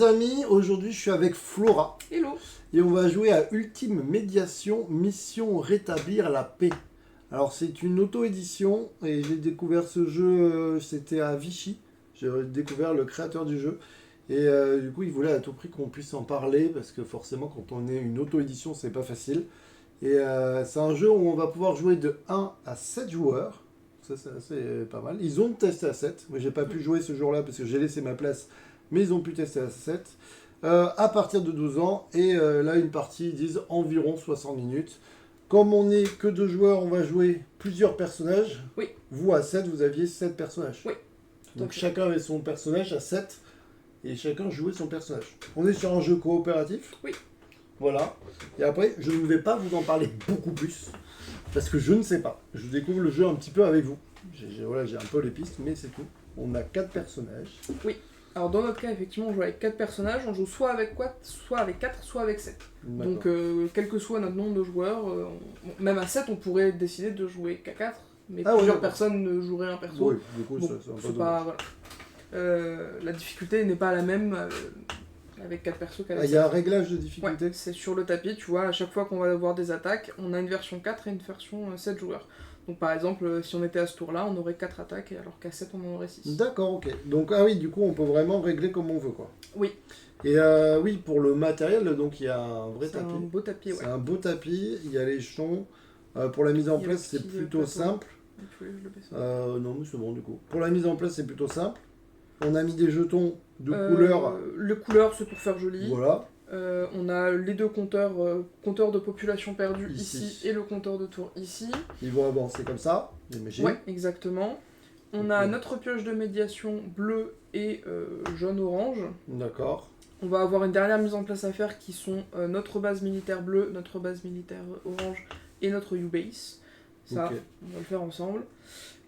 les amis, aujourd'hui je suis avec Flora Hello. et on va jouer à Ultime Médiation, mission rétablir la paix. Alors c'est une auto-édition et j'ai découvert ce jeu, c'était à Vichy, j'ai découvert le créateur du jeu et du coup il voulait à tout prix qu'on puisse en parler parce que forcément quand on est une auto-édition c'est pas facile. Et c'est un jeu où on va pouvoir jouer de 1 à 7 joueurs. Ça, c'est assez pas mal. Ils ont testé à 7. Moi, j'ai pas pu jouer ce jour-là parce que j'ai laissé ma place. Mais ils ont pu tester à 7. À partir de 12 ans. Et là, une partie, ils disent environ 60 minutes. Comme on n'est que 2 joueurs, on va jouer plusieurs personnages. Oui. Vous, à 7, vous aviez 7 personnages. Oui. Donc, chacun avait son personnage à 7. Et chacun jouait son personnage. On est sur un jeu coopératif. Oui. Voilà. Et après, je ne vais pas vous en parler beaucoup plus. Parce que je ne sais pas. Je découvre le jeu un petit peu avec vous. J'ai un peu les pistes, mais c'est tout. On a 4 personnages. Oui. Alors dans notre cas, effectivement, on joue avec 4 personnages. On joue soit avec 4, soit avec 4, soit avec 7. Donc quel que soit notre nombre de joueurs, même à 7, on pourrait décider de jouer qu'à 4. Mais plusieurs personnes ne joueraient un perso. Oui, du coup, bon, c'est pas voilà. La difficulté n'est pas la même avec 4 persos qu'avec 7. Il y a un réglage de difficulté. Ouais, c'est sur le tapis, tu vois, à chaque fois qu'on va avoir des attaques, on a une version 4 et une version 7 joueurs. Donc par exemple, si on était à ce tour-là, on aurait 4 attaques, alors qu'à 7, on en aurait 6. D'accord, ok. Donc, ah oui, du coup, on peut vraiment régler comme on veut, quoi. Oui. Et oui, pour le matériel, donc il y a un vrai tapis. C'est un beau tapis, ouais. C'est un beau tapis, il y a les jetons. Pour la mise en place, c'est plutôt simple. Non, mais c'est bon, du coup. Pour la mise en place, c'est plutôt simple. On a mis des jetons de couleurs. Le couleur, c'est pour faire joli. Voilà. On a les deux compteurs, compteur de population perdue ici et le compteur de tour ici. Ils vont avancer comme ça, j'imagine. Ouais, exactement. On a notre pioche de médiation bleue et jaune-orange. D'accord. On va avoir une dernière mise en place à faire qui sont notre base militaire bleue, notre base militaire orange et notre U-base. Ça, on va le faire ensemble.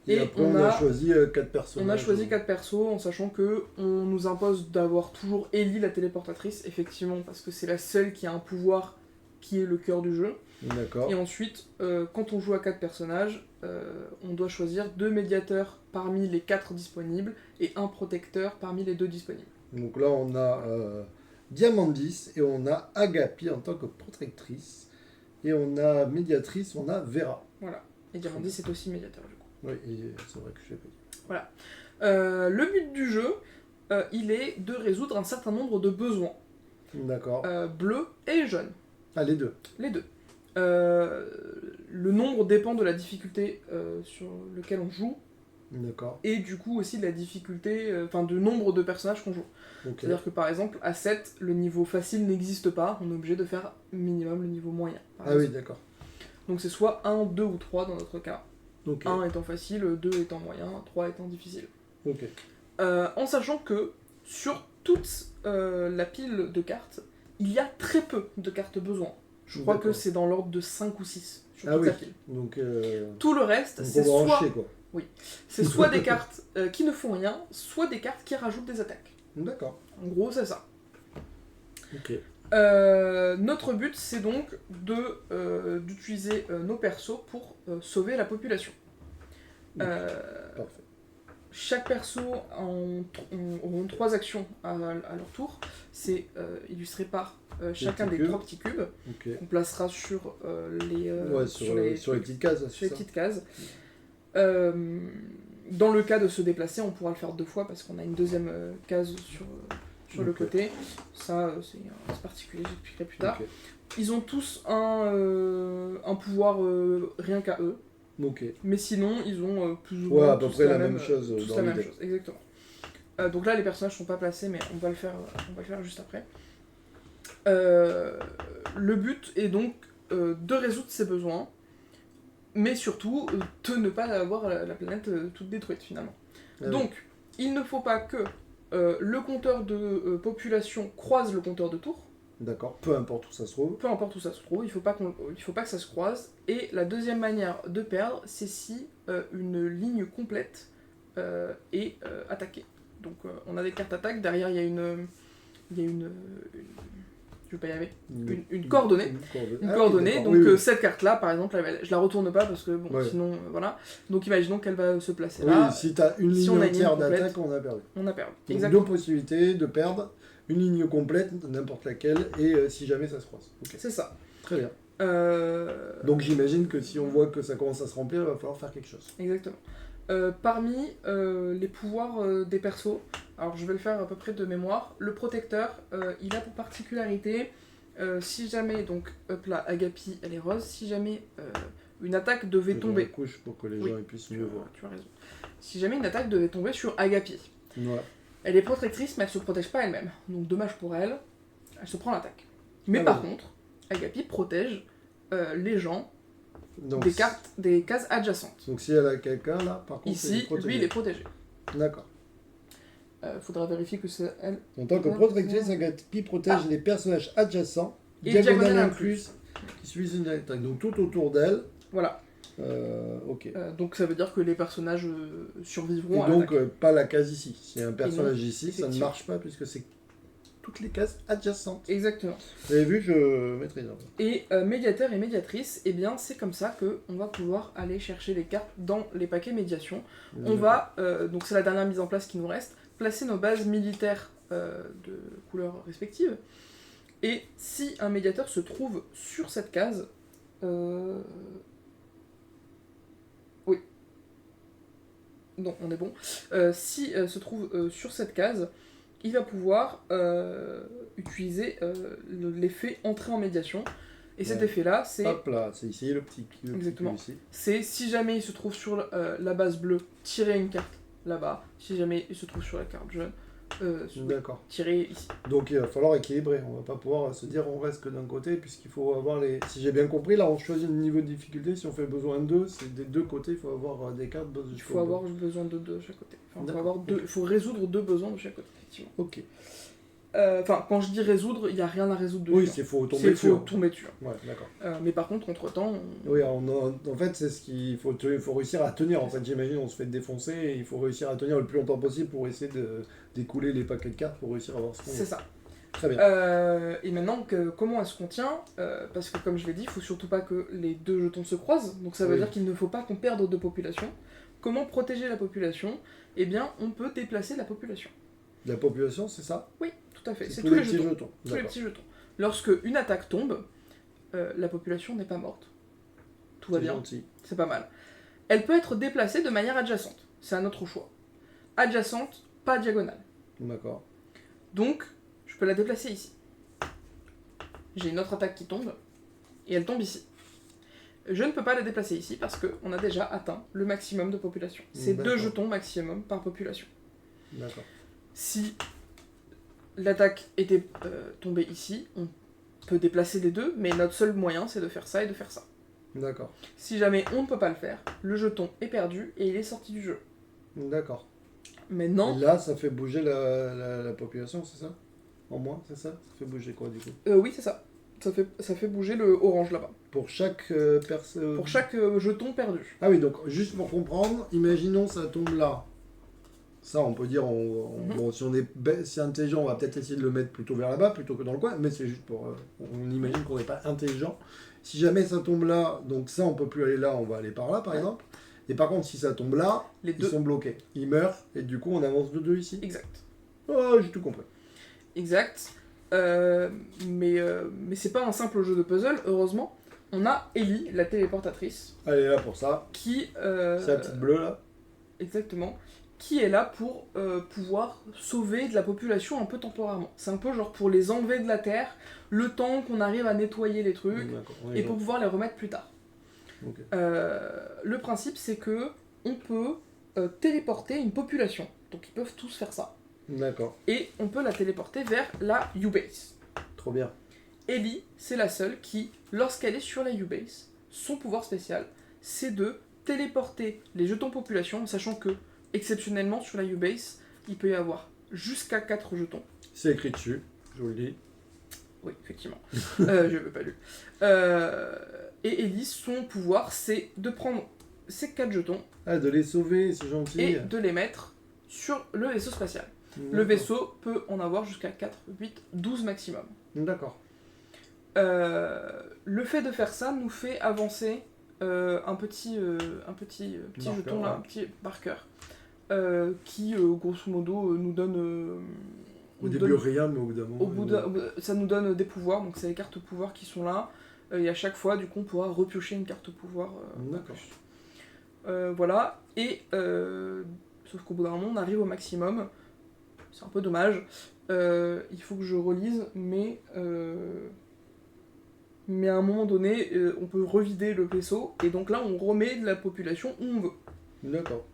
Et après, on a choisi 4 personnages. On a choisi 4 persos en sachant que on nous impose d'avoir toujours Ellie la téléportatrice, effectivement, parce que c'est la seule qui a un pouvoir qui est le cœur du jeu. D'accord. Et ensuite, quand on joue à 4 personnages, on doit choisir 2 médiateurs parmi les 4 disponibles et un protecteur parmi les 2 disponibles. Donc là, on a Diamandis et on a Agapi en tant que protectrice. Et on a médiatrice, on a Vera. Voilà. Et Diamandis c'est aussi médiateur du coup. Oui, c'est vrai que je l'ai pas dit. Voilà. Le but du jeu, il est de résoudre un certain nombre de besoins. D'accord. Bleu et jaune. Ah, les deux. Les deux. Le nombre dépend de la difficulté sur lequel on joue. D'accord. Et du coup aussi de la difficulté, du nombre de personnages qu'on joue. Okay. C'est-à-dire que par exemple, à 7, le niveau facile n'existe pas, on est obligé de faire minimum le niveau moyen. Oui, d'accord. Donc c'est soit 1, 2 ou 3 dans notre cas. Okay. 1 étant facile, 2 étant moyen, 3 étant difficile. Ok. En sachant que sur toute la pile de cartes, il y a très peu de cartes besoin. Je crois que c'est dans l'ordre de 5 ou 6 sur toute la pile. Donc, tout le reste, c'est soit des cartes qui ne font rien, soit des cartes qui rajoutent des attaques. D'accord. En gros, c'est ça. Ok. Notre but, c'est donc d'utiliser nos persos pour sauver la population. Parfait. Chaque perso auront 3 actions à leur tour. C'est illustré par chacun des 3 petits cubes qu'on placera sur les petites cases. Sur les petites cases. Dans le cas de se déplacer, on pourra le faire 2 fois parce qu'on a une deuxième case sur le côté. Ça, c'est particulier, j'expliquerai plus tard. Ils ont tous un pouvoir rien qu'à eux. Mais sinon, ils ont plus ou moins à peu près la même chose. Tous la même chose, exactement. Donc là, les personnages sont pas placés, mais on va le faire juste après. Le but est donc de résoudre ces besoins, mais surtout de ne pas avoir la planète toute détruite finalement. Donc, il ne faut pas que le compteur de population croise le compteur de tour. D'accord, peu importe où ça se trouve. Peu importe où ça se trouve, il faut pas que ça se croise. Et la deuxième manière de perdre, c'est si une ligne complète est attaquée. Donc on a des cartes attaques, derrière il y a une je vais pas y arriver, une coordonnée. Une coordonnée, donc cette carte-là, par exemple, je la retourne pas parce que sinon, voilà. Donc imaginons qu'elle va se placer là. Si t'as une ligne entière d'attaque, on a perdu. On a perdu, exactement. 2 possibilités de perdre. une ligne complète, n'importe laquelle, et si jamais ça se croise. Ok. C'est ça. Très bien. Donc j'imagine que si on voit que ça commence à se remplir, il va falloir faire quelque chose. Exactement. Parmi les pouvoirs des persos, alors je vais le faire à peu près de mémoire, le protecteur, il a pour particularité, si jamais, donc hop là, Agapi elle est rose, si jamais une attaque devait tomber... couche pour que les gens ils puissent mieux voir. Tu as raison. Si jamais une attaque devait tomber sur Agapi, ouais. Elle est protectrice mais elle se protège pas elle-même, donc dommage pour elle, elle se prend l'attaque. Mais par contre, Agapi protège les gens donc, des cases adjacentes. Donc si elle a quelqu'un là, par contre, ici, lui il est protégé. D'accord. Faudra vérifier que c'est elle. En tant que protectrice, Agapi protège les personnages adjacents, et diagonale inclus, qui suivent une attaque. Donc tout autour d'elle. Voilà. Ok. Donc ça veut dire que les personnages survivront. Et donc pas la case ici. S'il y a un personnage ici, ça ne marche pas puisque c'est toutes les cases adjacentes. Exactement. Vous avez vu, je maîtrise. Et médiateur et médiatrice, eh bien c'est comme ça qu'on va pouvoir aller chercher les cartes dans les paquets médiation. On va, donc c'est la dernière mise en place qui nous reste, placer nos bases militaires de couleurs respectives. Et si un médiateur se trouve sur cette case, oui. Non, on est bon. Si se trouve sur cette case, il va pouvoir utiliser l'effet entrée en médiation. Et cet effet-là, c'est... Hop là, c'est ici le petit... Exactement. C'est si jamais il se trouve sur la base bleue, tirer une carte là-bas. Si jamais il se trouve sur la carte jaune, tirer ici. Donc il va falloir équilibrer. On va pas pouvoir se dire on reste que d'un côté, puisqu'il faut avoir les... Si j'ai bien compris, là on choisit le niveau de difficulté. Si on fait besoin de deux, c'est des deux côtés, il faut avoir des cartes. Il faut avoir besoin de deux de chaque côté. Enfin, il faut résoudre deux besoins de chaque côté, effectivement. Ok. Enfin, quand je dis résoudre, il n'y a rien à résoudre dessus. Oui, c'est faut tomber dessus. Ouais, d'accord. Mais par contre, entre-temps... Oui, en fait, c'est ce qu'il faut, faut réussir à tenir. En fait, j'imagine, on se fait défoncer et il faut réussir à tenir le plus longtemps possible pour essayer d'écouler les paquets de cartes pour réussir à avoir ce qu'on veut. C'est ça. Très bien. Et maintenant, comment est-ce qu'on tient parce que, comme je l'ai dit, il faut surtout pas que les deux jetons se croisent. Donc ça veut dire qu'il ne faut pas qu'on perde de population. Comment protéger la population? Eh bien, on peut déplacer la population. La population, c'est ça? Oui, tout à fait. C'est tous les petits jetons. Tous les petits jetons. Lorsque une attaque tombe, la population n'est pas morte. Tout va bien. C'est pas mal. Elle peut être déplacée de manière adjacente. C'est un autre choix. Adjacente, pas diagonale. D'accord. Donc, je peux la déplacer ici. J'ai une autre attaque qui tombe, et elle tombe ici. Je ne peux pas la déplacer ici parce qu'on a déjà atteint le maximum de population. C'est 2 jetons maximum par population. D'accord. Si l'attaque était tombée ici, on peut déplacer les deux, mais notre seul moyen c'est de faire ça et de faire ça. D'accord. Si jamais on ne peut pas le faire, le jeton est perdu et il est sorti du jeu. D'accord. Maintenant... Et là, ça fait bouger la population, c'est ça? En moins, c'est ça? Ça fait bouger quoi du coup? Oui, c'est ça. Ça fait bouger le orange là-bas. Pour chaque personne... Pour chaque jeton perdu. Ah oui, donc juste pour comprendre, imaginons ça tombe là. Ça, on peut dire, bon, si on est intelligent, on va peut-être essayer de le mettre plutôt vers là-bas, plutôt que dans le coin, mais c'est juste pour... on imagine qu'on n'est pas intelligent. Si jamais ça tombe là, donc ça, on peut plus aller là, on va aller par là, par exemple. Et par contre, si ça tombe là, ils sont bloqués. Ils meurent, et du coup, on avance de 2 ici. Exact. Oh, j'ai tout compris. Exact. Mais c'est pas un simple jeu de puzzle, heureusement. On a Ellie, la téléportatrice. Elle est là pour ça. Qui... c'est la petite bleue, là. Exactement. Qui est là pour pouvoir sauver de la population un peu temporairement. C'est un peu genre pour les enlever de la Terre, le temps qu'on arrive à nettoyer les trucs, et pour pouvoir les remettre plus tard. Okay. Le principe, c'est que on peut téléporter une population. Donc ils peuvent tous faire ça. D'accord. Et on peut la téléporter vers la U-Base. Trop bien. Ellie, c'est la seule qui, lorsqu'elle est sur la U-Base, son pouvoir spécial, c'est de téléporter les jetons population, sachant que, exceptionnellement, sur la U-Base, il peut y avoir jusqu'à 4 jetons. C'est écrit dessus, je vous le dis. Oui, effectivement. Je l'ai pas lu. Et Ellie, son pouvoir, c'est de prendre ces 4 jetons... Ah, de les sauver, c'est gentil. Et de les mettre sur le vaisseau spatial. Le vaisseau peut en avoir jusqu'à 4, 8, 12 maximum. D'accord. Le fait de faire ça nous fait avancer un petit jeton, là, un petit marqueur, qui, grosso modo, nous donne... Au début rien, mais au bout d'un moment... ça nous donne des pouvoirs, donc c'est les cartes pouvoirs qui sont là. Et à chaque fois, du coup, on pourra repiocher une carte pouvoir. D'accord. Voilà. Et sauf qu'au bout d'un moment, on arrive au maximum. C'est un peu dommage. Il faut que je relise, mais à un moment donné, on peut revider le vaisseau, et donc là, on remet de la population où on veut. D'accord.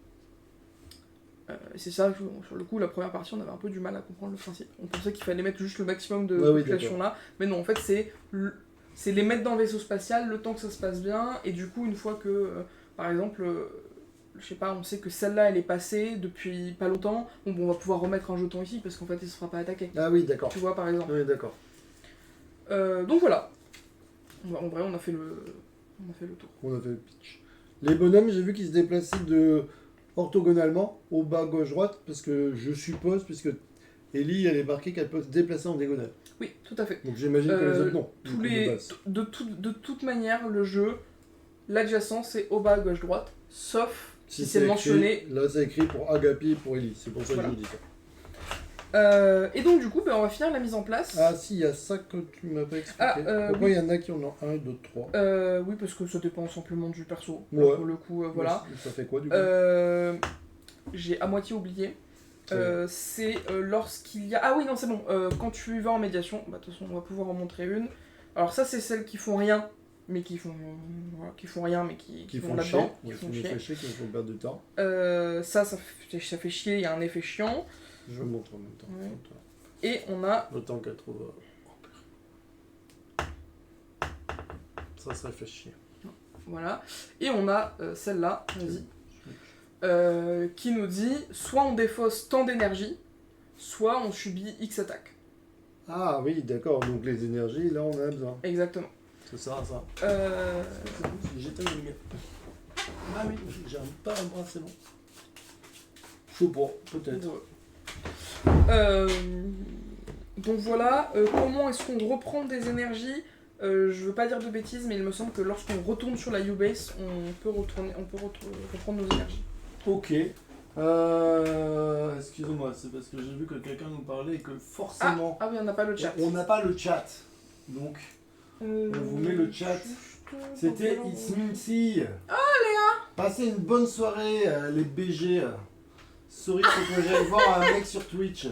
C'est ça, sur le coup, la première partie, on avait un peu du mal à comprendre le principe. On pensait qu'il fallait mettre juste le maximum de population là, mais non, en fait, c'est les mettre dans le vaisseau spatial le temps que ça se passe bien, et du coup, une fois que, par exemple, je sais pas, on sait que celle-là, elle est passée depuis pas longtemps, bon, on va pouvoir remettre un jeton ici, parce qu'en fait, il se fera pas attaquer. Ah oui, d'accord. Tu vois, par exemple. Oui, d'accord. Donc voilà. En vrai, on a fait le tour. On a fait le pitch. Les bonhommes, j'ai vu qu'ils se déplaçaient orthogonalement, au bas gauche-droite, parce que je suppose, puisque Ellie, elle est marquée qu'elle peut se déplacer en diagonale. Oui, tout à fait. Donc j'imagine que les autres, non. De toute manière, le jeu, l'adjacent, c'est au bas gauche-droite, sauf si c'est mentionné. Là, c'est écrit pour Agapi et pour Ellie, c'est pour ça que je vous dis ça. Et donc du coup, on va finir la mise en place. Ah si, il y a ça que tu m'as pas expliqué. Pourquoi il y en a qui en ont 1, d'autres 3 Oui, parce que ça dépend simplement du perso. Ouais. Pour le coup, voilà. Ça fait quoi du coup J'ai à moitié oublié. C'est lorsqu'il y a... Ah oui, non, c'est bon. Quand tu vas en médiation, de toute façon, on va pouvoir en montrer une. Alors ça, c'est celles qui font rien, mais qui font rien, mais qui vont là-dedans. Qui font chier, qui font perdre du temps. Ça fait chier, il y a un effet chiant. Je vous montre en même temps. Ouais. Et on a... Le temps qu'elle trouve... Ça fait chier. Voilà. Et on a celle-là, vas-y. Qui nous dit, soit on défausse tant d'énergie, soit on subit X attaques. Ah oui, d'accord. Donc les énergies, là, on en a besoin. Exactement. C'est ça. J'étais une lumière. Ah oui, j'ai pas un bras, c'est bon. Je sais pas, peut-être. Donc voilà, comment est-ce qu'on reprend des énergies je veux pas dire de bêtises, mais il me semble que lorsqu'on retourne sur la U-Base, on peut reprendre nos énergies. Ok. Excusez-moi, c'est parce que j'ai vu que quelqu'un nous parlait et que forcément... Ah oui, on n'a pas le chat. On n'a pas le chat. Donc, on vous met le chat. C'était It's Mincy. Ah, Léa! Passez une bonne soirée, les BG. Sorry, faut que j'aille voir un mec sur Twitch.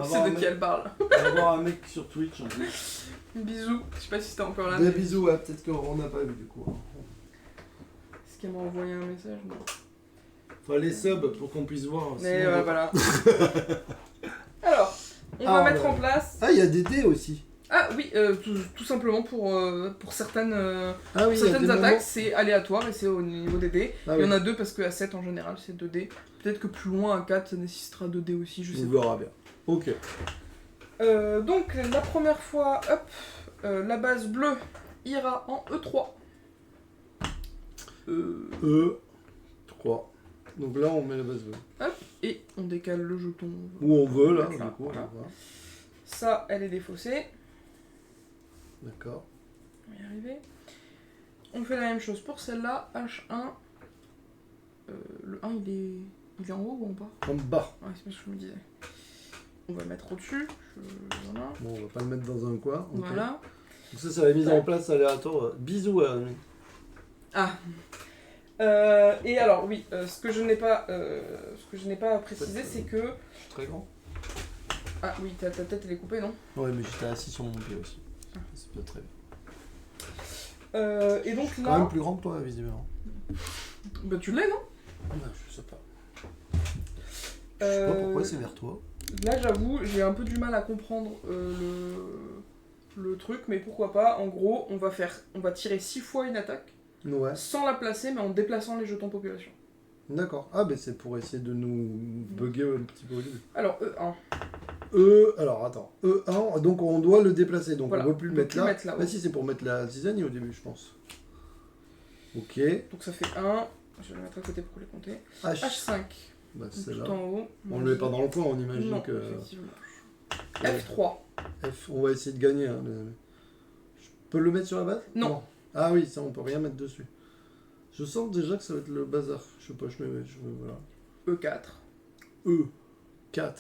C'est de qui elle parle. On va voir un mec sur Twitch en plus. Bisous, je sais pas si t'es encore là. Des bisous, ouais, peut-être qu'on n'a pas vu du coup. Est-ce qu'elle m'a envoyé un message? Non. Enfin, les subs pour qu'on puisse voir. Mais voilà. Alors, on va mettre en place. Ah, il y a des dés aussi. Ah oui, tout simplement pour certaines, oui, certaines attaques, c'est aléatoire et c'est au niveau des dés. Ah, il y en a 2 parce que à 7 en général c'est 2 dés. Peut-être que plus loin à 4 ça nécessitera 2 dés aussi, je sais pas. On verra bien. Ok. Donc la première fois, hop, la base bleue ira en E3. E3. Donc là on met la base bleue. Hop, et on décale le jeton. Où on veut là, du coup. Voilà. Ça, elle est défaussée. D'accord. On va y arriver. On fait la même chose pour celle-là, H1. Le 1 il est en haut ou en bas? En bas. Ouais, c'est ce que je me disais. On va le mettre au-dessus. Voilà. Bon, on va pas le mettre dans un coin. Okay. Voilà. Donc ça, c'est la mise en place aléatoire. Bisous à lui. Ah. Et alors, oui, ce que je n'ai pas précisé, c'est que... Je suis très grand. Ah oui, ta tête elle est coupée, non? Ouais, mais j'étais assis sur mon pied aussi. Ah. C'est pas très bien. Et donc je suis là... quand même plus grand que toi, visiblement. Bah tu l'es, non? Non, je sais pas. Je sais pas pourquoi c'est vers toi. Là, j'avoue, j'ai un peu du mal à comprendre le truc, mais pourquoi pas. En gros, on va tirer 6 fois une attaque, ouais. Sans la placer, mais en déplaçant les jetons population. D'accord. Ah, ben c'est pour essayer de nous bugger un petit peu au début. Alors, E1. Alors, attends. E1, donc on doit le déplacer, donc voilà. on ne peut plus le mettre là. Là bah si, c'est pour mettre la zizanie au début, je pense. Ok. Donc ça fait 1. Je vais le mettre à côté pour les compter. H5. Bah, c'est tout là. en haut. On ne le met pas dans le coin, on imagine non, que... effectivement. F3. On va essayer de gagner. Hein, Je peux le mettre sur la base? Non. Ah oui, ça, on peut rien mettre dessus. Je sens déjà que ça va être le bazar. Je sais pas, je me mets, voilà. E4. E4.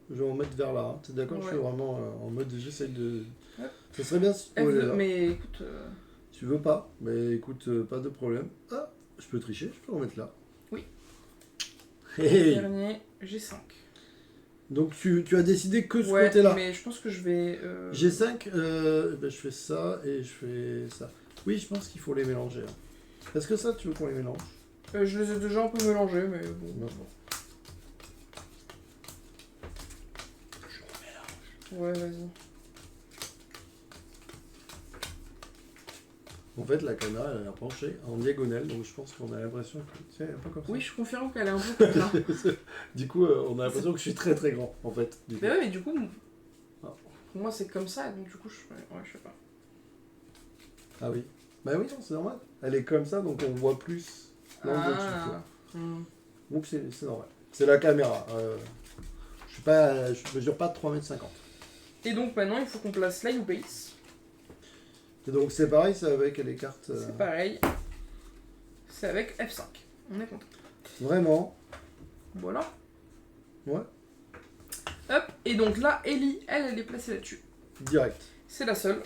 Je vais en mettre vers là. Hein. T'es d'accord? Ouais. Je suis vraiment en mode j'essaye de... Hop. Ça serait bien si tu pouvais aller F2, là. mais écoute... Tu veux pas? Mais écoute, pas de problème. Ah, je peux tricher, je peux en mettre là. Oui. Hey. Dernier, G5. Donc tu as décidé que ce Ouais, côté-là. mais je pense que je vais... G5, ben, je fais ça et je fais ça. Oui, je pense qu'il faut les mélanger. Hein. Est-ce que ça, tu veux qu'on les mélange? je les ai déjà un peu mélangés, mais bon... D'accord. Ouais, vas-y. En fait, la caméra, elle a penché en diagonale, donc je pense qu'on a l'impression que... Tiens, un peu comme ça. Oui, je confirme qu'elle est un peu comme ça. Du coup, on a l'impression que je suis très très grand, en fait. Du coup. Mais ouais, mais du coup... Ah. Pour moi, c'est comme ça, donc du coup, je sais pas. Ah oui. Bah oui, non, c'est normal. Elle est comme ça, donc on voit plus l'angle qu'il faut. Donc c'est normal. C'est la caméra. Je mesure pas de 3,50 m. Et donc maintenant, il faut qu'on place la U-Base. Et donc c'est pareil, c'est avec les cartes... C'est pareil. C'est avec F5. On est content. Vraiment. Voilà. Ouais. Hop. Et donc là, Ellie, elle est placée là-dessus. Direct. C'est la seule.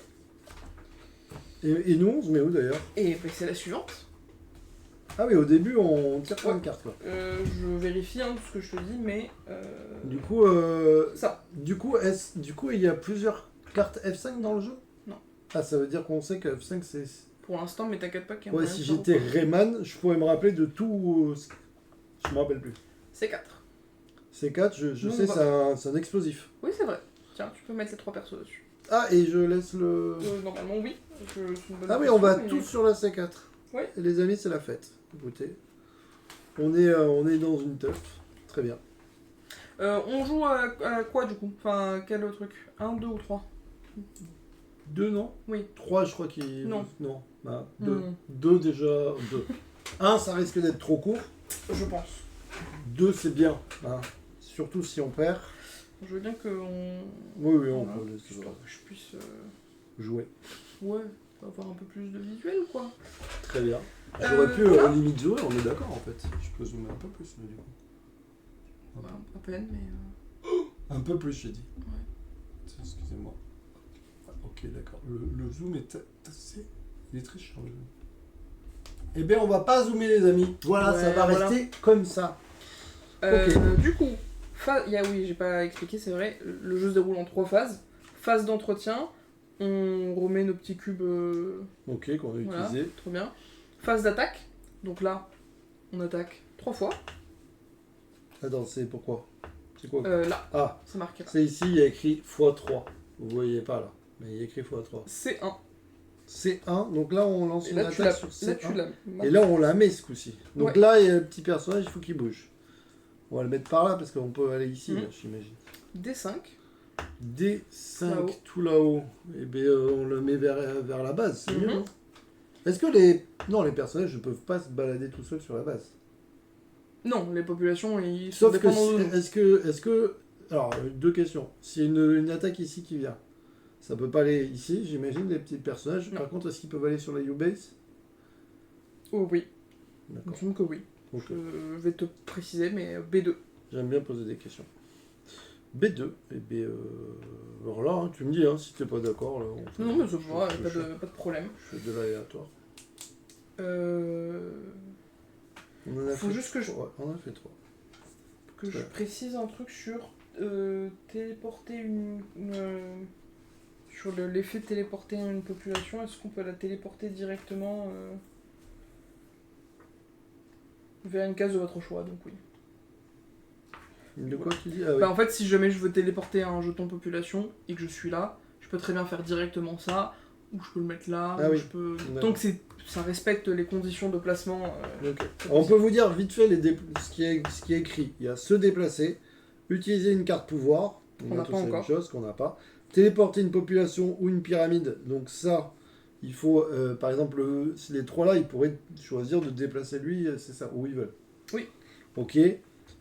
Et nous, on se met où d'ailleurs? Et bah, c'est la suivante. Ah oui, au début, on tire plein de cartes, quoi. Je vérifie tout ce que je te dis, mais... Du coup, ça. Du coup, il y a plusieurs cartes F5 dans le jeu? Non. Ah, ça veut dire qu'on sait que F5, c'est... Pour l'instant, mais t'inquiète pas qu'il y a Ouais, moyen si de faire j'étais autre chose. Rayman, je pourrais me rappeler de tout... Je me rappelle plus. C'est 4. C4, je Nous, sais, on c'est un explosif. Oui, c'est vrai. Tiens, tu peux mettre les 3 persos dessus. Ah, et je laisse le... Normalement, oui. C'est une bonne Ah oui, on va question, mais- tous sur la C4. Ouais. Et les amis, c'est la fête. Écoutez, on est dans une teuf. Très bien. On joue à quoi du coup? Enfin, quel autre truc? 1, 2 ou 3? 2, non? Oui. 3, je crois qu'il... Non. Non. Ah, 2. Hmm. 2 déjà. 2. 1, ça risque d'être trop court. Je pense. 2, c'est bien. Hein. Surtout si on perd. Je veux bien qu'on... Oui, on Voilà. peut laisser Histoire que je puisse... jouer. Ouais, avoir un peu plus de visuel, quoi. Très bien. J'aurais pu voilà. limite jouer, on est d'accord en fait. Je peux zoomer un peu plus, mais du coup. Bah, à peine, mais... Un peu plus, j'ai dit. Ouais. Excusez-moi. Ah, ok, d'accord. Le zoom est assez... Il est très chiant, le zoom. Eh bien, on va pas zoomer, les amis. Voilà, Ouais, ça va voilà. rester comme ça. Du coup, oui, j'ai pas expliqué, c'est vrai. Le jeu se déroule en 3 phases. Phase d'entretien, on remet nos petits cubes... Ok, qu'on a Voilà. utilisé. Trop bien. Phase d'attaque, donc là, on attaque 3 fois. Attends, c'est pourquoi? C'est quoi? Là, Ah, c'est marqué là. c'est ici, il y a écrit x3. Vous voyez pas là, mais il y a écrit x3. C'est 1. C'est 1, donc là on lance Et une là, tu attaque l'as. sur Là, C1. tu l'as. Et là on la met ce coup-ci. Donc Ouais. là il y a un petit personnage, il faut qu'il bouge. On va le mettre par là parce qu'on peut aller ici, Mhm. là, j'imagine. D5. D5 Là-haut. tout là-haut. Et bien on le met vers la base, c'est mieux. Mhm. Non Est-ce que les... Non, les personnages ne peuvent pas se balader tout seuls sur la base. Non, les populations, ils sont Sauf que, dépendants de nous. est-ce que... Alors, deux questions. S'il y a une attaque ici qui vient, ça peut pas aller ici, j'imagine, les petits personnages. Non. Par contre, est-ce qu'ils peuvent aller sur la U-Base? Oh oui, il me D'accord. semble que oui. Ok. Je vais te préciser, mais B2. J'aime bien poser des questions. B2, et bien... Alors là, hein, tu me dis, hein, si t'es pas d'accord. Là, on fait- Non, mais ça je- va, je- je- pas de problème. Je fais de l'aléatoire. Euh... On en a Faut fait juste que je- 3. Ouais, on en a fait 3. Que je Ouais. précise un truc sur téléporter sur l'effet de téléporter une population. Est-ce qu'on peut la téléporter directement vers une case de votre choix? Donc oui. De quoi tu dis? Ah oui. Bah en fait, si jamais je veux téléporter un jeton population et que je suis là, je peux très bien faire directement ça, ou je peux le mettre là, Ah ou oui. je peux... D'accord. Tant que ça respecte les conditions de placement. Ok. On peut vous dire vite fait ce qui est écrit. Il y a se déplacer, utiliser une carte pouvoir, On n'a tous pas la même encore. chose qu'on n'a pas, téléporter une population ou une pyramide. Donc ça, il faut, par exemple, les trois là, ils pourraient choisir de déplacer lui, c'est ça, où ils veulent. Oui. Ok.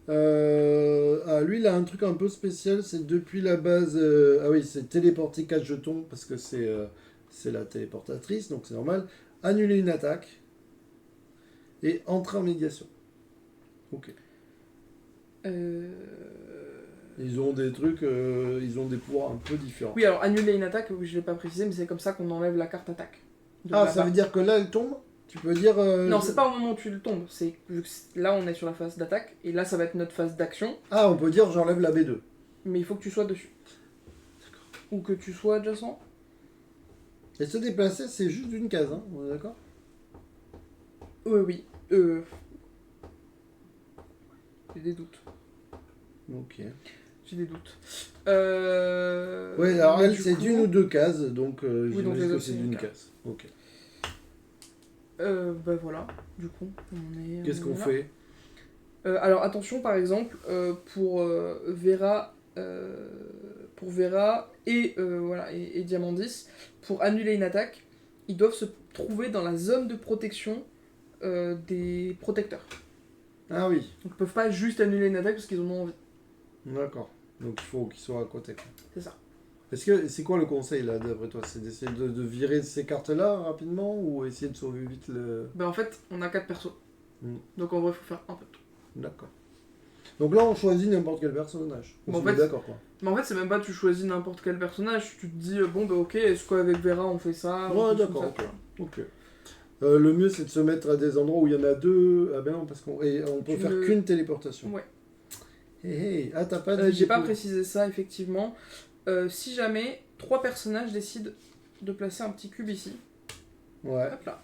Lui, il a un truc un peu spécial, c'est depuis la base. Ah oui, c'est téléporter 4 jetons parce que c'est la téléportatrice, donc c'est normal. Annuler une attaque et entrer en médiation. Ok. Ils ont des trucs, ils ont des pouvoirs un peu différents. Oui, alors annuler une attaque, je l'ai pas précisé, mais c'est comme ça qu'on enlève la carte attaque. Ah, ça veut dire que là, elle tombe? Tu peux dire... Non, c'est pas au moment où tu le tombes, c'est là on est sur la phase d'attaque, et là ça va être notre phase d'action, Ah, on peut dire j'enlève la B2. mais il faut que tu sois dessus. Ou que tu sois adjacent. Et se déplacer, c'est juste d'une case, hein, on est d'accord? Oui. J'ai des doutes. Ok. J'ai des doutes. Ouais, alors mais elle, du c'est coup- d'une ou deux cases, donc donc j'imagine les que autres, c'est c'est d'une une case. Ok. Bah voilà, du coup, Qu'est-ce qu'on là. fait? Alors attention, par exemple, pour Vera, et Diamandis, pour annuler une attaque, ils doivent se trouver dans la zone de protection des protecteurs. Ah oui, Donc ils peuvent pas juste annuler une attaque parce qu'ils en ont envie. d'accord. Donc il faut qu'ils soient à côté, quoi. C'est ça. Est-ce que c'est quoi le conseil là d'après toi? C'est d'essayer de virer ces cartes-là rapidement ou essayer de sauver vite le... Bah en fait, on a 4 persos. Mm. Donc en vrai, il faut faire un peu de tout. D'accord. Donc là on choisit n'importe quel personnage. On Bon, se en met fait, d'accord quoi. Mais en fait, c'est même pas tu choisis n'importe quel personnage, tu te dis bon bah ok, est-ce qu'avec Vera on fait ça Ouais, ou d'accord, ça, ok. tu vois. Ok. Le mieux c'est de se mettre à des endroits où il y en a deux. Ah ben non, parce qu'on peut Tu faire ne- qu'une téléportation. Ouais. Hey, hey. Ah t'as pas dit... J'ai pas précisé ça effectivement. Si jamais 3 personnages décident de placer un petit cube ici, Ouais. hop là.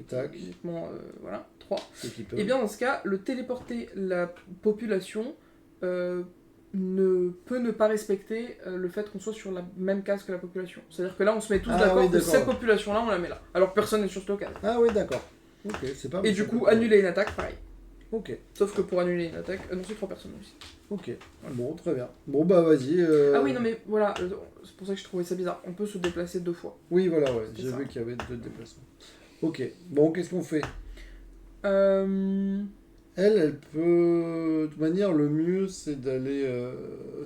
Tac. Uniquement, voilà, 3. Ceux qui peuvent. Et bien dans ce cas, le téléporter la population ne peut ne pas respecter le fait qu'on soit sur la même case que la population. C'est-à-dire que là, on se met tous Ah d'accord oui, que d'accord. cette population-là, on la met là. Alors que personne n'est sur cette case. Ah oui, d'accord. Ok, c'est pas... Et du coup, annuler une attaque, pareil. Ok, Sauf que pour annuler une attaque, non, c'est 3 personnes aussi. ok. Bon, très bien. Bon bah vas-y. Ah oui, non mais voilà, c'est pour ça que je trouvais ça bizarre. On peut se déplacer 2 fois. Oui, voilà, ouais. C'est J'ai ça. vu qu'il y avait deux déplacements. Ok. Bon, qu'est-ce qu'on fait? Euh... Elle peut... De toute manière, le mieux, c'est d'aller...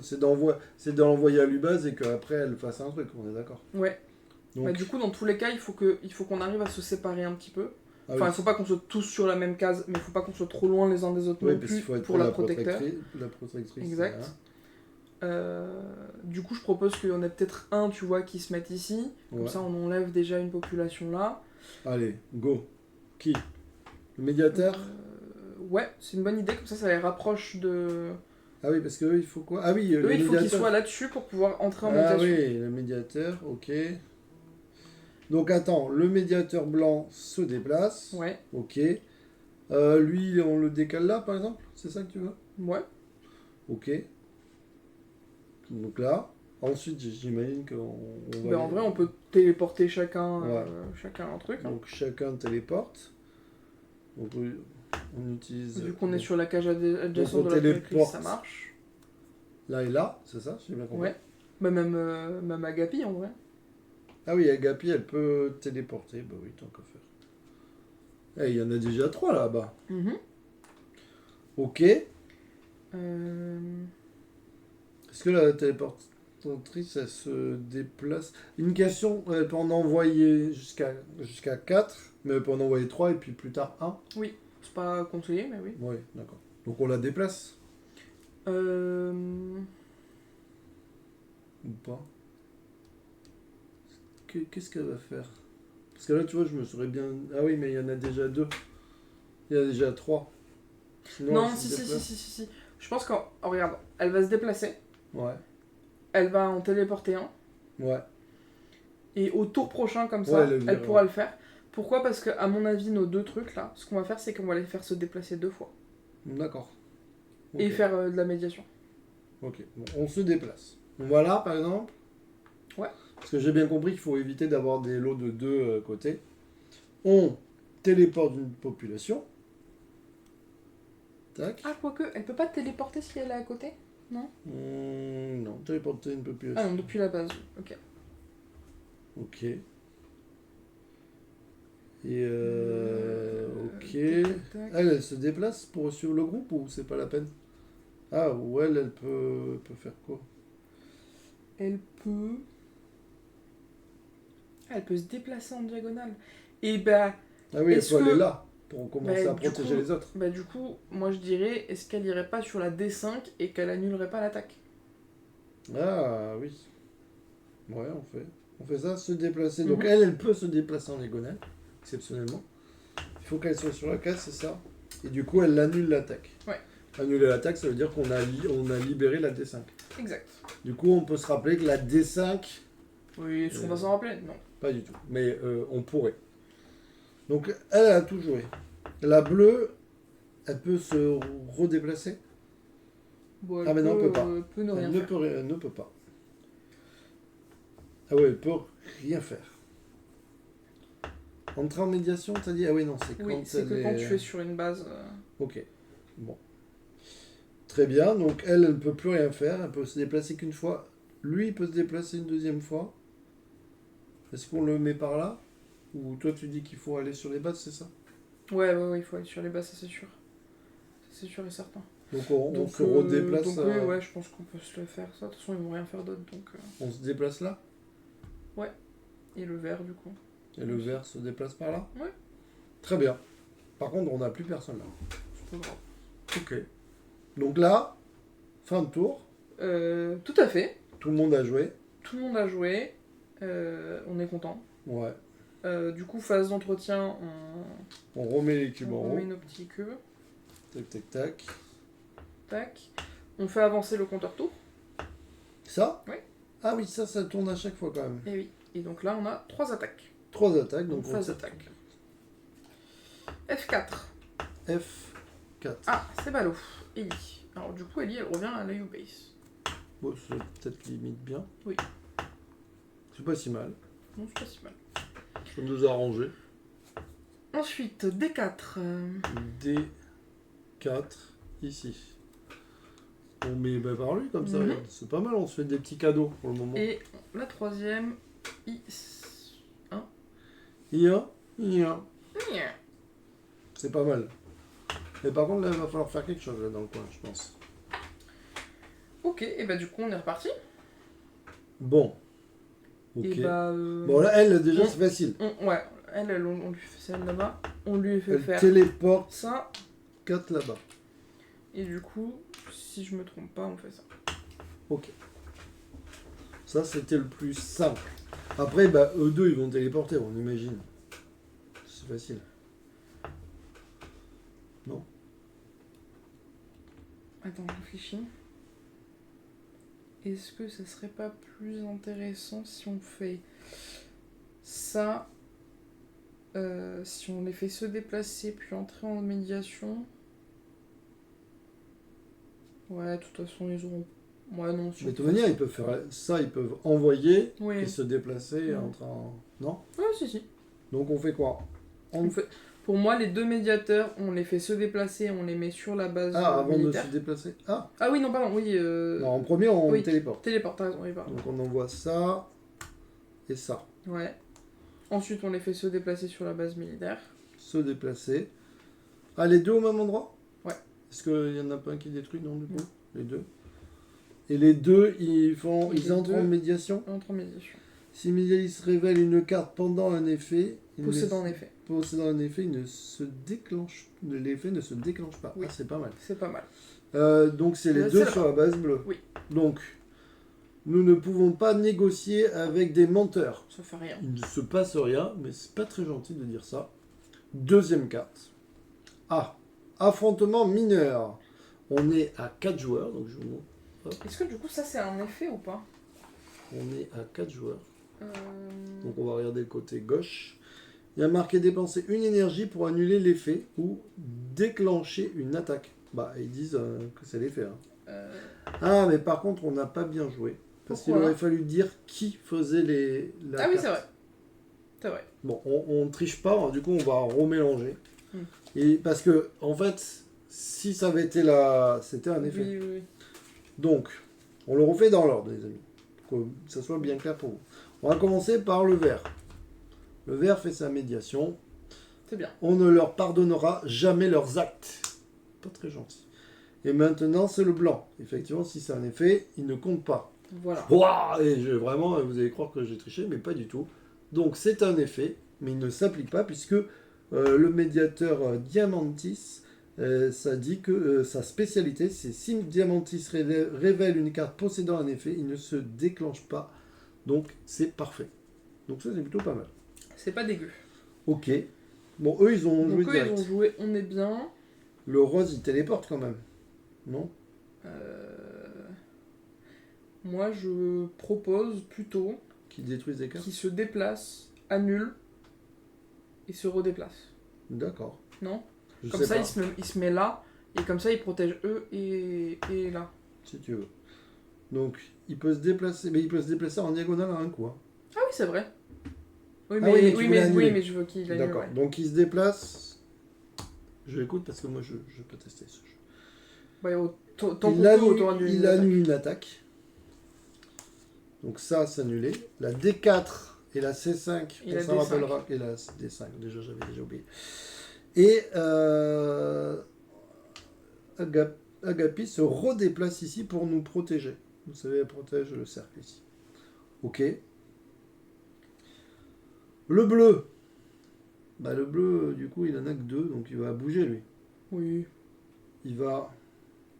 c'est de l'envoyer à l'Ubaz et qu'après, elle fasse un truc, on est d'accord. Ouais. Donc... Bah, du coup, dans tous les cas, il faut qu'on arrive à se séparer un petit peu. Ah Enfin, oui. il faut pas qu'on soit tous sur la même case, mais il faut pas qu'on soit trop loin les uns des autres Oui, non parce plus qu'il faut être pour la protecteur. La protectrice. Exact. Du coup, je propose qu'il y en ait peut-être un, tu vois, qui se mette ici. Comme Ouais. ça, on enlève déjà une population là. Allez, go. Qui? Le médiateur? Ouais, c'est une bonne idée, comme ça les rapproche de... Ah oui, parce que eux, il faut quoi? Ah oui, Eux, le il faut qu'ils médiateur. soient là-dessus pour pouvoir entrer en Ah médiation. oui, le médiateur, ok. Donc attends, le médiateur blanc se déplace. Ouais, Ok. Lui, on le décale là, par exemple? C'est ça que tu veux? ouais. Ok. Donc là. Ensuite, j'imagine qu'on va... Ben, en vrai, on peut téléporter chacun, Ouais. chacun un truc. Hein. Donc chacun téléporte. Donc on utilise... Vu qu'on est donc, sur la cage on adjacente de la téléporte. protectrice, ça marche. là et là, c'est ça? J'ai bien compris. Ouais. Bah, même Agapi, en vrai. Ah oui, Agapi, elle peut téléporter. Bah oui, tant qu'à faire. Eh, il y en a déjà 3 là-bas. Mhm. Ok. Euh, Est-ce que la téléportatrice, elle se déplace? Une question, elle peut en envoyer jusqu'à 4, mais elle peut en envoyer 3 et puis plus tard 1. Oui, c'est pas conseillé, mais oui. Oui, d'accord. Donc on la déplace Euh... ou pas? Qu'est-ce qu'elle va faire? Parce que là, tu vois, je me serais bien... Ah oui, mais il y en a déjà 2. Il y en a déjà 3. Sinon, Non, elle se si. déplace. Je pense qu'en... oh, regarde, elle va se déplacer, Ouais, elle va en téléporter un, ouais. et au tour prochain, comme Ouais, ça, elle le elle verra. pourra le faire. Pourquoi? Parce que, à mon avis, nos 2 trucs, là, ce qu'on va faire, c'est qu'on va les faire se déplacer 2 fois. D'accord. Et Ok. faire de la médiation. Ok, bon, on se déplace. On va là, par exemple. Ouais. Parce que j'ai bien compris qu'il faut éviter d'avoir des lots de 2 côtés. On téléporte une population. Tac. Ah, quoique, elle peut pas téléporter si elle est à côté? Non? Non, téléporter une population. Ah non, depuis la base, ok. Ok. Et ok. Tac. Elle se déplace pour suivre le groupe ou c'est pas la peine? Ah, ou elle peut faire quoi? Elle peut... Ah, elle peut se déplacer en diagonale. Et bah, Ah oui, elle Est-ce peut aller que- là. pour commencer à du protéger coup, les autres. Bah du coup, moi je dirais, est-ce qu'elle irait pas sur la D5 et qu'elle annulerait pas l'attaque? Ah oui. Ouais, on fait ça, se déplacer. Donc Mhm. elle peut se déplacer en diagonale, exceptionnellement. Il faut qu'elle soit sur la case, c'est ça. Et du coup, elle annule l'attaque. Ouais. Annuler l'attaque, ça veut dire qu'on on a libéré la D5. Exact. Du coup, on peut se rappeler que la D5, Oui, est-ce qu'on va s'en rappeler? Non. pas du tout, mais on pourrait. Donc elle a tout joué. La bleue, elle peut se redéplacer. Bon, Ah mais non, elle peut pas. peut ne rien Elle ne faire. peut, elle ne peut pas. Ah ouais, elle peut rien faire. Entrer en médiation, t'as dit? Ah oui, non, c'est Oui, quand c'est elle que quand est... tu es sur une base... Ok, bon. Très bien, donc elle ne peut plus rien faire, elle peut se déplacer qu'une fois. Lui, il peut se déplacer une deuxième fois. Est-ce qu'on le met par là? Ou toi, tu dis qu'il faut aller sur les bases, c'est ça? Ouais, il faut aller sur les bases, ça c'est sûr. Ça c'est sûr et certain. Donc on Donc, se redéplace. donc oui, ouais, je pense qu'on peut se le faire, ça. De toute façon, ils vont rien faire d'autre, donc... On se déplace là? Et le vert, du coup. Et le vert se déplace par là? Ouais. Très bien. Par contre, on n'a plus personne là. C'est pas grave. Ok. Donc là, fin de tour. Tout à fait. Tout le monde a joué. Tout le monde a joué. On est content. Ouais. Du coup, phase d'entretien, On remet les cubes en on haut. met nos petits queues. Tac, tac, tac. Tac. On fait avancer le compteur tour. Ça? Oui. Ah oui, ça tourne à chaque fois quand même. Et oui. Et donc là, on a 3 attaques. 3 attaques, donc Donc on phase tire. d'attaque. F4. F4. Ah, c'est ballot. Ellie. Alors du coup, Ellie, elle revient à la U-Base. Bon, c'est peut-être limite bien. Oui. C'est pas si mal. Non, c'est pas si mal. Ça nous a arrangé. Ensuite, D4. D4 ici. On met par lui comme ça, Mhm. regarde. C'est pas mal, on se fait des petits cadeaux pour le moment. Et la troisième, I1. I1, I1. Nya. C'est pas mal. Mais par contre, là, il va falloir faire quelque chose là dans le coin, je pense. Ok, et bah du coup, on est reparti. Bon. Ok. Et bah... Bon, là, elle, déjà, on- c'est facile. Ouais, on lui fait celle là-bas. On lui fait Elle faire téléporte ça. 4 là-bas. Et du coup, si je me trompe pas, on fait ça. Ok. Ça, c'était le plus simple. Après, bah, eux deux, ils vont téléporter, on imagine. C'est facile. Non? Attends, je réfléchis. Est-ce que ça serait pas plus intéressant si on fait ça, si on les fait se déplacer puis entrer en médiation? Ouais, de toute façon, ils auront... Ouais, non, si Mais on de toute fait manière, ça. ils peuvent faire ça, ils peuvent envoyer Oui. et se déplacer Mm. entre en... Non? Ouais, si. Donc on fait quoi? On fait... Pour moi, les deux médiateurs, on les fait se déplacer, on les met sur la base Ah, avant militaire. de se déplacer? Ah! Ah oui, non, pardon, oui. Non, en premier, on oui. téléporte. Téléport, t'as raison, oui, pardon. Donc on envoie ça et ça. Ouais. Ensuite, on les fait se déplacer sur la base militaire. Se déplacer. Ah, les deux au même endroit? Ouais. Est-ce qu'il y en a pas un qui détruit? Non, du coup? Les deux. Et les deux, ils entrent en médiation. Entre en médiation. Si Médialis révèle une carte pendant un effet, Possédant en effet. Possédant un effet, l'effet ne se déclenche pas. Oui. Ah, c'est pas mal. C'est pas mal. Donc c'est les C'est deux là-bas. sur la base bleue. Oui. Donc, nous ne pouvons pas négocier avec des menteurs. Ça fait rien. Il ne se passe rien, mais c'est pas très gentil de dire ça. Deuxième carte. Ah, affrontement mineur. On est à 4 joueurs, donc je vous montre. Est-ce que du coup, ça, c'est un effet ou pas? On est à 4 joueurs. Euh... Donc on va regarder le côté gauche. Il y a marqué dépenser une énergie pour annuler l'effet ou déclencher une attaque. Bah, ils disent que c'est l'effet. Hein. Ah, mais par contre, on n'a pas bien joué. Parce qu'il Pourquoi aurait fallu dire qui faisait la Ah oui, carte. c'est vrai. C'est vrai. Bon, on triche pas, hein, du coup on va remélanger. Hmm. Et parce que, en fait, si ça avait été là, c'était un effet. Oui. Donc, on le refait dans l'ordre, les amis. Pour que ça soit bien clair pour vous. On va commencer par le vert. Le vert fait sa médiation. C'est bien. On ne leur pardonnera jamais leurs actes. Pas très gentil. Et maintenant, c'est le blanc. Effectivement, si c'est un effet, il ne compte pas. Voilà. Ouah, et vraiment, vous allez croire que j'ai triché, mais pas du tout. Donc, c'est un effet, mais il ne s'applique pas puisque Le médiateur Diamantis, ça dit que sa spécialité, c'est si Diamantis révèle une carte possédant un effet, il ne se déclenche pas. Donc c'est parfait. Donc ça c'est plutôt pas mal. C'est pas dégueu. Ok. Bon, eux ils ont joué Donc eux, direct. ils ont joué On est bien. Le rose il téléporte quand même. Non? Moi, je propose plutôt Qui détruisent des cartes? qu'il se déplace, annule et se redéplace. D'accord. Non? Je Comme sais ça, pas, il se met là, et comme ça, il protège eux et là. si tu veux. Donc, il peut se déplacer, mais il peut se déplacer en diagonale à un coup. Hein. Ah oui, c'est vrai. Oui, Ah mais, oui, mais tu voulais annuler. oui, mais je veux qu'il annule. D'accord. Ouais. Donc, il se déplace. Je l'écoute parce que moi, je peux tester ce jeu. Ouais, tant qu'on Il peut, annule, autant annuler il une attaque. annule une attaque. Donc, ça, c'est annulé. La D4 et la C5, Et on la s'en D5. rappellera. Et la D5, déjà, j'avais déjà oublié. Et Agapi se redéplace ici pour nous protéger. Vous savez, elle protège le cercle ici. Ok. Le bleu. Bah, le bleu, du coup, il en a que 2, donc il va bouger, lui. Oui. Il va...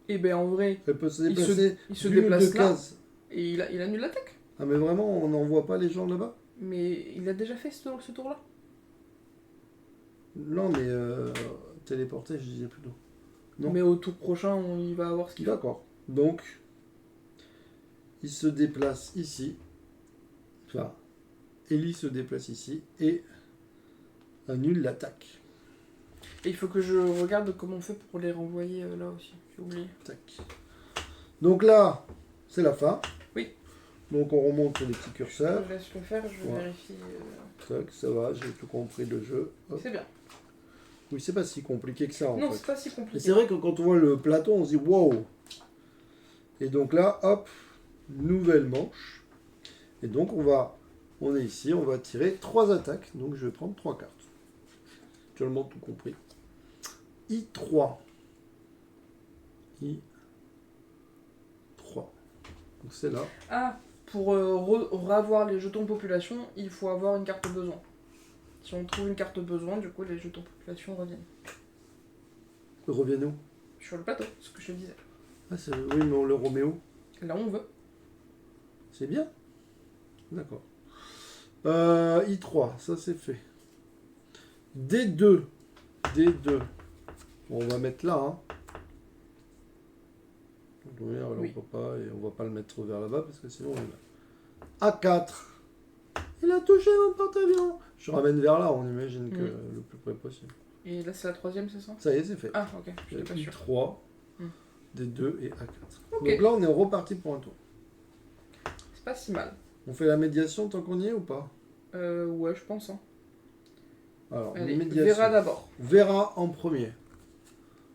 Et ben en vrai, Elle peut se il déplacer se d'une ou déplace deux là, cases. et il annule l'attaque. Ah, mais vraiment, on n'envoie pas les gens là-bas? Mais il a déjà fait ce tour-là. Non, mais téléporter, je disais plutôt. Non. Mais au tour prochain, il va avoir ce qu'il faut. D'accord. Donc, il se déplace ici. Enfin, Ellie se déplace ici et annule l'attaque. Et il faut que je regarde comment on fait pour les renvoyer là aussi. J'ai oublié. Tac. Donc là, c'est la fin. Oui. Donc on remonte sur les petits curseurs. Je laisse le faire, je Ouais. vérifie. Tac, ça va, j'ai tout compris le jeu. Hop. C'est bien. Oui, c'est pas si compliqué que ça en Non, fait. c'est pas si Mais compliqué. c'est vrai que quand on voit le plateau, on se dit wow. Et donc là, hop, nouvelle manche. Et donc on est ici, on va tirer 3 attaques. Donc je vais prendre 3 cartes. Actuellement tout compris. I3. I3. Donc c'est là. Ah, pour revoir les jetons population, il faut avoir une carte besoin. Si on trouve une carte besoin, du coup, les jetons population reviennent. Reviens où? Sur le plateau, ce que je te disais. Ah, oui, mais le Roméo. Là, on veut. C'est bien. D'accord. I3, ça c'est fait. D2. D2. Bon, on va mettre là. Hein. Donc, alors, Oui. on peut pas, et on va pas le mettre vers là-bas parce que sinon on va. A4. Il a touché mon porte-avions. Je ramène vers là, on imagine que le plus près possible. Et là, c'est la troisième, c'est ça? Ça y est, c'est fait. Ah, ok, je suis pas sûr. I3, Hmm. D2 et A4. Ok. Donc là, on est reparti pour un tour. C'est pas si mal. On fait la médiation tant qu'on y est ou pas? Ouais, je pense. Hein. Alors, Allez, médiation. Vera d'abord. Vera en premier.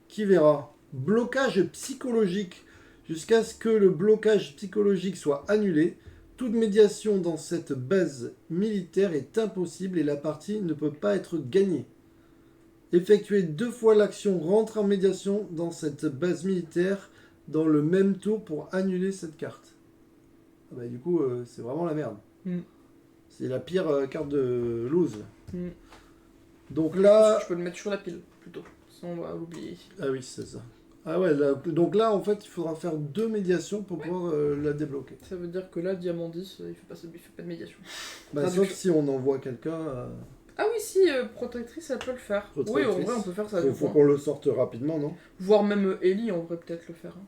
Qui verra? Blocage psychologique. Jusqu'à ce que le blocage psychologique soit annulé, toute médiation dans cette base militaire est impossible et la partie ne peut pas être gagnée. Effectuer 2 fois l'action rentre en médiation dans cette base militaire dans le même tour pour annuler cette carte. Ah bah, du coup, c'est vraiment la merde. Mm. C'est la pire carte de lose. Mm. Donc Je pense là... que je peux le mettre sur la pile, plutôt. Sinon, on va l'oublier. Ah oui, c'est ça. Ah ouais, donc là, en fait, il faudra faire 2 médiations pour pouvoir la débloquer. Ça veut dire que là, Diamandis, il fait pas de médiation. Bah, sauf si on envoie quelqu'un... Ah oui, si, Protectrice, elle peut le faire. Oui, en Protectrice. vrai, on peut faire ça. faut qu'on le sorte rapidement, non? Voire même Ellie, on devrait peut-être le faire. Hein.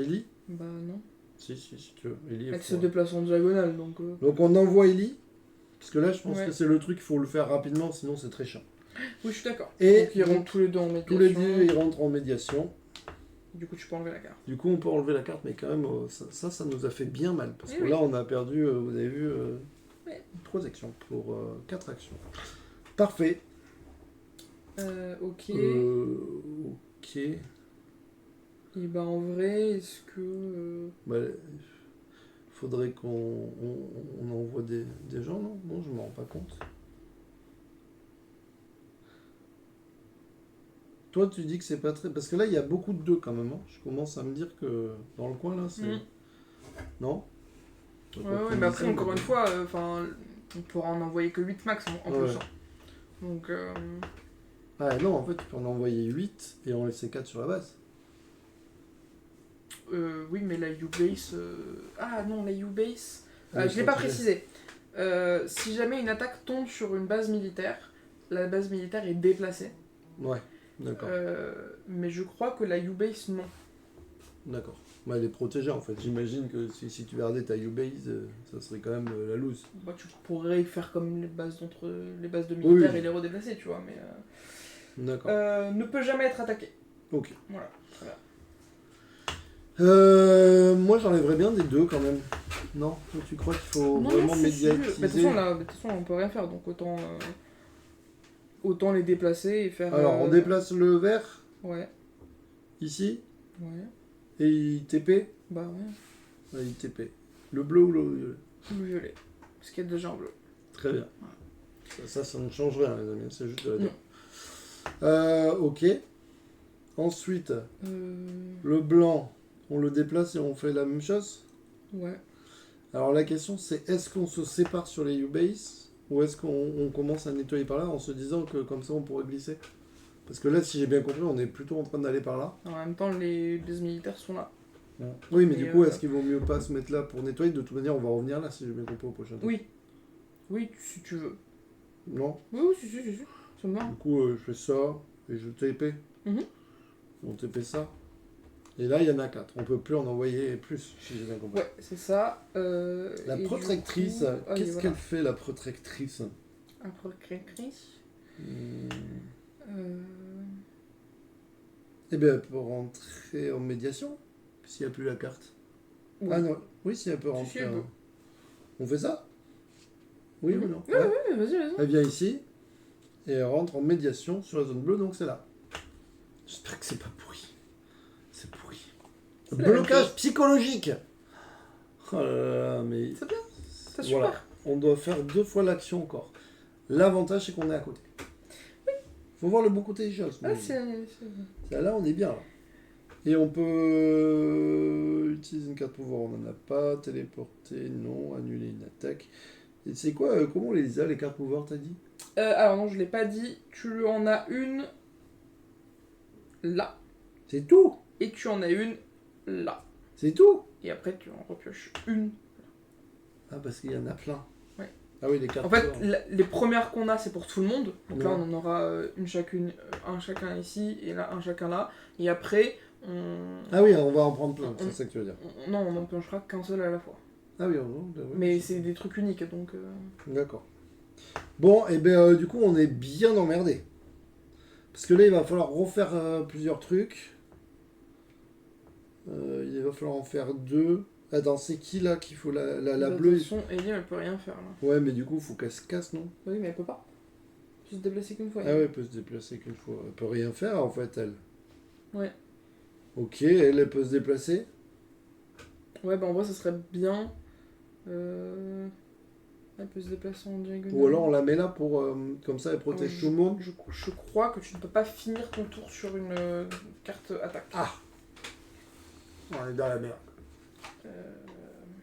Ellie? Bah non. Si tu veux. Ellie, Elle se déplace en diagonale, donc... Donc on envoie Ellie. Parce que là, je pense Ouais. que c'est le truc, il faut le faire rapidement, sinon c'est très chiant. Oui, je suis d'accord. Et Donc ils rentrent tous les deux en médiation. tous les deux, ils rentrent en médiation. Du coup, tu peux enlever la carte. Du coup, on peut enlever la carte, mais quand même, ça nous a fait bien mal. Parce Eh que oui. là, on a perdu, vous avez vu, Ouais. 3 actions pour 4 actions. Parfait. Ok. Ok. Et bah en vrai, est-ce que... Bah, faudrait qu'on envoie des gens, non? Non, je me rends pas compte. Toi, tu dis que c'est pas très... Parce que là, il y a beaucoup de 2 quand même. Hein. Je commence à me dire que dans le coin, là, c'est... Non? Ouais, mais après, encore une fois, on pourra en envoyer que 8 max en plus. Ouais. Hein. Donc, Ah non, en fait, tu peux en envoyer 8 et en laisser 4 sur la base. Oui, mais la U-Base... Ah non, la U-Base... Ah, je l'ai pas quand tu précisé. Si jamais une attaque tombe sur une base militaire, la base militaire est déplacée. Ouais, d'accord. Mais je crois que la U-Base, non. D'accord. Bah, elle est protégée en fait. J'imagine que si tu gardais ta U-Base, ça serait quand même la loose. Bah, tu pourrais faire comme les bases de militaires Oui. et les redéplacer, tu vois, mais... D'accord. ne peut jamais être attaqué. Ok. Voilà, très bien. Moi j'enlèverais bien des 2 quand même. Non, tu crois qu'il faut vraiment médiatiser? Bah, de toute façon, on peut rien faire, donc autant les déplacer et faire... Alors on déplace le vert, Ouais, ici, ouais, et il TP. bah ouais, Ouais, il TP. Le bleu ou le violet? le violet, parce qu'il y a déjà en bleu. Très bien. Ça ne change rien les amis, c'est juste de la Non. Ok. Ensuite, le blanc, on le déplace et on fait la même chose. Ouais. Alors la question c'est est-ce qu'on se sépare sur les U-Base ou est-ce qu'on commence à nettoyer par là en se disant que comme ça on pourrait glisser? Parce que là si j'ai bien compris on est plutôt en train d'aller par là. En même temps, les bases militaires sont là. Oui mais Et du coup est-ce qu'il vaut mieux pas se mettre là pour nettoyer? De toute manière on va revenir là si j'ai bien compris au prochain tour. Oui. Oui, si tu veux. Non? Oui, si. Ça me va. Du coup je fais ça et je TP. Mhm. On TP ça. Et là il y en a 4. On peut plus en envoyer plus si j'ai bien compris. Ouais, c'est ça. La et protectrice, du coup- Ah, qu'est-ce voilà. qu'elle fait la protectrice? Un protectrice. Hmm. Euh... Eh bien elle peut rentrer en médiation s'il n'y a plus la carte. Oui. Ah non, oui si elle peut Si, rentrer. elle peut. On fait ça? Oui ou non? Ouais, ouais, vas-y. Elle vient ici et elle rentre en médiation sur la zone bleue, donc c'est là. J'espère que c'est pas pourri. C'est pourri. C'est la même Blocage chose. psychologique. Oh là là, mais C'est bien. C'est super. voilà, on doit faire 2 fois l'action encore. L'avantage c'est qu'on est à côté. Faut voir le bon côté des choses. Ah, mais là on est bien là. Et on peut utiliser une carte pouvoir, on n'en a pas. Téléporter, non. Annuler une attaque. Et c'est quoi, comment on les a les cartes pouvoir, t'as dit? Alors non, je l'ai pas dit. Tu en as une là. C'est tout. Et tu en as une là. C'est tout. Et après, tu en repioches une. Ah, parce qu'il y en a plein. Ouais. Ah oui, les cartes En fait, pouvoir. les premières qu'on a, c'est pour tout le monde. Donc là, Ouais. on en aura un chacun ici, et là, un chacun là. Et après, Ah oui, on va en prendre plein, c'est ça que tu veux dire. non, on n'en piochera qu'un seul à la fois. Ah oui, oui, Mais c'est des trucs uniques, donc... D'accord. Bon, et ben du coup, on est bien emmerdé. Parce que là, il va falloir refaire plusieurs trucs. Il va falloir en faire 2. Attends, c'est qui là qu'il faut la de bleue? toute façon, Ellie, elle peut rien faire, là. Ouais, mais du coup, il faut qu'elle se casse, non? Oui, mais elle peut pas. Elle peut se déplacer qu'une fois. Ah ouais, elle peut se déplacer qu'une fois. Elle peut rien faire, en fait, elle. Ouais. Ok, elle peut se déplacer. Ouais, bah en vrai, ça serait bien. Elle peut se déplacer en diagonale. Ou alors, on la met là pour... comme ça, elle protège tout le monde. Je crois que tu ne peux pas finir ton tour sur une carte attaque. Ah! On est dans la merde. Euh,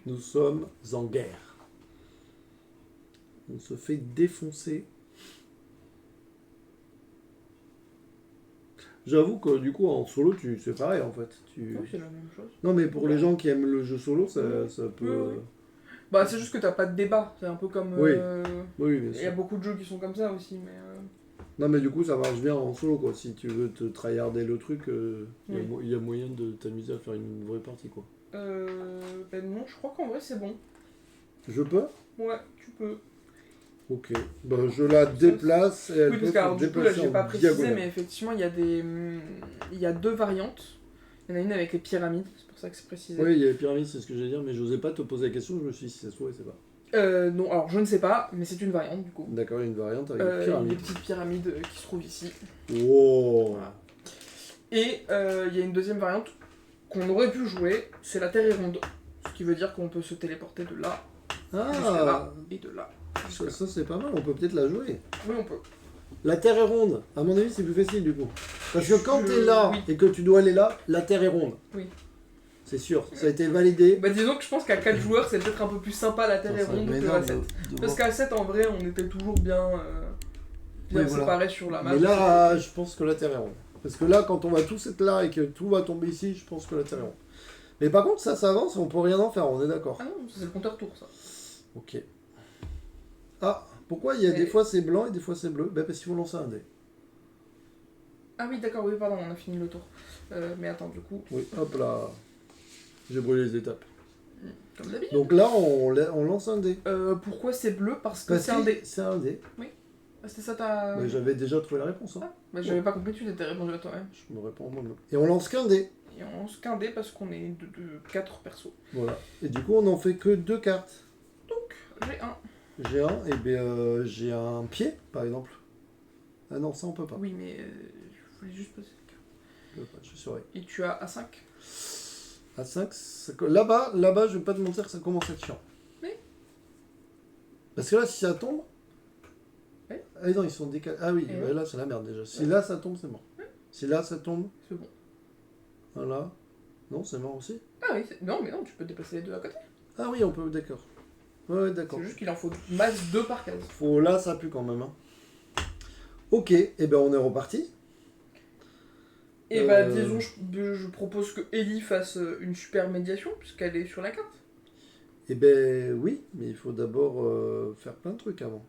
Nous sommes en guerre. On se fait défoncer. J'avoue que du coup en solo c'est pareil en fait. Oui, c'est la même chose. Non mais pour les gens qui aiment le jeu solo ça peut... Oui. Bah c'est juste que t'as pas de débat, c'est un peu comme... Oui. Oui bien Il y a sûr. beaucoup de jeux qui sont comme ça aussi, mais... Non mais du coup ça marche bien en solo quoi. Si tu veux te tryharder le truc, il y a moyen de t'amuser à faire une vraie partie quoi. Ben non, je crois qu'en vrai c'est bon. Je peux? Ouais, tu peux. Ok. Bah je la déplace et elle Oui, peut parce que alors, se du coup là déplacer j'ai en pas précisé, diagonale. mais effectivement il y a il y a 2 variantes. Il y en a une avec les pyramides, c'est pour ça que c'est précisé. Oui il y a les pyramides c'est ce que j'allais dire mais j'osais pas te poser la question, je me suis dit si ça se trouve c'est pas. Non, alors je ne sais pas, mais c'est une variante du coup. D'accord, il y a une variante avec les Des pyramides. petites pyramides qui se trouvent ici. Wow. Voilà. Et il y a une deuxième variante qu'on aurait pu jouer, c'est la Terre est ronde. Ce qui veut dire qu'on peut se téléporter de là jusqu'à là Ah, et de là. jusqu'à là. ça c'est pas mal, on peut peut-être la jouer. Oui, on peut. La Terre est ronde, à mon avis c'est plus facile du coup. Parce que quand t'es là Oui. et que tu dois aller là, la Terre est ronde. Oui. C'est sûr, ça a été validé. Bah disons que je pense qu'à 4 joueurs c'est peut-être un peu plus sympa la Terre est ronde que à 7. Parce qu'à 7 en vrai on était toujours bien... bien voilà. séparés sur la map. Mais là, je pense que la Terre est ronde. Parce que là, quand on va tous être là et que tout va tomber ici, je pense que la Terre est ronde. Mais par contre, ça avance, on peut rien en faire, on est d'accord. Ah non, c'est le compteur tour, ça. Ok. Ah, pourquoi il y a Mais- des fois c'est blanc et des fois c'est bleu? Ben parce qu'il faut lancer un dé. Ah oui, d'accord, oui, pardon, on a fini le tour. Mais attends, du coup, Oui, hop là. J'ai brûlé les étapes. comme d'habitude. Donc là, on lance un dé. Pourquoi c'est bleu? Parce que Parce c'est un que dé. c'est un dé. Ah, c'était ça ta. Mais j'avais déjà trouvé la réponse. Hein. Ah, bah, j'avais pas compris, tu t'étais répondu à toi-même. Je me réponds moi-même. Et on lance qu'un dé. Et on lance qu'un dé parce qu'on est de 4 persos. Voilà. Et du coup, on n'en fait que 2 cartes. Donc, j'ai un. J'ai un, et bien j'ai un pied, par exemple. Ah non, ça on peut pas. Oui, mais je voulais juste passer le carte. Je peux pas, je surveille. Et tu as A5. À 5, là-bas, je vais pas te mentir que ça commence à être chiant. Oui. Parce que là, si ça tombe. Oui. Ah non, ils sont décalés. Ah oui, Et bah ouais. là, c'est la merde déjà. Si Ouais. là, ça tombe, c'est mort. Si là, ça tombe, C'est bon. voilà. Non, c'est mort aussi. Ah oui, non, mais non, tu peux déplacer les deux à côté. Ah oui, on peut, d'accord. Ouais, d'accord. C'est juste qu'il en faut max 2 par case. Faut, là, ça pue quand même. Hein. Ok, et ben on est reparti. Et bah, disons, je propose que Ellie fasse une super médiation, puisqu'elle est sur la carte. Et ben oui, mais il faut d'abord faire plein de trucs avant.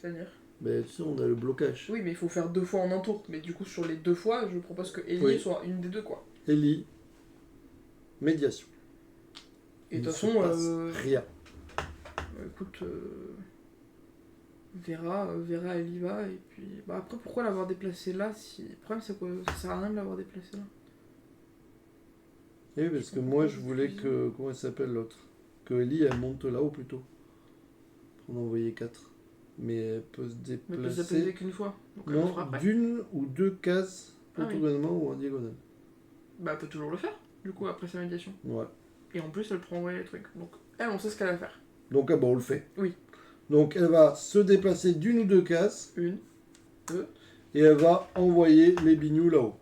C'est-à-dire. Ben tu sais, on a le blocage. Oui, mais il faut faire 2 fois en un tour. Mais du coup, sur les 2 fois, je propose que Ellie Oui. soit une des deux, quoi. Ellie, médiation. Et de Il toute se façon, passe rien. écoute, Vera, elle y va. Et puis, bah après, pourquoi l'avoir déplacé là si... Le problème, c'est que ça sert à rien de l'avoir déplacé là. Oui, parce que moi je voulais que. Comment elle s'appelle l'autre? Que Ellie elle monte là-haut plutôt. Pour en envoyer 4. Mais elle peut se Mais elle peut se déplacer. déplacer qu'une fois. Donc elle le Non, fera après. d'une ou 2 cases Ah oui. orthogonalement ou en diagonale. Bah, elle peut toujours le faire, du coup, après sa médiation. Ouais. Et en plus, elle prend envoyer les trucs. Donc, elle, on sait ce qu'elle va faire. Donc ah bon, on le fait. Oui. Donc elle va se déplacer d'une ou 2 cases. Une, deux. Et elle va envoyer les bignous là-haut.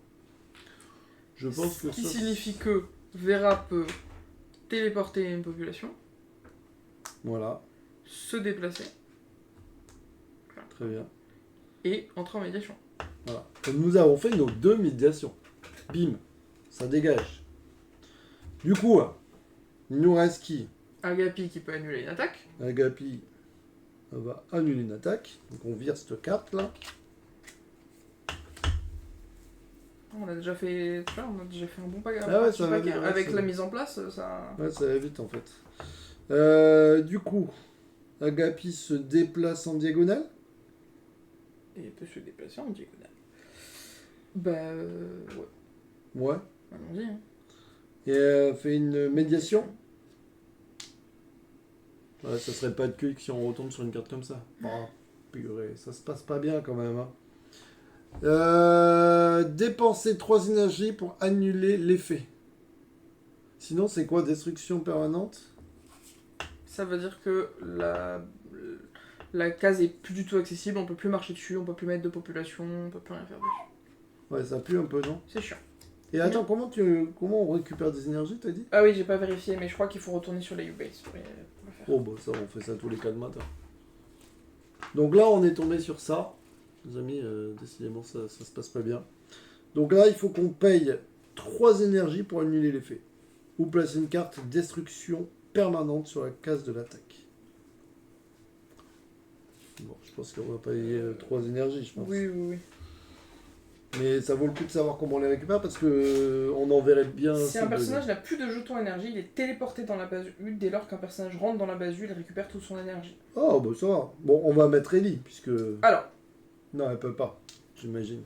Je pense Ce que qui ça. signifie que Vera peut téléporter une population, Voilà, se déplacer très bien. et entrer en médiation. Voilà. Donc, nous avons fait nos 2 médiations. Bim, ça dégage. Du coup, il nous reste qui? Agapi qui peut annuler une attaque. Agapi va annuler une attaque. Donc on vire cette carte là. On a déjà fait, tu vois, on a déjà fait un bon paquet. Ah ouais, petit ça va paquet. vite, ouais, Avec ça la va. mise en place, ça. Ouais, ça va vite en fait. Du coup, Agapi se déplace en diagonale. Et elle peut se déplacer en diagonale. Bah, ouais. Ouais. Allons-y. Hein. Et elle fait une médiation. Ouais, ça serait pas de cul si on retombe sur une carte comme ça. Oh, purée, ça se passe pas bien quand même. Hein. Dépenser 3 énergies pour annuler l'effet. Sinon, c'est quoi? Destruction permanente? Ça veut dire que la case est plus du tout accessible, on peut plus marcher dessus, on peut plus mettre de population, on peut plus rien faire dessus. Ouais, ça pue un peu, non? C'est chiant. Et attends, comment on récupère des énergies, t'as dit? Ah oui, j'ai pas vérifié, mais je crois qu'il faut retourner sur les U-Base pour le faire. Oh, bah ça, on fait ça tous les 4 matins. Donc là, on est tombé sur ça. Les amis, décidément, ça se passe pas bien. Donc là, il faut qu'on paye 3 énergies pour annuler l'effet. Ou placer une carte destruction permanente sur la case de l'attaque. Bon, je pense qu'on va payer 3 énergies, je pense. Oui, oui, oui. Mais ça vaut le coup de savoir comment on les récupère parce que on en verrait bien. Si un personnage n'a plus de jetons énergie, il est téléporté dans la base U. Dès lors qu'un personnage rentre dans la base U, il récupère toute son énergie. Oh, bah ça va. Bon, on va mettre Ellie, puisque. Alors, Non, elle peut pas, j'imagine.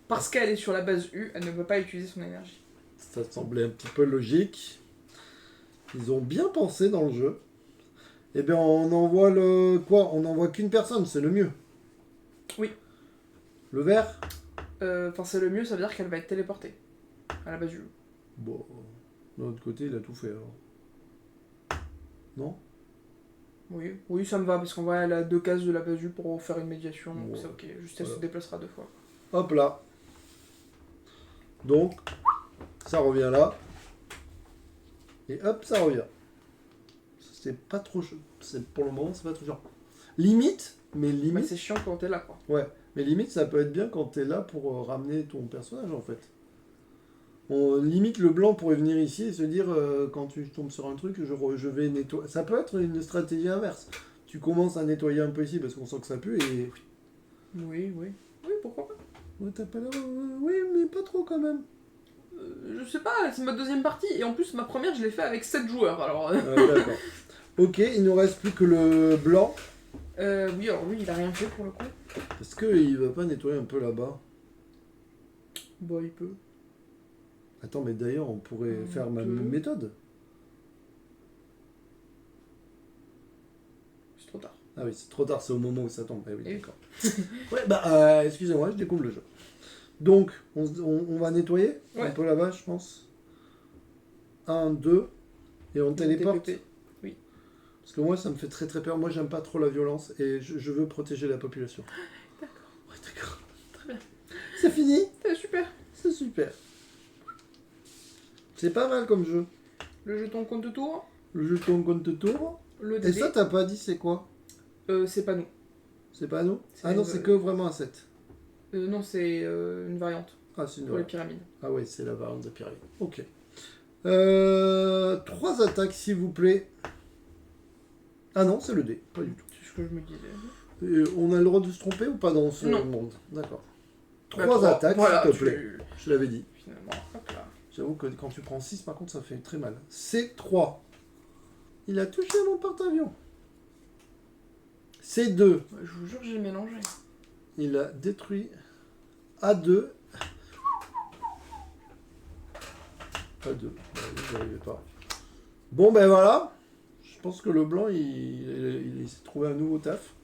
parce qu'elle est sur la base U, elle ne peut pas utiliser son énergie. Ça semblait un petit peu logique. Ils ont bien pensé dans le jeu. Eh bien, on envoie le. Quoi? On envoie qu'une personne, c'est le mieux. Oui. Le vert? Enfin, c'est le mieux, ça veut dire qu'elle va être téléportée à la base U. Bon. De l'autre côté, il a tout fait alors. Non? Oui, oui, ça me va, parce qu'en vrai, elle a 2 cases de la base U pour faire une médiation, donc Ouais. c'est ok. Juste, elle Voilà. se déplacera 2 fois. Hop là. Donc, ça revient là. Et hop, ça revient. C'est pas trop chaud. Pour le moment, c'est pas trop chaud. Limite, mais Bah, limite, c'est chiant quand t'es là, quoi. ouais, mais limite, ça peut être bien quand t'es là pour ramener ton personnage en fait. On limite le blanc pourrait venir ici et se dire quand tu tombes sur un truc, je vais nettoyer. Ça peut être une stratégie inverse. Tu commences à nettoyer un peu ici parce qu'on sent que ça pue et. Oui, oui. Oui, pourquoi pas. Ouais, t'as pas l'air. Oui, mais pas trop quand même. Je sais pas, c'est ma deuxième partie, et en plus, ma première, je l'ai fait avec 7 joueurs, alors... D'accord. Ok, il nous reste plus que le blanc. Oui, alors lui, il a rien fait pour le coup. Est-ce qu'il va pas nettoyer un peu là-bas? Bah, il peut. Attends, mais d'ailleurs, on pourrait faire ma Deux. même méthode. C'est trop tard. Ah oui, c'est trop tard, c'est au moment où ça tombe. Ah oui, Et- d'accord. Ouais, bah, excusez-moi, je découvre le jeu. Donc, on va nettoyer un Ouais. peu là-bas, je pense. 1, 2, et on téléporte. TPP. Oui. Parce que moi, ça me fait très très peur. Moi, j'aime pas trop la violence et je veux protéger la population. D'accord. Ouais, d'accord. Très bien. C'est fini? C'est super. C'est super. C'est pas mal comme jeu. Le jeton compte de tour. Le jeton compte de tour. Le Et DD. ça, t'as pas dit c'est quoi? C'est pas nous. C'est pas à nous? C'est Ah non, une- c'est que vraiment un 7. Non, c'est une variante Ah, c'est une pour les vraie. pyramides. Ah ouais, c'est la variante de pyramide. Ok. 3 attaques, s'il vous plaît. Ah non, c'est le dé. Pas du tout. C'est ce que je me disais. On a le droit de se tromper ou pas dans ce Non. monde? D'accord. Bah, 3 trois. attaques, Voilà, s'il te plaît. Je l'avais dit. Finalement, hop là. J'avoue que quand tu prends 6, par contre, ça fait très mal. C'est 3. Il a touché mon porte-avions. C'est 2. Ouais, je vous jure, j'ai mélangé. Il a détruit A2. A2. J'y arrivais pas. Bon, ben voilà. Je pense que le blanc, il s'est trouvé un nouveau taf.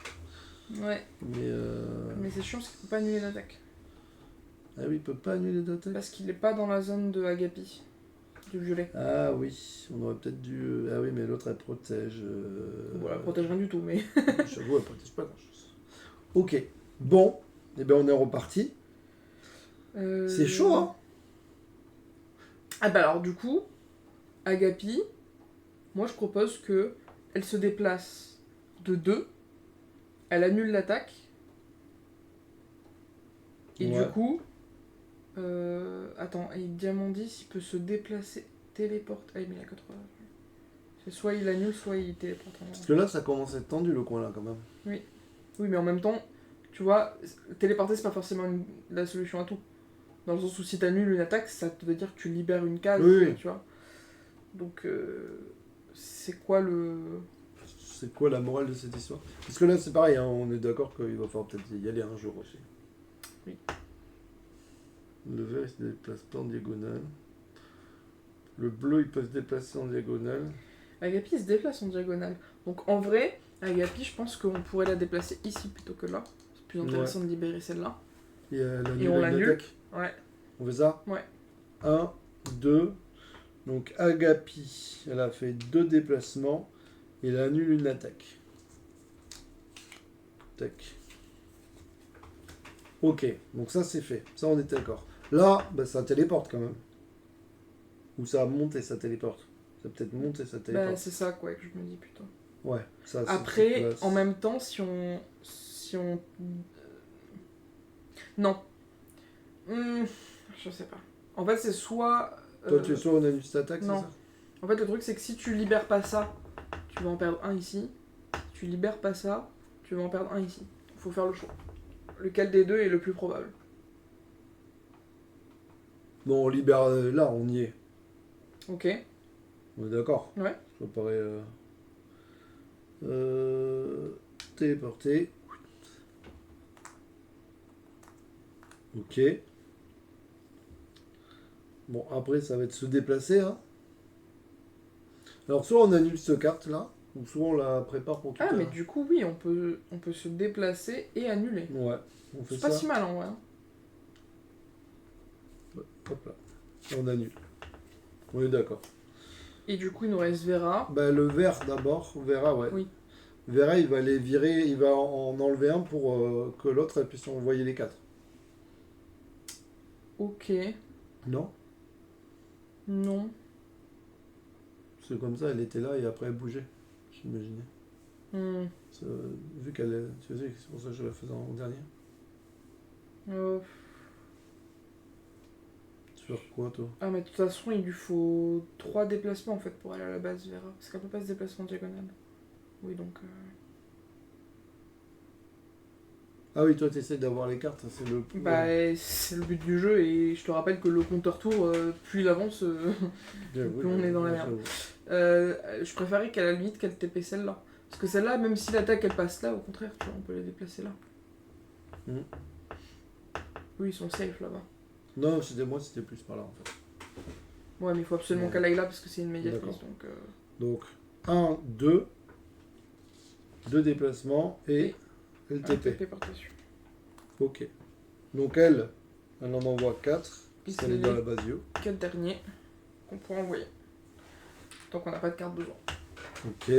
Ouais, Mais mais c'est chiant parce qu'il peut pas annuler l'attaque. ah oui, il peut pas annuler d'attaque. Parce qu'il est pas dans la zone de Agapi, du violet. Ah oui, on aurait peut-être dû. Ah oui, mais l'autre elle protège. Voilà, elle protège rien du tout, mais. J'avoue, elle protège pas grand chose. Ok, bon, et ben on est reparti. C'est chaud, hein? Ah bah alors, du coup, Agapi, moi je propose que elle se déplace de 2, elle annule l'attaque, et Ouais. du coup. Attends, et Diamandis, il peut se déplacer, téléporte. Ah, mais il a que 3. C'est soit il annule, soit il téléporte. Parce que là, ça commence à être tendu le coin là quand même. Oui, mais en même temps, tu vois, téléporter c'est pas forcément la solution à tout. Dans le sens où si t'annules une attaque, ça veut dire que tu libères une case, Oui. tu vois. Donc, c'est quoi le. C'est quoi la morale de cette histoire? Parce que là, c'est pareil, hein, on est d'accord qu'il va falloir peut-être y aller un jour aussi. Oui. Le vert, il se déplace pas en diagonale. Le bleu, il peut se déplacer en diagonale. Agapi il se déplace en diagonale. Donc en vrai, Agapi, je pense qu'on pourrait la déplacer ici plutôt que là. C'est plus intéressant de libérer celle-là. Et, Et on l'annule. Ouais. On fait ça? Ouais. 1, 2. Donc Agapi, elle a fait 2 déplacements. Et elle annule une attaque. Tac. Ok, donc ça c'est fait. Ça on est d'accord. Là, bah, ça téléporte quand même. Ou ça monte et ça téléporte. Ça peut-être monte et ça Bah, téléporte. c'est ça quoi que je me dis plutôt. Ouais, ça c'est Après, cette place. en même temps, si on... Non. Je sais pas. En fait, c'est soit... Toi tu es soit on annule cette attaque, c'est non. ça? En fait, le truc, c'est que si tu libères pas ça, tu vas en perdre un ici. Si tu libères pas ça, tu vas en perdre un ici. Faut faire le choix. Lequel des deux est le plus probable? Bon, on libère là, on y est. Ok. On est d'accord? Ouais. Ça paraît... téléporter. Ok. Bon, après, ça va être se déplacer. Hein. Alors, soit on annule cette carte-là, ou soit on la prépare pour tout à Ah, mais l'heure. du coup, oui, on peut se déplacer et annuler. Ouais, on fait C'est ça. pas si mal en vrai. Hein. Hop là. On annule. On est d'accord. Et du coup, il nous reste Vera. Bah, le vert d'abord. Vera, ouais. Oui. Vera, il va les virer, il va en enlever un pour que l'autre elle puisse envoyer les 4. Ok. Non? Non. C'est comme ça, elle était là et après elle bougeait. J'imaginais. Vu qu'elle est... Tu sais, c'est pour ça que je la faisais en dernier. Sur quoi, toi? Ah, mais de toute façon, il lui faut 3 déplacements en fait pour aller à la base, Vera. Parce qu'elle peut pas se déplacer en diagonale. Oui, donc. Ah oui, toi, t'essaies d'avoir les cartes, c'est le... Bah, c'est le but du jeu, et je te rappelle que le compteur tour, plus il avance, plus on est dans la merde. Je préférais qu'à la limite qu'elle TP celle-là. Parce que celle-là, même si l'attaque elle passe là, au contraire, tu vois, on peut les déplacer là. Oui, ils sont safe là-bas. Non, c'était plus par là en fait. Ouais, mais il faut absolument qu'elle aille là parce que c'est une médiatrice. Donc 1, 2, 2 déplacements et le TP. TP par-dessus. Ok. Donc elle en envoie 4. Elle est dans la base Yo. 4 derniers qu'on pourra envoyer. Tant qu'on n'a pas de carte besoin. Ok.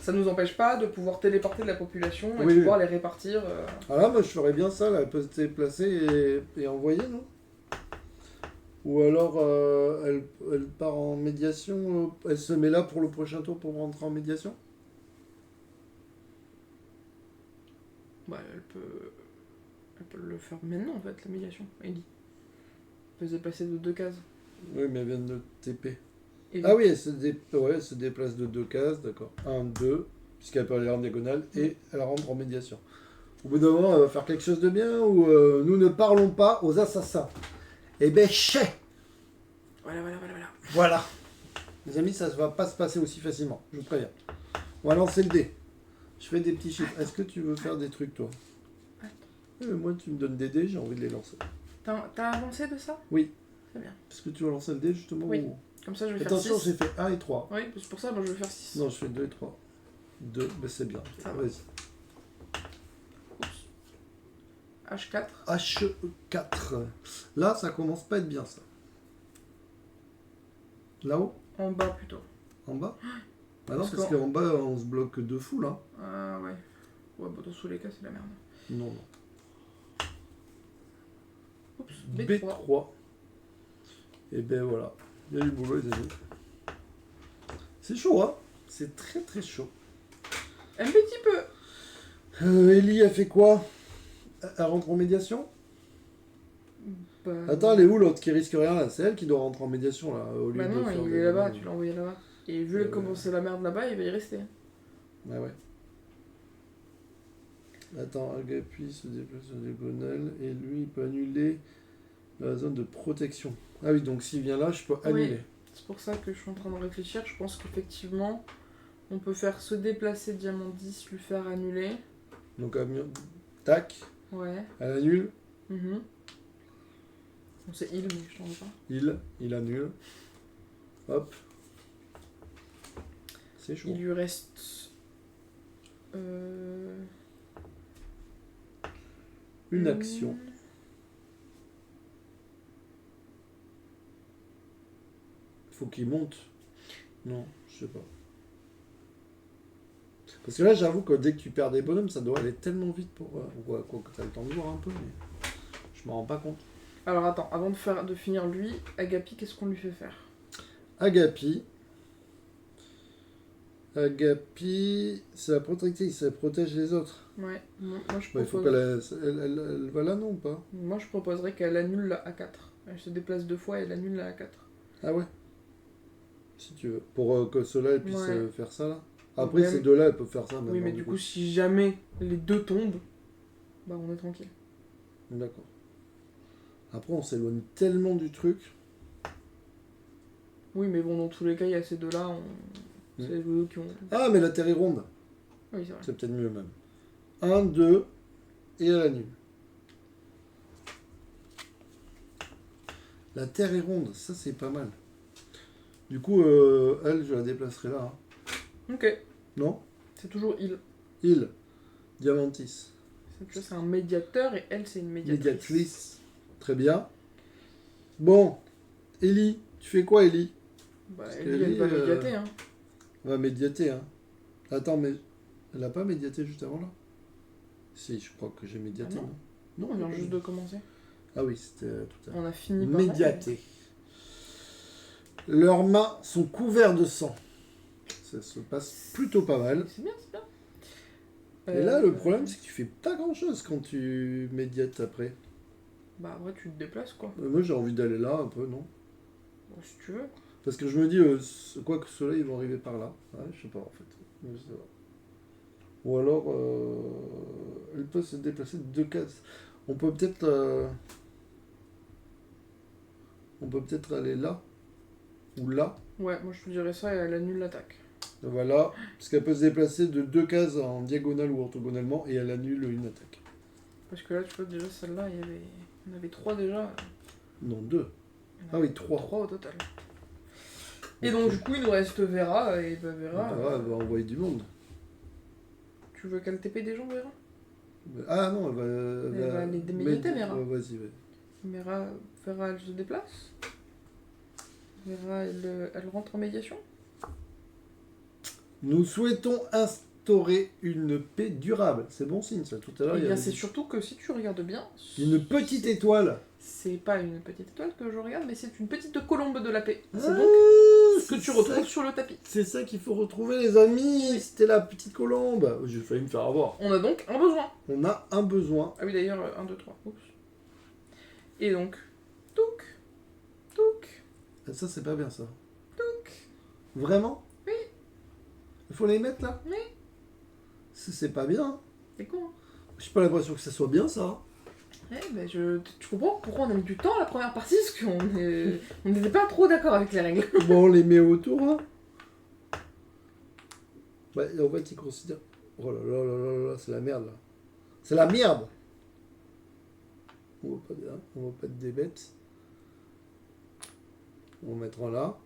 Ça nous empêche pas de pouvoir téléporter de la population et de pouvoir les répartir. Ah là, moi je ferais bien ça, là. Elle peut se déplacer et envoyer, non? Ou alors elle part en médiation, elle se met là pour le prochain tour pour rentrer en médiation? Bah, elle peut le faire maintenant en fait, la médiation, Ellie. Elle peut se déplacer de 2 cases. Oui, mais elle vient de TP. Et ah oui, elle se déplace de 2 cases, d'accord. 1, 2, puisqu'elle peut aller en diagonale, et elle rentre en médiation. Au bout d'un moment, elle va faire quelque chose de bien, ou nous ne parlons pas aux assassins. Eh ben, chais! Voilà. Les amis, ça ne va pas se passer aussi facilement, je vous préviens. On va lancer le dé. Je fais des petits chiffres. Est-ce que tu veux faire des trucs, toi? Moi, tu me donnes des dés, j'ai envie de les lancer. T'as avancé de ça? Oui. Très bien. Est-ce que tu vas lancer le dé, justement? Oui. Comme ça, je vais Attention, faire 6. j'ai fait 1 et 3. Oui, c'est pour ça, moi, je vais faire 6. Non, je fais 2 et 3. 2, ben c'est bien. Vas-y. H4. H4. Là, ça commence pas à être bien, ça. Là-haut? En bas, plutôt. En bas? Ah non, parce qu'en bas, on se bloque de fou, là. Ah ouais. Ouais, bah dans tous les cas, c'est la merde. Non. Oups, B3. Et ben voilà. Il y a du boulot, les amis. C'est chaud, hein? C'est très très chaud. Un petit peu. Ellie a fait quoi? Elle rentre en médiation? Bah... Attends, elle est où l'autre qui risque rien là? C'est elle qui doit rentrer en médiation là, au lieu bah non, de faire il est là-bas, tu l'as envoyé là-bas. Et vu comment c'est la merde là-bas, il va y rester. Ouais. Attends, Agapi se déplace sur diagonale et lui il peut annuler la zone de protection. Ah oui, donc s'il vient là, je peux annuler. Oui, c'est pour ça que je suis en train de réfléchir. Je pense qu'effectivement, on peut faire se déplacer Diamant 10, lui faire annuler. Donc, tac. Ouais. Elle annule. Bon, c'est il, mais je t'en veux pas. Il annule. Hop. C'est chaud. Il lui reste... Une action. Faut qu'il monte. Non, je sais pas. Parce que là, j'avoue que dès que tu perds des bonhommes, ça doit aller tellement vite pour... quoi que t'as le temps de voir un peu, mais... Je m'en rends pas compte. Alors attends, avant de finir lui, Agapi, qu'est-ce qu'on lui fait faire? Agapi, c'est la protectrice, ça protège les autres. Ouais, moi je propose... Il faut elle va là, non, ou pas? Moi je proposerais qu'elle annule la A4. Elle se déplace 2 fois et elle annule la A4. Ah ouais? Si tu veux. Pour que ceux-là puissent faire ça, là. Après, même... ces deux-là, elles peuvent faire ça maintenant. Oui, mais du coup, si jamais les deux tombent, bah on est tranquille. D'accord. Après, on s'éloigne tellement du truc. Oui, mais bon, dans tous les cas, il y a ces deux-là. C'est eux qui ont... Ah, mais la terre est ronde. Oui, c'est vrai. C'est peut-être mieux, même. 1, 2, et elle annule. La terre est ronde, ça c'est pas mal. Du coup, elle, je la déplacerai là. Hein. Ok. Non? C'est toujours il. Il. Diamantis. C'est un médiateur et elle, c'est une médiatrice. Très bien. Bon. Ellie. Tu fais quoi, Ellie? Bah, Ellie, elle va médiater, hein. Elle va médiater, hein. Attends, mais... Elle a pas médiaté juste avant, là? Si, je crois que j'ai médiaté, non? Non, on vient juste de commencer. Ah oui, c'était tout à l'heure. On a fini par médiater. Leurs mains sont couvertes de sang. ça se passe plutôt pas mal. C'est bien, c'est bien. Et là, le problème, c'est que tu fais pas grand-chose quand tu médiates après. Bah, après, tu te déplaces, quoi. Moi, j'ai envie d'aller là, un peu, non? Bon, si tu veux. Parce que je me dis, quoi que ceux-là, ils vont arriver par là. Ouais, je sais pas, en fait. Je sais pas. Ou alors, elle peut se déplacer de 2 cases. On peut peut-être... on peut peut-être aller là. Ou là. Ouais, moi je te dirais ça et elle annule l'attaque. Voilà. Parce qu'elle peut se déplacer de 2 cases en diagonale ou orthogonalement et elle annule une attaque. Parce que là, tu vois, déjà celle-là, il y en avait 3 déjà. Non, 2. Ah oui, 3. 3 au total. Et donc, du coup, il nous reste Vera, et bah Vera... Vera, elle va envoyer du monde. Tu veux qu'elle TP des gens, Vera? Ah non, Elle va aller déméditer, Vera. Ouais, vas-y, ouais. Vera, elle se déplace. Vera, elle rentre en médiation. Nous souhaitons instaurer une paix durable. C'est bon signe, ça. Tout à l'heure, Et il y bien, avait c'est surtout que si tu regardes bien... une petite étoile. C'est pas une petite étoile que je regarde, mais c'est une petite colombe de la paix. C'est Ah, donc ce que tu retrouves ça- sur le tapis. C'est ça qu'il faut retrouver, les amis. C'était la petite colombe. J'ai failli me faire avoir. On a donc un besoin. On a un besoin. Ah oui, d'ailleurs, 1, 2, 3. Oups. Et donc, touc, touc, Ah, ça, c'est pas bien, ça. touc. Vraiment? Oui. Il faut les mettre, là? Oui. C'est pas bien. C'est con, hein. J'ai pas l'impression que ça soit bien, ça. Ben tu comprends pourquoi on a mis du temps à la première partie, parce qu'on on n'était pas trop d'accord avec les règles. Bon, on les met autour, hein. Ouais, en fait, ils considèrent... Oh là là là là là, c'est la merde, là. C'est la merde. On va pas être des bêtes. On va mettre là.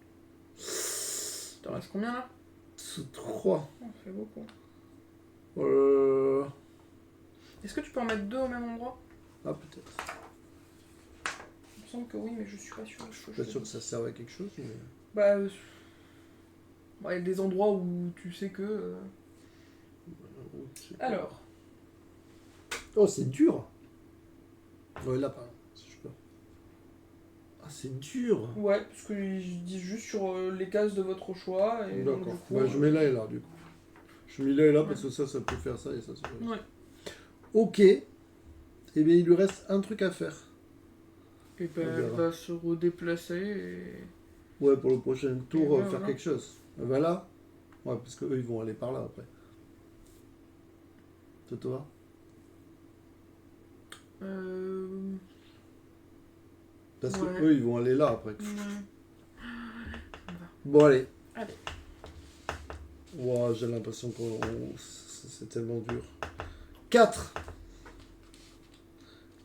T'en reste combien là? 3. Ça fait beaucoup. Oh là là. Est-ce que tu peux en mettre 2 au même endroit? Ah, peut-être. Il me semble que oui, mais je suis pas sûr. Je suis pas sûr que ça serve à quelque chose, mais... Bah, il y a des endroits où tu sais que... Alors, Oh, c'est dur. Ouais, là, pas. Je sais pas. Ah, c'est dur. ouais, parce que je dis juste sur les cases de votre choix. Et donc, D'accord. du coup, Bah, je mets là et là, du coup. Je mets là et là parce que ça peut faire ça et ça. Ouais. Ok. Eh bien, il lui reste un truc à faire. Et ben, On elle verra. va se redéplacer et... Ouais, pour le prochain tour, Et ouais, faire voilà. quelque chose. Voilà. Ouais, parce qu'eux, ils vont aller par là après. Ça te va? Parce que Ouais. eux, ils vont aller là après. Ouais. Bon, allez. Allez. Wow, j'ai l'impression que c'est tellement dur. 4.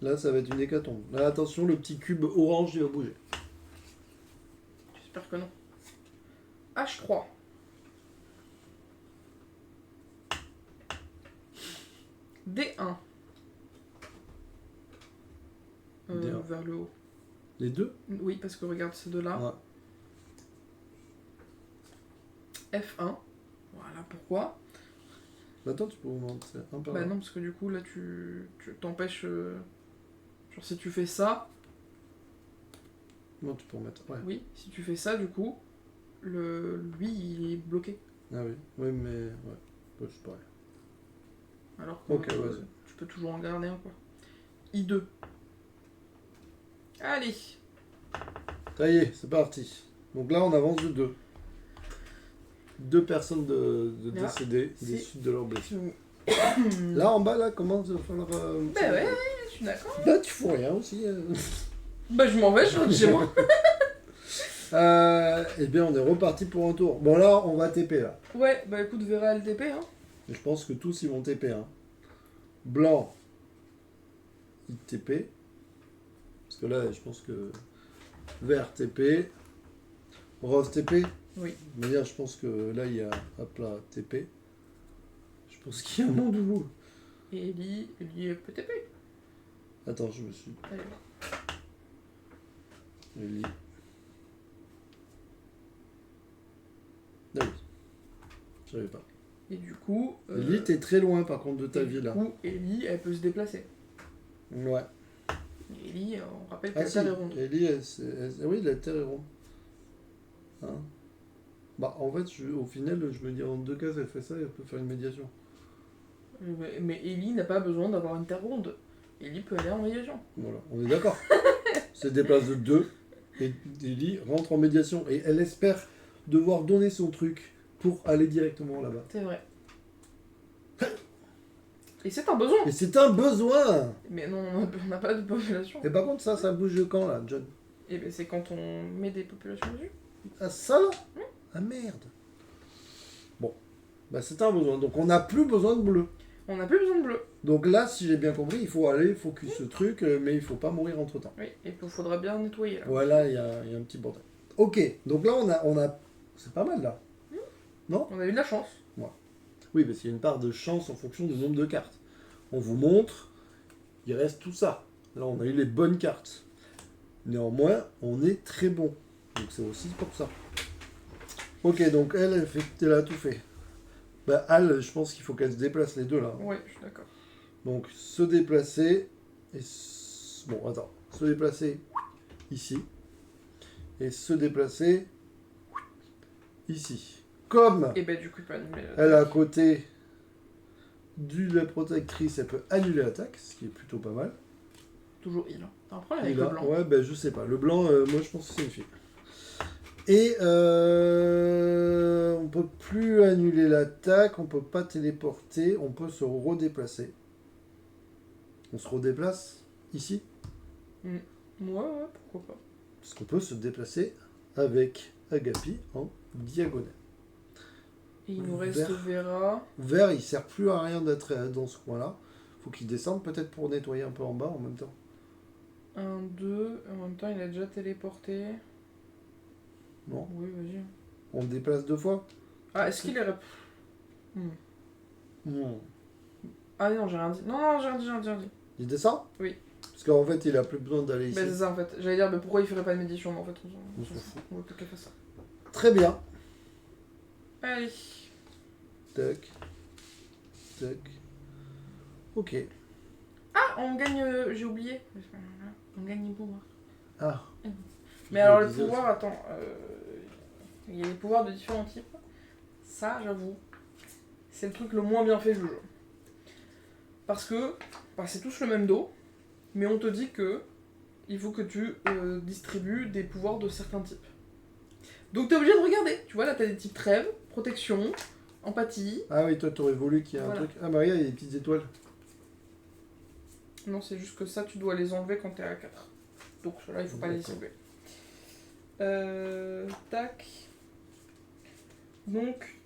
Là, ça va être une hécatombe. Là, attention, le petit cube orange, il va bouger. J'espère que non. H3. D1. D1. Vers le haut. Les deux? Oui, parce que regarde ces deux-là. Ouais. F1. Voilà pourquoi. Attends, tu peux vous montrer un par Bah là. non, parce que du coup, là, tu t'empêches... Genre, si tu fais ça, Non, tu peux en mettre. Ouais. oui, si tu fais ça, du coup, lui, il est bloqué. Ah oui. Oui, mais. Ouais. Ouais, c'est pareil. Alors que Ok, vas-y. tu peux toujours en garder un, quoi. I2. Allez. Ça y est, c'est parti. Donc là, on avance de 2. 2 personnes de Là, décédées des c'est- suites de leur blessure. Bah Là, en bas, là, comment ça va falloir... ouais, je suis d'accord. Là, tu fous rien aussi. Bah je m'en vais, je rentre chez moi. Eh bien, on est reparti pour un tour. Bon, là, on va TP, là. Ouais, bah écoute, Vera LTP, hein. Et je pense que tous, ils vont TP, hein. Blanc, il TP. Parce que là, je pense que... Vert, TP. Rose, TP. Oui. Mais là, je pense que là, il y a... Hop là, TP. Je pense qu'il y a un monde où... Et Ellie peut TP. Attends, je me suis... Allez. Ellie. Ah oui. Je savais pas. Et du coup... Ellie, t'es très loin, par contre, de ta vie, là. Du coup, Ellie, elle peut se déplacer. Ouais. Et Ellie, on rappelle que Ah la si, Terre est ronde. Ellie, oui, la Terre est ronde. Hein? Bah, en fait, au final, je me dis en 2 cases, elle fait ça et elle peut faire une médiation. Mais Ellie n'a pas besoin d'avoir une terre ronde. Ellie peut aller en médiation. Voilà, on est d'accord. Se déplace de 2 et Ellie rentre en médiation. Et elle espère devoir donner son truc pour aller directement là-bas. C'est vrai. Et c'est un besoin. Et c'est un besoin. Mais non, on n'a pas de population. Et par contre, ça bouge de quand là, John? Et ben c'est quand on met des populations dessus. Ah, ça là? Ah merde. Bon, bah c'est un besoin. Donc on n'a plus besoin de bleu. On n'a plus besoin de bleu. Donc là, si j'ai bien compris, il faut aller focus ce truc, mais il faut pas mourir entre temps. Oui, et il faudra bien nettoyer là. Voilà, il y a un petit bordel. Ok, donc là on a... C'est pas mal là. Non? On a eu de la chance. Oui, parce qu'il y a une part de chance en fonction du nombre de cartes. On vous montre, il reste tout ça. Là, on a eu les bonnes cartes. Néanmoins, on est très bon. Donc c'est aussi pour ça. Ok, donc elle a tout fait. Bah, Al, je pense qu'il faut qu'elle se déplace les deux là. Ouais, je suis d'accord. Donc se déplacer. Bon, attends. Se déplacer ici. Et se déplacer ici. Comme Et ben du coup, il peut annuler. elle est à côté de la protectrice, elle peut annuler l'attaque, ce qui est plutôt pas mal. Toujours il. T'as un problème Et avec là, le blanc. ouais, ben je sais pas. Le blanc, moi je pense que c'est une fille. Et on peut plus annuler l'attaque, on peut pas téléporter, on peut se redéplacer. On se redéplace ici, Ouais, pourquoi pas. parce qu'on peut se déplacer avec Agapi en diagonale. Et il nous reste Vera. Vert, il sert plus à rien d'être dans ce coin-là. Faut qu'il descende peut-être pour nettoyer un peu en bas en même temps. 1, 2, en même temps il a déjà téléporté. Non, Oui, vas-y. on le déplace 2 fois. Ah, est-ce qu'il est... Ah non, j'ai rien dit. Non, j'ai rien dit. Il descend? Oui. Parce qu'en fait, il a plus besoin d'aller ici. Bah c'est ça en fait. J'allais dire, mais pourquoi il ferait pas de médiation? Mais en fait, On s'en fout. On veut plus qu'elle fasse ça. Très bien. Allez. Tac. Tac. Ok. Ah, on gagne... j'ai oublié. On gagne les pouvoirs. Ah. Mais alors les pouvoirs, attends. Il y a des pouvoirs de différents types. Ça, j'avoue, c'est le truc le moins bien fait du jeu. Parce que c'est tous le même dos, mais on te dit que il faut que tu distribues des pouvoirs de certains types. Donc t'es obligé de regarder. Tu vois, là t'as des types trêve, protection, empathie. Ah oui, toi t'aurais voulu qu'il y ait un truc. Ah bah regarde, il y a des petites étoiles. Non, c'est juste que ça, tu dois les enlever quand t'es à 4. Donc ceux-là, il faut pas les distribuer. Tac. Donc,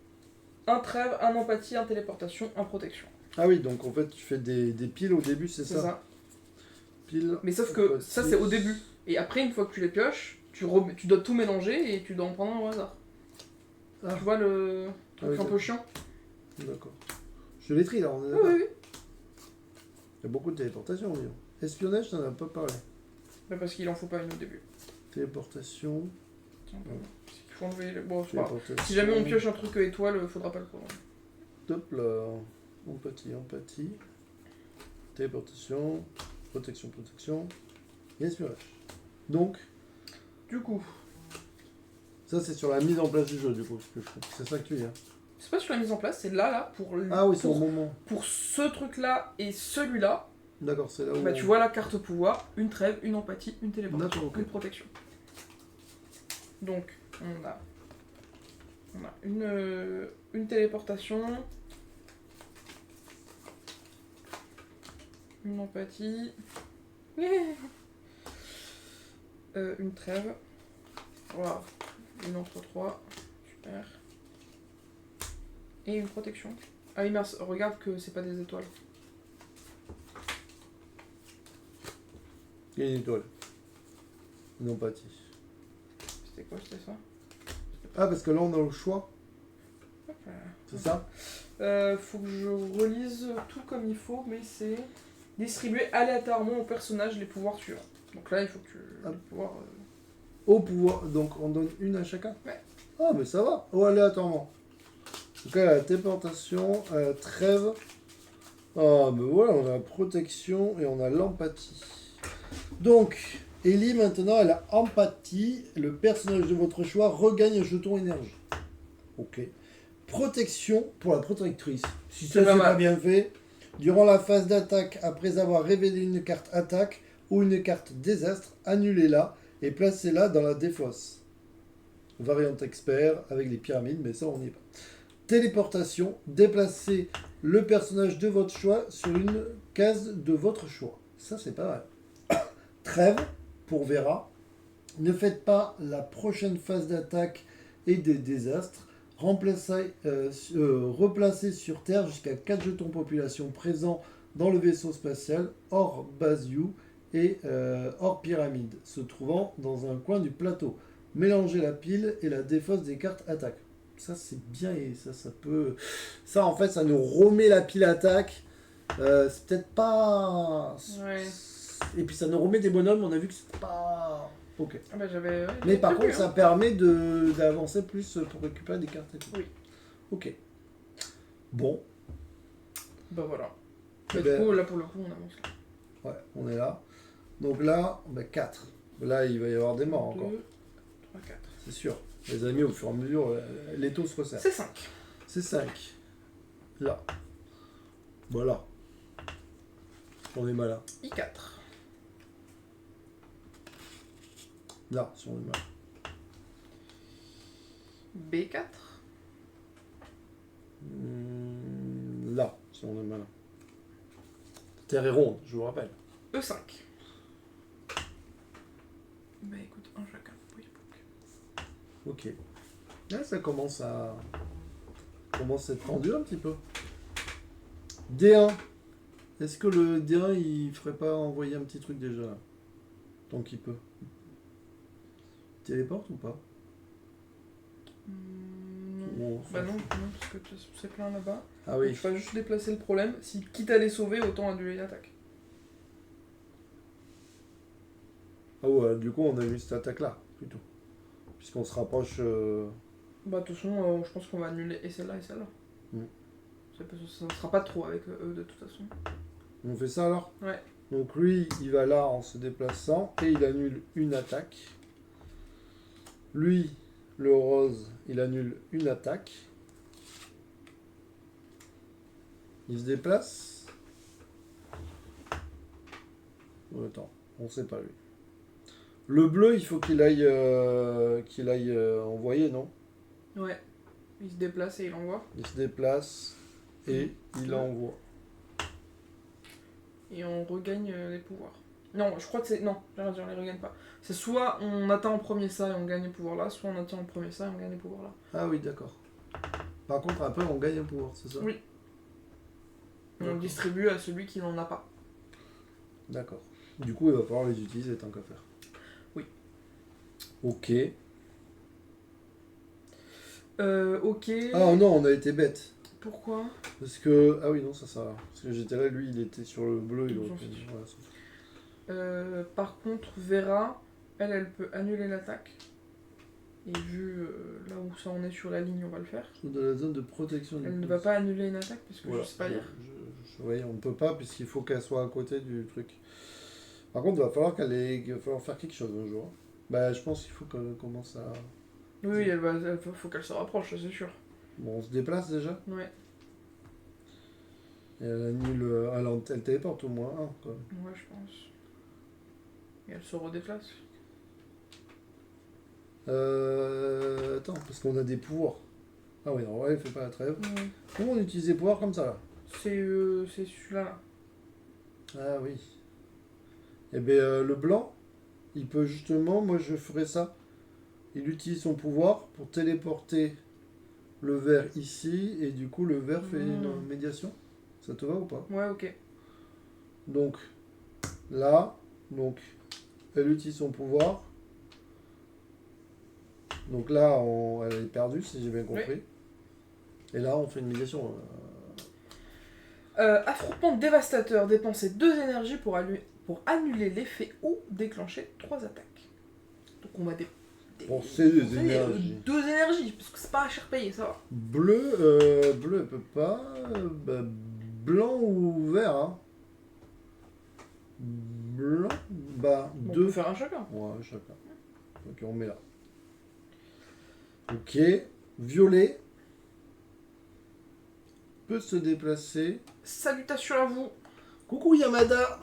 un trêve, un empathie, un téléportation, un protection. Ah oui, donc en fait tu fais des piles au début, c'est ça? Piles. Mais sauf que ça c'est au début. Et après, une fois que tu les pioches, tu dois tout mélanger et tu dois en prendre un au hasard. Ah. Tu vois le truc un peu chiant? D'accord. Je l'ai tri là, on est d'accord. Oui. Il y a beaucoup de téléportation, disons. Espionnage, t'en as pas parlé. Bah parce qu'il en faut pas une au début. Téléportation. Tiens, il faut enlever le... Bon, c'est pas grave. Si jamais on pioche un truc étoile, faudra pas le prendre. Top là. Empathie. Téléportation. Protection. Et espionnage. Donc. Du coup. Ça c'est sur la mise en place du jeu, du coup. C'est ça que tu dis. Hein. C'est pas sur la mise en place, c'est là, pour... Ah oui, c'est au moment. Pour ce truc-là et celui-là. D'accord, c'est là où... Bah tu vois la carte pouvoir, une trêve, une empathie, une téléportation, une protection. Donc, on a une téléportation, une empathie, une trêve, voilà, une entre 3, super, et une protection. Ah oui, merci, regarde que c'est pas des étoiles. Il y a une étoile. Une empathie. C'était quoi, c'était ça? Ah, parce que là on a le choix. C'est ça? Faut que je relise tout comme il faut, mais c'est distribuer aléatoirement aux personnages les pouvoirs suivants. Donc là, il faut que les pouvoirs... Au pouvoir, donc on donne une à chacun? Ouais. Ah, mais ça va. Oh, aléatoirement. Donc là, la téléportation, trêve. Ah, mais voilà, on a la protection et on a l'empathie. Donc, Ellie, maintenant, elle a empathie. Le personnage de votre choix regagne un jeton énergie. Ok. Protection pour la protectrice. Si C'est ça pas c'est mal. pas bien fait, durant la phase d'attaque, après avoir révélé une carte attaque ou une carte désastre, annulez-la et placez-la dans la défausse. Variante expert avec les pyramides, mais ça on n'y est pas. Téléportation, déplacez le personnage de votre choix sur une case de votre choix. Ça c'est pas mal. Trêve pour Vera. Ne faites pas la prochaine phase d'attaque et des désastres. Replacez sur Terre jusqu'à 4 jetons population présents dans le vaisseau spatial hors base U et hors pyramide, se trouvant dans un coin du plateau. Mélangez la pile et la défausse des cartes attaque. Ça c'est bien et ça peut... Ça en fait ça nous remet la pile attaque. C'est peut-être pas... Ouais. Et puis ça nous remet des bonhommes, on a vu que c'était pas... Ok. Ah bah j'avais. Ouais, Mais par prévu, contre, ça hein. permet d'avancer plus pour récupérer des cartes et tout. Oui. Ok. Bon, Bah voilà. Eh Bah, ben- du coup, là pour le coup, on avance là. ouais, on est là. Donc là, 4. Là, il va y avoir des morts encore, 2, 3, 4. c'est sûr. Les amis, au fur et à mesure, les taux se resserrent. C'est 5. C'est 5. Là. Voilà. On est malin. I4. Là, si on est malin. B4. Là, si on est malin. Terre est ronde, je vous rappelle. E5. Bah écoute, un chacun. Oui, Ok. Là, ça commence à être tendu un petit peu. D1. Est-ce que le D1, il ferait pas envoyer un petit truc déjà là tant qu'il peut. Téléporte ou pas? Non. Bon, Bah non, parce que c'est plein là-bas. Ah oui. Donc, je vais juste déplacer le problème. Si quitte à les sauver, autant annuler l'attaque. Ah ouais, du coup, on a eu cette attaque-là, plutôt. Puisqu'on se rapproche... Bah de toute façon, je pense qu'on va annuler et celle-là et celle-là. Mm. Ça ne sera pas trop avec eux de toute façon. On fait ça alors? Ouais. Donc lui, il va là en se déplaçant et il annule une attaque. Lui, le rose, il annule une attaque. Il se déplace. Oh, attends, on sait pas lui. Le bleu, il faut qu'il aille, envoyer, non? Ouais. Il se déplace et il envoie. Il se déplace et il envoie. Et on regagne les pouvoirs. Non, je crois que c'est... Non, j'arrête, on les regagne pas. C'est soit on atteint en premier ça et on gagne les pouvoirs là, soit on atteint en premier ça et on gagne les pouvoirs là. Ah oui, d'accord. Par contre, après, on gagne un pouvoir, c'est ça? Oui. On D'accord. le distribue à celui qui n'en a pas. D'accord. Du coup, il va falloir les utiliser tant qu'à faire. Oui. Ok. Ok. Ah non, on a été bête. Pourquoi? Parce que... Ah oui, non, ça sert à rien. Parce que j'étais là, lui, il était sur le bleu. Il On aurait s'en pu- fiche. voilà, ça- Par contre, Vera, elle peut annuler l'attaque. Et vu là où ça en est sur la ligne, on va le faire. de la zone de protection du Elle ne pouce. va pas annuler une attaque parce que Voilà. je sais pas lire. Oui, on ne peut pas puisqu'il faut qu'elle soit à côté du truc. Par contre, il va falloir il va falloir faire quelque chose un jour. Bah, je pense qu'il faut qu'elle commence à... Oui, faut qu'elle se rapproche, ça, c'est sûr. Bon, on se déplace déjà. Ouais, Et elle annule... Elle téléporte au moins un, quoi. ouais, je pense. Et elle se redéplace. Attends, parce qu'on a des pouvoirs. Ah oui, non, ouais, il fait pas la trêve. Ouais. Comment on utilise les pouvoirs comme ça, là? C'est celui-là. Là. Ah oui. Eh bien, le blanc, il peut justement... Moi, je ferais ça. Il utilise son pouvoir pour téléporter le vert ici, et du coup, le vert fait une médiation. Ça te va ou pas? Ouais, ok. Donc, là, donc, elle utilise son pouvoir. Donc là, elle est perdue, si j'ai bien compris. Et là, on fait une médiation. Affrontement dévastateur. Dépenser 2 énergies pour annuler l'effet ou déclencher 3 attaques. Donc on va Bon, c'est des dépenser, énergies. 2 énergies, parce que c'est pas cher payé, ça va. Bleu, bleu, elle peut pas. Bah, blanc ou vert, hein. Blanc, bah, Bon, on 2. peut faire un chacun. Ouais, chacun. Ok, on met là. Ok. Violet. peut se déplacer. Salutations à vous. Coucou Yamada.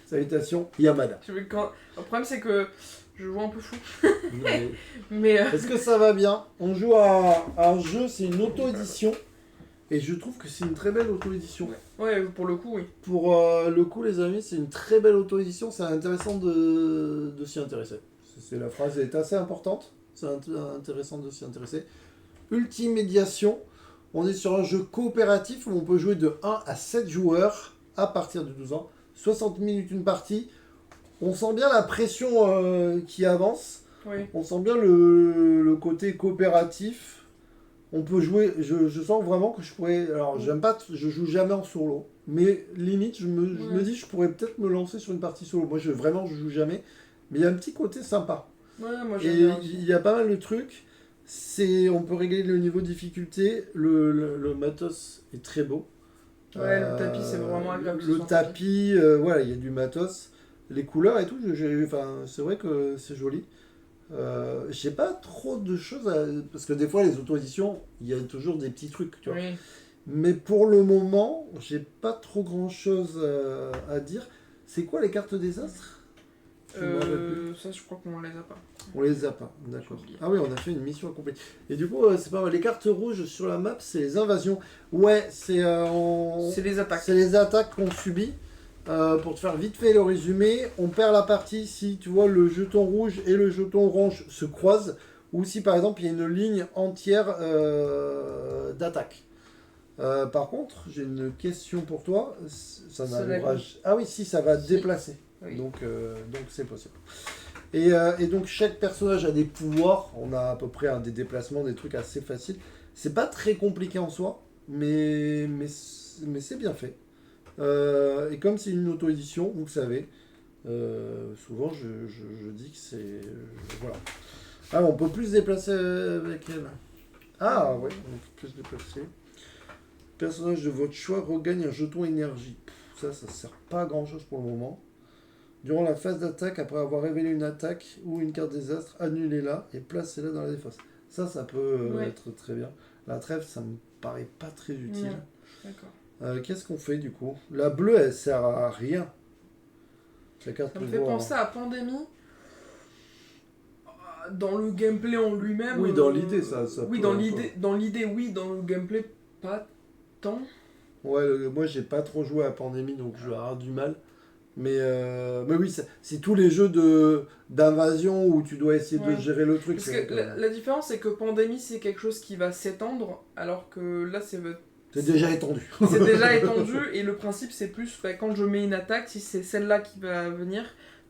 Salutations Yamada. Le problème c'est que je joue un peu fou. Mais... Mais Est-ce que ça va bien? On joue à un jeu, c'est une auto-édition. Et je trouve que c'est une très belle auto-édition. Ouais, pour le coup, oui. Pour le coup, les amis, c'est une très belle auto-édition. C'est intéressant de s'y intéresser. La phrase est assez importante. C'est intéressant de s'y intéresser. Ultime médiation. On est sur un jeu coopératif où on peut jouer de 1 à 7 joueurs à partir de 12 ans. 60 minutes une partie. On sent bien la pression qui avance. Oui. On sent bien le côté coopératif. On peut jouer. Je sens vraiment que je pourrais. Alors, j'aime pas. Je joue jamais en solo. Mais limite, je me dis, je pourrais peut-être me lancer sur une partie solo. Moi, je joue jamais. Mais il y a un petit côté sympa. Ouais, moi j'aime Et bien. il y a pas mal de trucs. On peut régler le niveau de difficulté. Le matos est très beau. Ouais, le tapis, c'est vraiment agréable. Le tapis, voilà, il y a du matos. Les couleurs et tout, c'est vrai que c'est joli. J'ai pas trop de choses parce que des fois, les auto-éditions, il y a toujours des petits trucs, tu vois. Oui. Mais pour le moment, j'ai pas trop grand chose à dire. C'est quoi les cartes des astres? Ça, je crois qu'on les a pas. On les a pas, d'accord. J'ai oublié. Ah oui, on a fait une mission incomplète. Et du coup, c'est pas mal. Les cartes rouges sur la map, c'est les invasions. Ouais, c'est les attaques. c'est les attaques qu'on subit. Pour te faire vite fait le résumé, on perd la partie si tu vois le jeton rouge et le jeton orange se croisent, ou si par exemple il y a une ligne entière d'attaque. Par contre, j'ai une question pour toi. Ça n'arrivera. Ah oui, si, ça va déplacer. Oui. Donc c'est possible. Et donc chaque personnage a des pouvoirs. On a à peu près des déplacements, des trucs assez faciles. C'est pas très compliqué en soi, mais c'est bien fait. Et comme c'est une auto-édition, vous le savez, souvent je dis que c'est... voilà. Ah, on peut plus se déplacer avec elle. Ah ouais, on peut plus se déplacer. Personnage de votre choix regagne un jeton énergie. Ça sert pas à grand chose pour le moment. Durant la phase d'attaque, après avoir révélé une attaque ou une carte des astres, annulez-la et placez-la dans la défausse. Ça peut être très bien. La trêve, ça me paraît pas très utile. Non, d'accord. Qu'est-ce qu'on fait du coup? La bleue, elle sert à rien. La carte Ça me fait penser à Pandémie. Dans le gameplay en lui-même. Oui, dans l'idée, ça oui, peut dans l'idée, oui, dans le gameplay, pas tant. Ouais, moi j'ai pas trop joué à Pandémie, donc je vais avoir du mal. Mais oui, c'est tous les jeux d'invasion où tu dois essayer de gérer le truc. Parce que la différence, c'est que Pandémie, c'est quelque chose qui va s'étendre, alors que là, c'est déjà étendu. C'est déjà étendu, et le principe, c'est plus, quand je mets une attaque, si c'est celle-là qui va venir,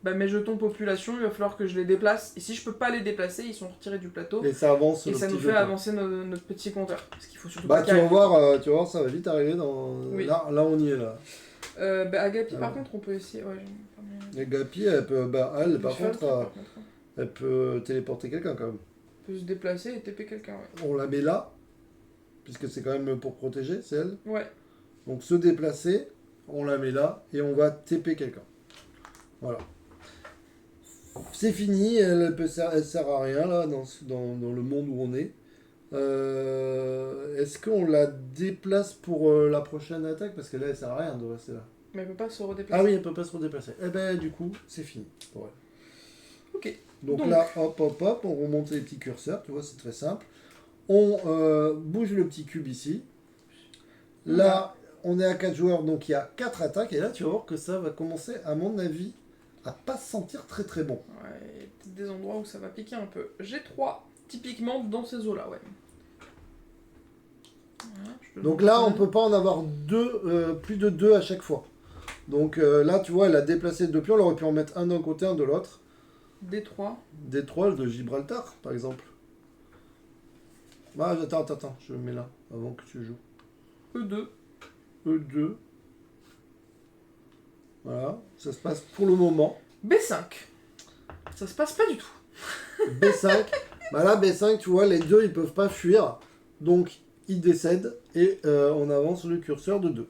mes jetons population, il va falloir que je les déplace. Et si je peux pas les déplacer, ils sont retirés du plateau. Et ça avance. Et ça nous fait avancer notre petit compteur. Parce qu'il faut surtout tu vas voir, ça va vite arriver dans... Oui. Là, on y est là. Agapi, par contre, on peut essayer. Ouais, Agapi, elle peut, elle peut téléporter quelqu'un quand même. Elle peut se déplacer et TP quelqu'un, ouais. On la met là, puisque c'est quand même pour protéger, c'est elle. Ouais. Donc se déplacer, on la met là et on va TP quelqu'un. Voilà. C'est fini, elle sert à rien là dans le monde où on est. Est-ce qu'on la déplace pour la prochaine attaque? Parce que là elle sert à rien de rester là. Mais elle peut pas se redéplacer. Ah oui, elle peut pas se redéplacer. Eh ben du coup, c'est fini. Ouais. Ok. Donc là, hop, on remonte les petits curseurs, tu vois, c'est très simple. On bouge le petit cube ici. Là, on est à 4 joueurs, donc il y a 4 attaques. Et là, tu vas voir que ça va commencer, à mon avis, à pas se sentir très très bon. Ouais, il y a peut-être des endroits où ça va piquer un peu. J'ai 3, typiquement dans ces eaux-là, ouais. Voilà, donc là, on peut pas en avoir plus de 2 à chaque fois. Donc là, tu vois, elle a déplacé 2 pions, elle aurait pu en mettre un d'un côté, un de l'autre. D3. D3 de Gibraltar, par exemple. Ah, attends, je mets là, avant que tu joues. E2. E2. Voilà, ça se passe pour le moment. B5. Ça se passe pas du tout. B5. Là, B5, tu vois, les deux, ils peuvent pas fuir. Donc, ils décèdent et on avance le curseur de 2.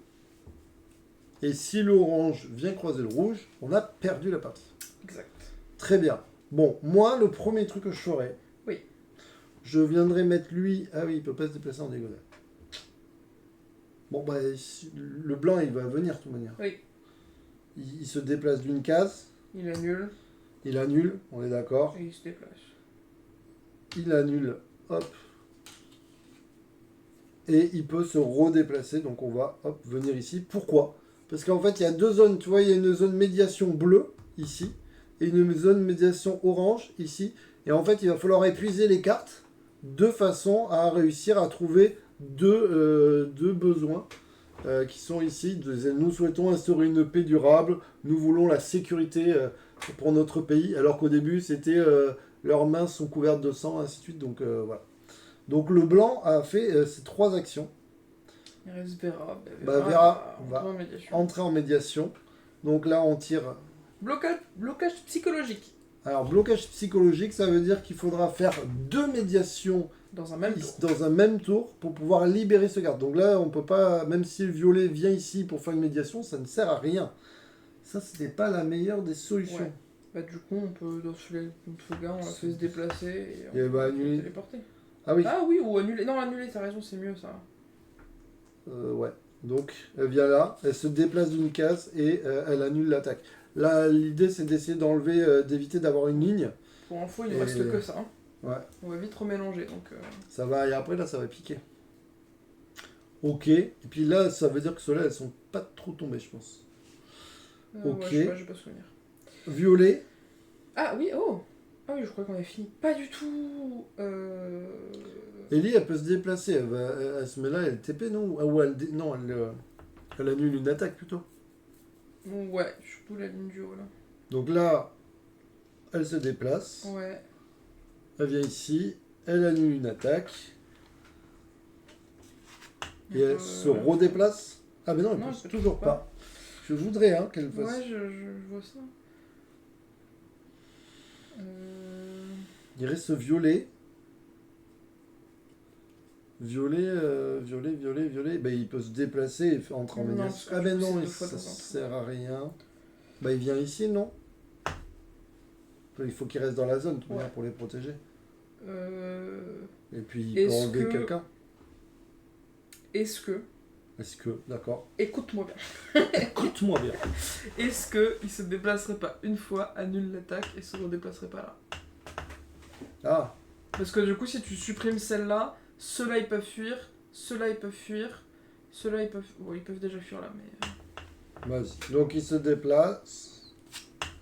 Et si l'orange vient croiser le rouge, on a perdu la partie. Exact. Très bien. Bon, moi, le premier truc que je ferais... Oui. Je viendrais mettre lui... Ah oui, il peut pas se déplacer en diagonale. Bon, bah, le blanc, il va venir, de toute manière. Oui. Il se déplace d'une case. Il annule. Il annule, on est d'accord. Et il se déplace. Il annule, hop. Et il peut se redéplacer, donc on va, hop, venir ici. Pourquoi? Parce qu'en fait, il y a deux zones. Tu vois, il y a une zone médiation bleue, ici. Et une zone médiation orange, ici. Et en fait, il va falloir épuiser les cartes de façon à réussir à trouver deux besoins qui sont ici. Nous souhaitons instaurer une paix durable. Nous voulons la sécurité pour notre pays. Alors qu'au début, c'était leurs mains sont couvertes de sang, ainsi de suite. Donc voilà. Donc le blanc a fait ces trois actions. Il reste Vera. Vera va va en médiation. entrer en médiation. Donc là, on tire. Blocage psychologique. Alors, blocage psychologique, ça veut dire qu'il faudra faire deux médiations Dans un même tour. dans un même tour pour pouvoir libérer ce garde. Donc là, on peut pas, même si le violet vient ici pour faire une médiation, ça ne sert à rien. Ça, c'était pas la meilleure des solutions. Ouais. Bah, du coup, on peut, dans ce gars, on l'a fait se déplacer et Et on bah, peut annuler. téléporter. Ah oui. Ah oui, ou annuler. Non, annuler, t'as raison, c'est mieux ça. Ouais. Donc, elle vient là, elle se déplace d'une case et elle annule l'attaque. Là, l'idée, c'est d'essayer d'enlever, d'éviter d'avoir une ligne. Pour info, il ne reste que ça. Hein. Ouais. On va vite remélanger. Donc, Ça va, et après, là, ça va piquer. Ok. Et puis là, ça veut dire que ceux-là, elles sont pas trop tombées, je pense. Ok. Ouais, je sais pas, j'ai pas souvenir. Violet. Ah oui, oh. Ah oui, je crois qu'on a fini. Pas du tout. Ellie, elle peut se déplacer. Elle se met là, elle TP, non? Ou non, elle annule une attaque plutôt. Ouais, surtout la ligne du haut là. Donc là, elle se déplace. Ouais. Elle vient ici. Elle annule une attaque. Et elle se redéplace. Ah, mais non, elle peut toujours pas. Je voudrais qu'elle fasse. Ouais, je vois ça. Il reste violet. Violet. Ben, il peut se déplacer et entrer en médiation. Ah, ben non, ça sert à rien. Bah, il vient ici, non? Il faut qu'il reste dans la zone pour les protéger. Et puis il peut enlever quelqu'un. Est-ce que, d'accord. Écoute-moi bien. Écoute-moi bien. Est-ce que il se déplacerait pas une fois, annule l'attaque et se redéplacerait pas là? Ah. Parce que du coup, si tu supprimes celle-là, ceux-là ils peuvent fuir, ceux-là ils peuvent fuir, ceux-là ils peuvent. Bon, ils peuvent déjà fuir là, mais. Vas-y. Donc il se déplace.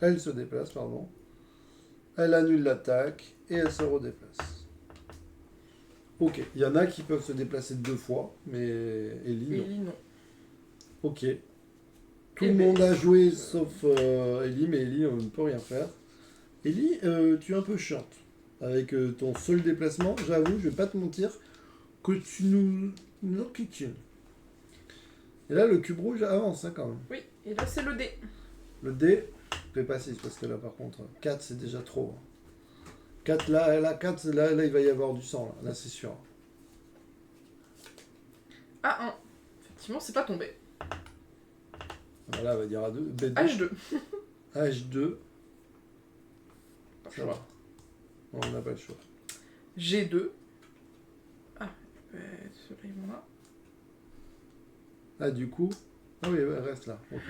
Elle se déplace, pardon. Elle annule l'attaque et elle se redéplace. Ok. Il y en a qui peuvent se déplacer deux fois, mais Ellie, non. Ellie, non. Ok. Tout le monde a joué sauf Ellie, mais Ellie, on ne peut rien faire. Ellie, tu es un peu chiante. Avec ton seul déplacement, j'avoue, je vais pas te mentir, que tu nous enquiquines. Et là, le cube rouge avance quand même. Oui, et là c'est le dé. Le dé, je vais pas 6 parce que là par contre, 4 c'est déjà trop. 4 là, 4, là il va y avoir du sang, là c'est sûr. A1. Effectivement, c'est pas tombé. Voilà, on va dire A2. B2. H2. H2. Pas Ça va. On n'a pas le choix. G2. Ah, celui-là, ils vont là. Ah, du coup. Ah oui, ouais, reste là. Okay.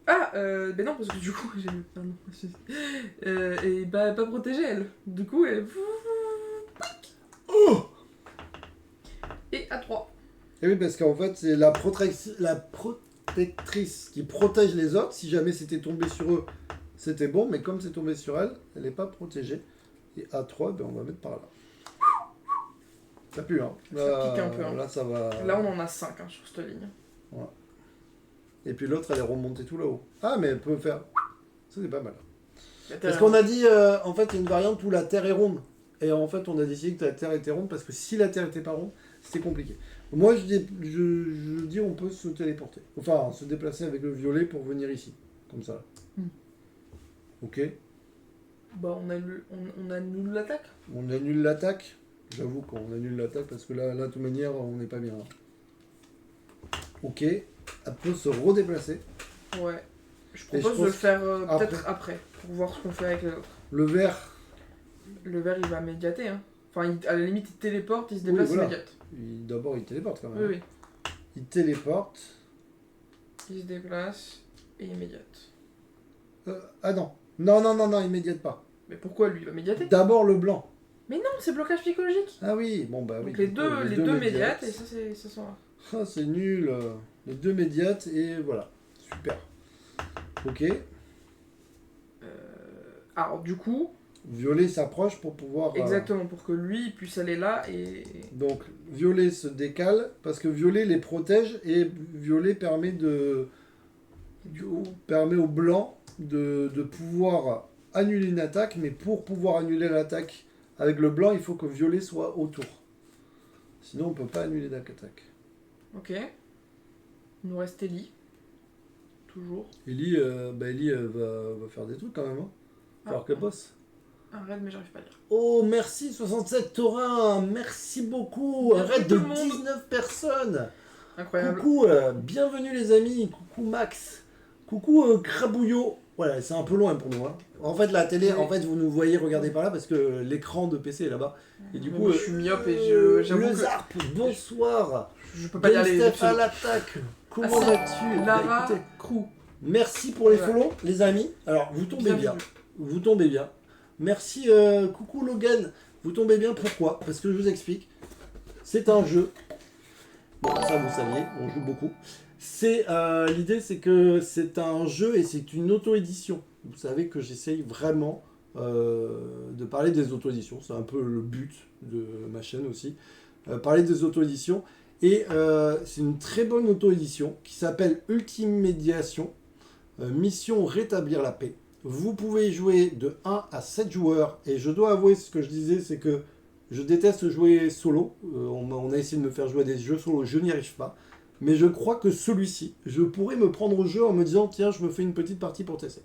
Ah, ben non, parce que du coup, j'ai. Pardon. Et bah, pas protégée, elle. Du coup, elle. Oh! Et A3. Et oui, parce qu'en fait, c'est la protectrice qui protège les autres. Si jamais c'était tombé sur eux, c'était bon. Mais comme c'est tombé sur elle, elle n'est pas protégée. Et A3, ben on va mettre par là. Ça pue, hein. Là, ça pique un peu. Hein. Là, ça va. Là, on en a 5 sur cette ligne. Voilà. Et puis l'autre, elle est remontée tout là-haut. Ah, mais elle peut faire. Ça, c'est pas mal. Parce qu'on a dit, en fait, il y a une variante où la Terre est ronde. Et en fait, on a décidé que la Terre était ronde parce que si la Terre n'était pas ronde, c'était compliqué. Moi, je dis, on peut se téléporter. Enfin, se déplacer avec le violet pour venir ici. Comme ça. Ok. Bah, on annule l'attaque. On annule l'attaque. J'avoue qu'on annule l'attaque parce que là, de toute manière, on n'est pas bien. Ok. Elle peut se redéplacer. Ouais. Je propose de le faire peut-être après, pour voir ce qu'on fait avec l'autre. Le vert. Le vert, il va médiater. Hein. Enfin, à la limite, il téléporte, il se déplace immédiate. D'abord, il téléporte quand même. Oui. Il téléporte. Il se déplace et immédiate. Ah non. Non, immédiate pas. Mais pourquoi lui il va médiater? D'abord le blanc. Mais non, c'est blocage psychologique. Ah oui, bon bah Donc oui. les deux médiates et ça s'en va. Ah, c'est nul. Les 2 médiates et voilà. Super. Ok. Alors du coup, Violet s'approche pour pouvoir... exactement, pour que lui il puisse aller là et... Donc Violet se décale parce que Violet les protège et Violet permet permet au blanc de pouvoir annuler une attaque, mais pour pouvoir annuler l'attaque avec le blanc, il faut que Violet soit autour. Sinon on peut pas annuler l'attaque. Ok. Il nous reste Ellie. Toujours. Ellie, va faire des trucs quand même. Hein. Alors qu'elle bosse. Un raid, mais j'arrive pas à lire. Oh, merci 67 Taurin, merci beaucoup. Un Merci raid de tout le monde. 19 personnes. Incroyable. Coucou, bienvenue les amis. Coucou Max. Coucou Crabouillot. Voilà, c'est un peu loin pour nous. Hein. En fait, la télé, Oui. vous nous voyez regarder par là parce que l'écran de PC est là-bas. Et du Mais coup, moi, je suis myope et j'avoue le que Zarp, bonsoir. je peux pas lire les Steph à pseudos. l'attaque. Comment Ah, c'est vas-tu? Lara Écoutez, Crew. merci pour les Ouais. follow, les amis. Alors, vous tombez bien. Bienvenue. Vous tombez bien. Merci, coucou Logan. Vous tombez bien, pourquoi? Parce que je vous explique. C'est un jeu. Bon, ça vous saviez, on joue beaucoup. L'idée, c'est que c'est un jeu et c'est une auto-édition. Vous savez que j'essaye vraiment de parler des auto-éditions. C'est un peu le but de ma chaîne aussi. Parler des auto-éditions. Et c'est une très bonne auto-édition qui s'appelle Ultime Médiation. Mission rétablir la paix. Vous pouvez jouer de 1 à 7 joueurs. Et je dois avouer, ce que je disais, c'est que je déteste jouer solo. On a essayé de me faire jouer à des jeux solo, je n'y arrive pas. Mais je crois que celui-ci, je pourrais me prendre au jeu en me disant, tiens, je me fais une petite partie pour tester.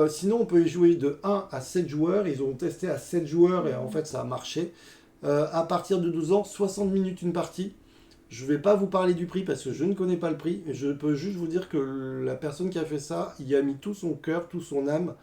Sinon, on peut y jouer de 1 à 7 joueurs. Ils ont testé à 7 joueurs et en fait, ça a marché. À partir de 12 ans, 60 minutes une partie. Je ne vais pas vous parler du prix parce que je ne connais pas le prix. Je peux juste vous dire que la personne qui a fait ça, il a mis tout son cœur, tout son âme.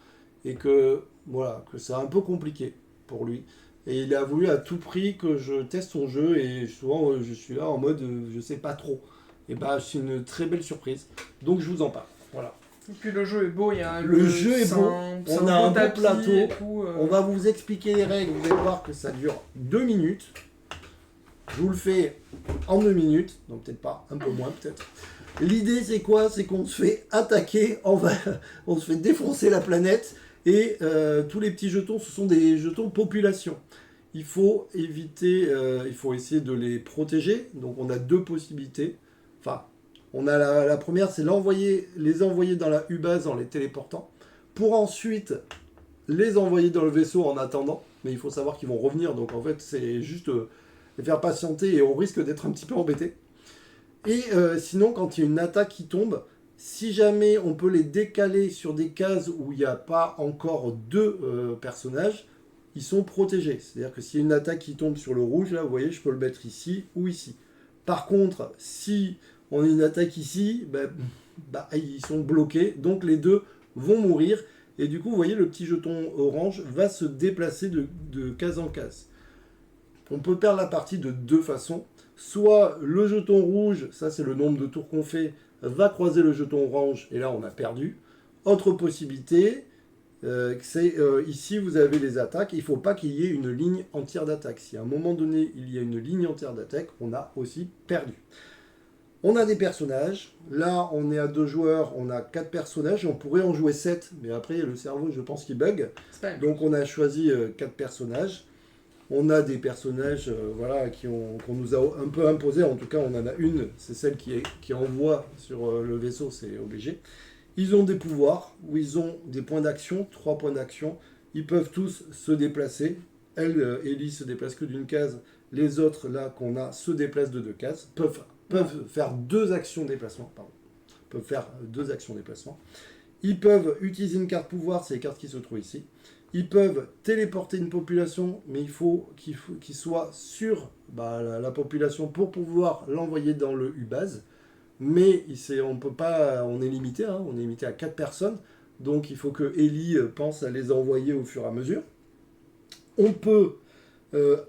Et que, voilà, que c'est un peu compliqué pour lui. Et il a voulu à tout prix que je teste son jeu. Et souvent, je suis là en mode, je sais pas trop. Et bah, c'est une très belle surprise. Donc, je vous en parle. Voilà. Et puis le jeu est beau, il y a Le jeu est beau. On a un beau tapis plateau. et tout, On va vous expliquer les règles. Vous allez voir que ça dure 2 minutes. Je vous le fais en 2 minutes. Donc peut-être pas, un peu moins peut-être. L'idée c'est quoi? C'est qu'on se fait attaquer, on se fait défoncer la planète. Et tous les petits jetons, ce sont des jetons population. Il faut éviter, il faut essayer de les protéger. Donc on a 2 possibilités. Enfin, on a la première, c'est les envoyer dans la U-base en les téléportant. Pour ensuite les envoyer dans le vaisseau en attendant. Mais il faut savoir qu'ils vont revenir. Donc en fait, c'est juste les faire patienter et on risque d'être un petit peu embêté. Et sinon, quand il y a une attaque qui tombe, si jamais on peut les décaler sur des cases où il n'y a pas encore 2 personnages, ils sont protégés. C'est-à-dire que s'il y a une attaque qui tombe sur le rouge, là, vous voyez, je peux le mettre ici ou ici. Par contre, si on a une attaque ici, ils sont bloqués, donc les 2 vont mourir. Et du coup, vous voyez, le petit jeton orange va se déplacer de case en case. On peut perdre la partie de 2 façons. Soit le jeton rouge, ça c'est le nombre de tours qu'on fait, va croiser le jeton orange et là on a perdu. Autre possibilité, c'est ici vous avez les attaques. Il ne faut pas qu'il y ait une ligne entière d'attaque. Si à un moment donné il y a une ligne entière d'attaque, on a aussi perdu. On a des personnages. Là on est à 2 joueurs, on a 4 personnages. On pourrait en jouer 7, mais après le cerveau je pense qu'il bug. Donc on a choisi 4 personnages. On a des personnages qu'on nous a un peu imposés. En tout cas, on en a une. C'est celle qui envoie sur le vaisseau. C'est obligé. Ils ont des pouvoirs où ils ont des points d'action. 3 points d'action. Ils peuvent tous se déplacer. Ellie se déplace que d'une case. Les autres, là, qu'on a, se déplacent de 2 cases. Peuvent faire 2 actions de déplacement. Peuvent faire 2 actions de déplacement. Ils peuvent utiliser une carte pouvoir. C'est les cartes qui se trouvent ici. Ils peuvent téléporter une population, mais il faut qu'ils soient sur la population pour pouvoir l'envoyer dans le U-base. Mais on peut pas, on est limité, on est limité à 4 personnes. Donc il faut que Ellie pense à les envoyer au fur et à mesure. On peut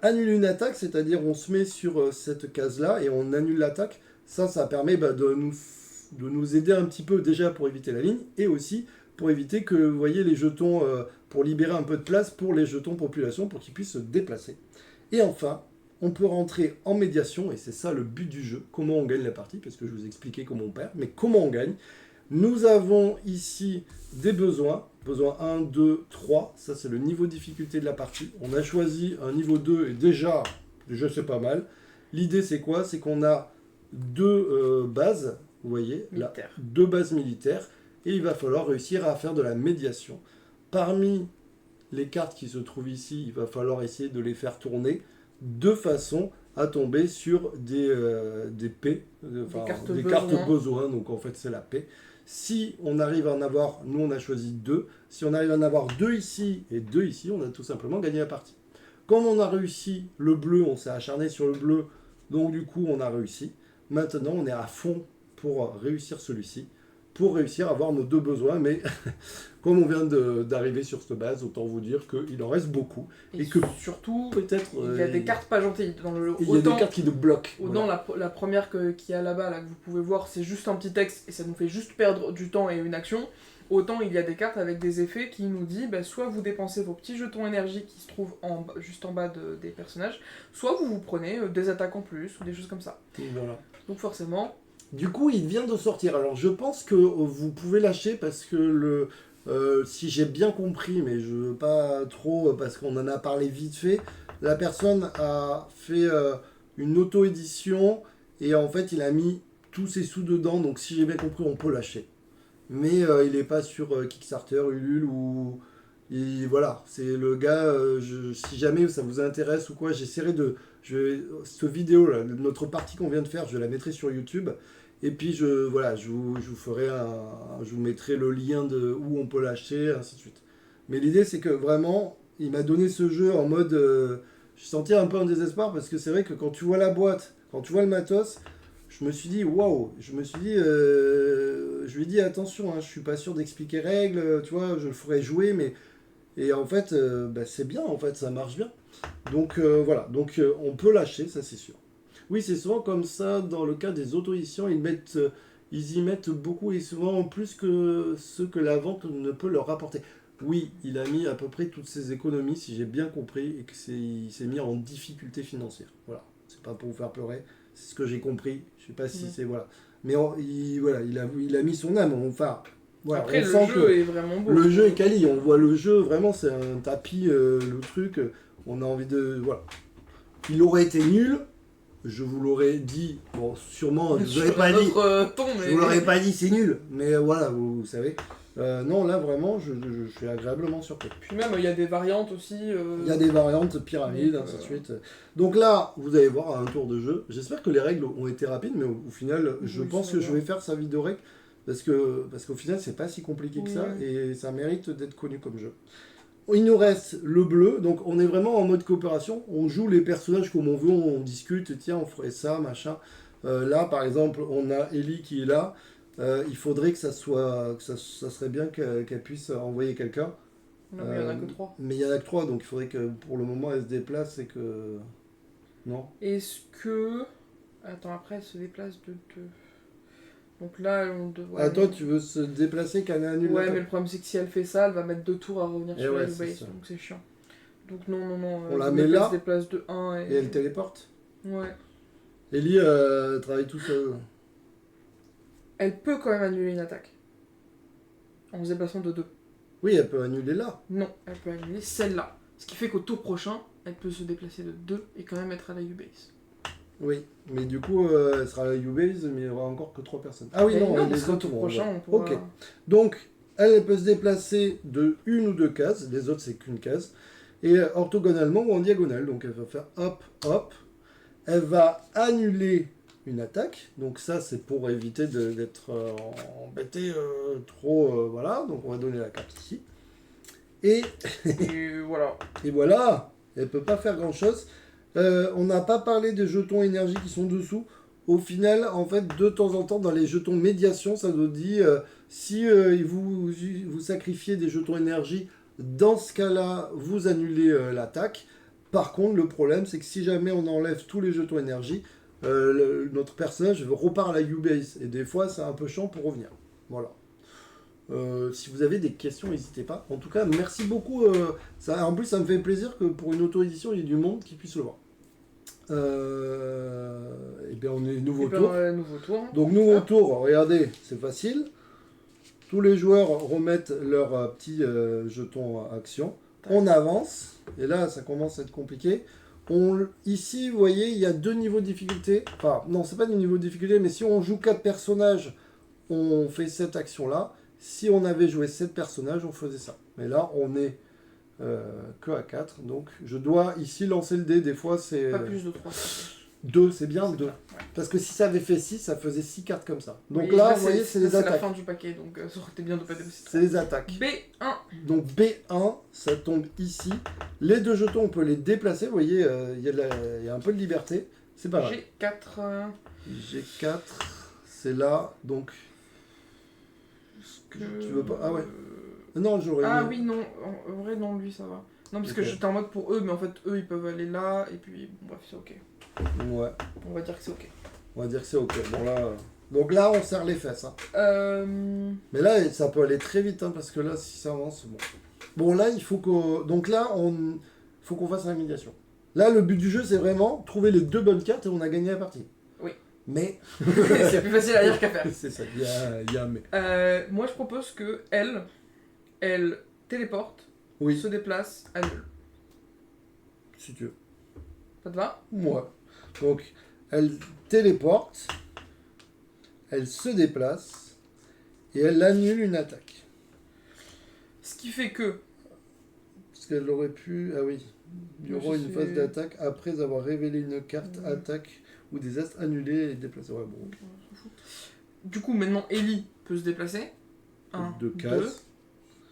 annuler une attaque, c'est-à-dire on se met sur cette case-là et on annule l'attaque. Ça permet de nous aider un petit peu déjà pour éviter la ligne, et aussi pour éviter que, vous voyez, les jetons, pour libérer un peu de place pour les jetons population, pour qu'ils puissent se déplacer. Et enfin, on peut rentrer en médiation, et c'est ça le but du jeu, comment on gagne la partie, parce que je vous ai expliqué comment on perd, mais comment on gagne. Nous avons ici des besoins, besoin 1, 2, 3, ça c'est le niveau de difficulté de la partie. On a choisi un niveau 2, et déjà c'est pas mal. L'idée c'est quoi? C'est qu'on a deux bases, vous voyez, là, deux bases militaires, et il va falloir réussir à faire de la médiation. Parmi les cartes qui se trouvent ici, il va falloir essayer de les faire tourner de façon à tomber sur des P, des cartes besoin, donc en fait c'est la P. Si on arrive à en avoir, nous on a choisi 2, si on arrive à en avoir 2 ici et 2 ici, on a tout simplement gagné la partie. Comme on a réussi le bleu, on s'est acharné sur le bleu, donc du coup on a réussi. Maintenant on est à fond pour réussir celui-ci, pour réussir à avoir nos 2 besoins, mais comme on vient d'arriver sur cette base, autant vous dire qu'il en reste beaucoup. Et que surtout, peut-être il y a des cartes pas gentilles dans le jeu. Il y a des cartes qui nous bloquent. Autant la première qu'il y a là-bas, là, que vous pouvez voir, c'est juste un petit texte et ça nous fait juste perdre du temps et une action. Autant il y a des cartes avec des effets qui nous disent soit vous dépensez vos petits jetons énergie qui se trouvent juste en bas des personnages, soit vous prenez des attaques en plus ou des choses comme ça. Voilà. Donc forcément... Du coup, il vient de sortir. Alors je pense que vous pouvez lâcher parce que si j'ai bien compris, mais je veux pas trop parce qu'on en a parlé vite fait, la personne a fait une auto-édition et en fait il a mis tous ses sous dedans, donc si j'ai bien compris on peut lâcher. Mais il n'est pas sur Kickstarter, Ulule ou... Et voilà, c'est le gars, si jamais ça vous intéresse ou quoi, j'essaierai cette vidéo là, notre partie qu'on vient de faire, je la mettrai sur YouTube. Et puis je vous mettrai le lien de où on peut l'acheter, ainsi de suite. Mais l'idée c'est que vraiment, il m'a donné ce jeu en mode, je sentais un peu un désespoir parce que c'est vrai que quand tu vois la boîte, quand tu vois le matos, je me suis dit waouh, je lui ai dit attention, hein, je suis pas sûr d'expliquer règles, tu vois, je le ferai jouer, mais et en fait c'est bien, en fait ça marche bien. Donc voilà, donc on peut lâcher, ça c'est sûr. Oui, c'est souvent comme ça dans le cas des auto-éditions, ils y mettent beaucoup et souvent plus que ce que la vente ne peut leur rapporter. Oui, il a mis à peu près toutes ses économies, si j'ai bien compris, et il s'est mis en difficulté financière. Voilà, c'est pas pour vous faire pleurer, c'est ce que j'ai compris. Je sais pas si c'est voilà, mais il a mis son âme. Enfin, voilà, après le jeu est vraiment beau. Le jeu est quali, on voit le jeu vraiment, c'est un tapis, le truc. On a envie de voilà. Il aurait été nul. Je vous l'aurais dit, bon, sûrement, je vous vous l'aurais pas dit, c'est nul, mais voilà, vous savez. Non, là, vraiment, je suis agréablement surpris. Puis même, il y a des variantes aussi. Il y a des variantes, pyramides, ainsi de suite. Donc là, vous allez voir un tour de jeu. J'espère que les règles ont été rapides, mais au final, je pense que je vais faire sa vidéo rec, parce qu'au final, c'est pas si compliqué que ça, et ça mérite d'être connu comme jeu. Il nous reste le bleu, donc on est vraiment en mode coopération. On joue les personnages comme on veut, on discute, tiens, on ferait ça, machin. Là, par exemple, on a Ellie qui est là. Il faudrait que ça serait bien qu'elle puisse envoyer quelqu'un. Non, mais il n'y en a que 3. Mais il y en a que 3, donc il faudrait que pour le moment elle se déplace et que... Non. Est-ce que... Attends, après elle se déplace de 2. Donc là, on devrait... Toi, tu veux se déplacer qu'elle annule. Ouais, mais le problème c'est que si elle fait ça, elle va mettre 2 tours à revenir sur la base, donc c'est chiant. Donc non. On la met là, se déplace de 1 et elle téléporte. Ouais. Ellie travaille tout seul. Elle peut quand même annuler une attaque. En se déplaçant de 2. Oui, elle peut annuler là. Non, elle peut annuler celle-là. Ce qui fait qu'au tour prochain, elle peut se déplacer de 2 et quand même être à la U-Base. Oui, mais du coup, elle sera à la U-Base, mais il n'y aura encore que 3 personnes. Ah oui, non, les autres prochains, on pourra... Ok. Donc, elle peut se déplacer de 1 ou 2 cases. Les autres, c'est qu'une case. Et orthogonalement ou en diagonale. Donc, elle va faire hop, hop. Elle va annuler une attaque. Donc, ça, c'est pour éviter d'être embêté trop. Voilà. Donc, on va donner la carte ici. Et voilà. Et voilà. Elle peut pas faire grand-chose. On n'a pas parlé des jetons énergie qui sont dessous. Au final, en fait, de temps en temps, dans les jetons médiation, ça nous dit si vous sacrifiez des jetons énergie, dans ce cas-là, vous annulez l'attaque. Par contre, le problème, c'est que si jamais on enlève tous les jetons énergie, notre personnage repart à la U-Base. Et des fois, c'est un peu chiant pour revenir. Voilà. Si vous avez des questions, n'hésitez pas. En tout cas, merci beaucoup. En plus, ça me fait plaisir que pour une auto-édition, il y ait du monde qui puisse le voir. Et bien, on est nouveau tour. Nouveau tour. Donc, nouveau tour, regardez, c'est facile. Tous les joueurs remettent leur petit jeton action. On avance. Et là, ça commence à être compliqué. Ici, vous voyez, il y a 2 niveaux de difficulté. Enfin, non, c'est pas des niveaux de difficulté, mais si on joue 4 personnages, on fait cette action-là. Si on avait joué 7 personnages, on faisait ça. Mais là, on est que à 4. Donc, je dois ici lancer le dé. Des fois, c'est... Pas plus de 3. 2, c'est bien 2. Ouais. Parce que si ça avait fait 6, ça faisait 6 cartes comme ça. Donc oui, là, vous voyez, c'est les C'est la attaques. fin du paquet, donc ça aurait été bien de pas dépasser 3. C'est les attaques. B1. Donc B1, ça tombe ici. Les 2 jetons, on peut les déplacer. Vous voyez, il y a un peu de liberté. C'est pas mal. G4. G4, c'est là. Donc, tu veux pas... Ah ouais. Non, j'aurais... Ah oui, non. En vrai, non, lui, ça va. Non, parce que j'étais en mode pour eux, mais en fait, eux, ils peuvent aller là, et puis, bon, bref, c'est ok. Ouais. On va dire que c'est ok. On va dire que c'est ok. Bon, là... Donc là, on serre les fesses. Hein. Mais là, ça peut aller très vite, hein, parce que là, si ça avance, bon. Bon, là, il faut que... Donc là, faut qu'on fasse la médiation. Là, le but du jeu, c'est vraiment trouver les 2 bonnes cartes et on a gagné la partie. Oui. Mais... c'est plus facile à dire qu'à faire. C'est ça, il y a un mais. Moi, je propose que elle téléporte, Oui, se déplace, annule. si tu veux. Ça te va? Moi. Donc, elle téléporte, elle se déplace, et elle annule une attaque. Ce qui fait que... Parce qu'elle aurait pu... Ah oui. Il y aura une phase d'attaque après avoir révélé une carte attaque ou des astres annulés et déplacés. Ouais, bon, ok. Du coup, maintenant, Ellie peut se déplacer. 2 cases.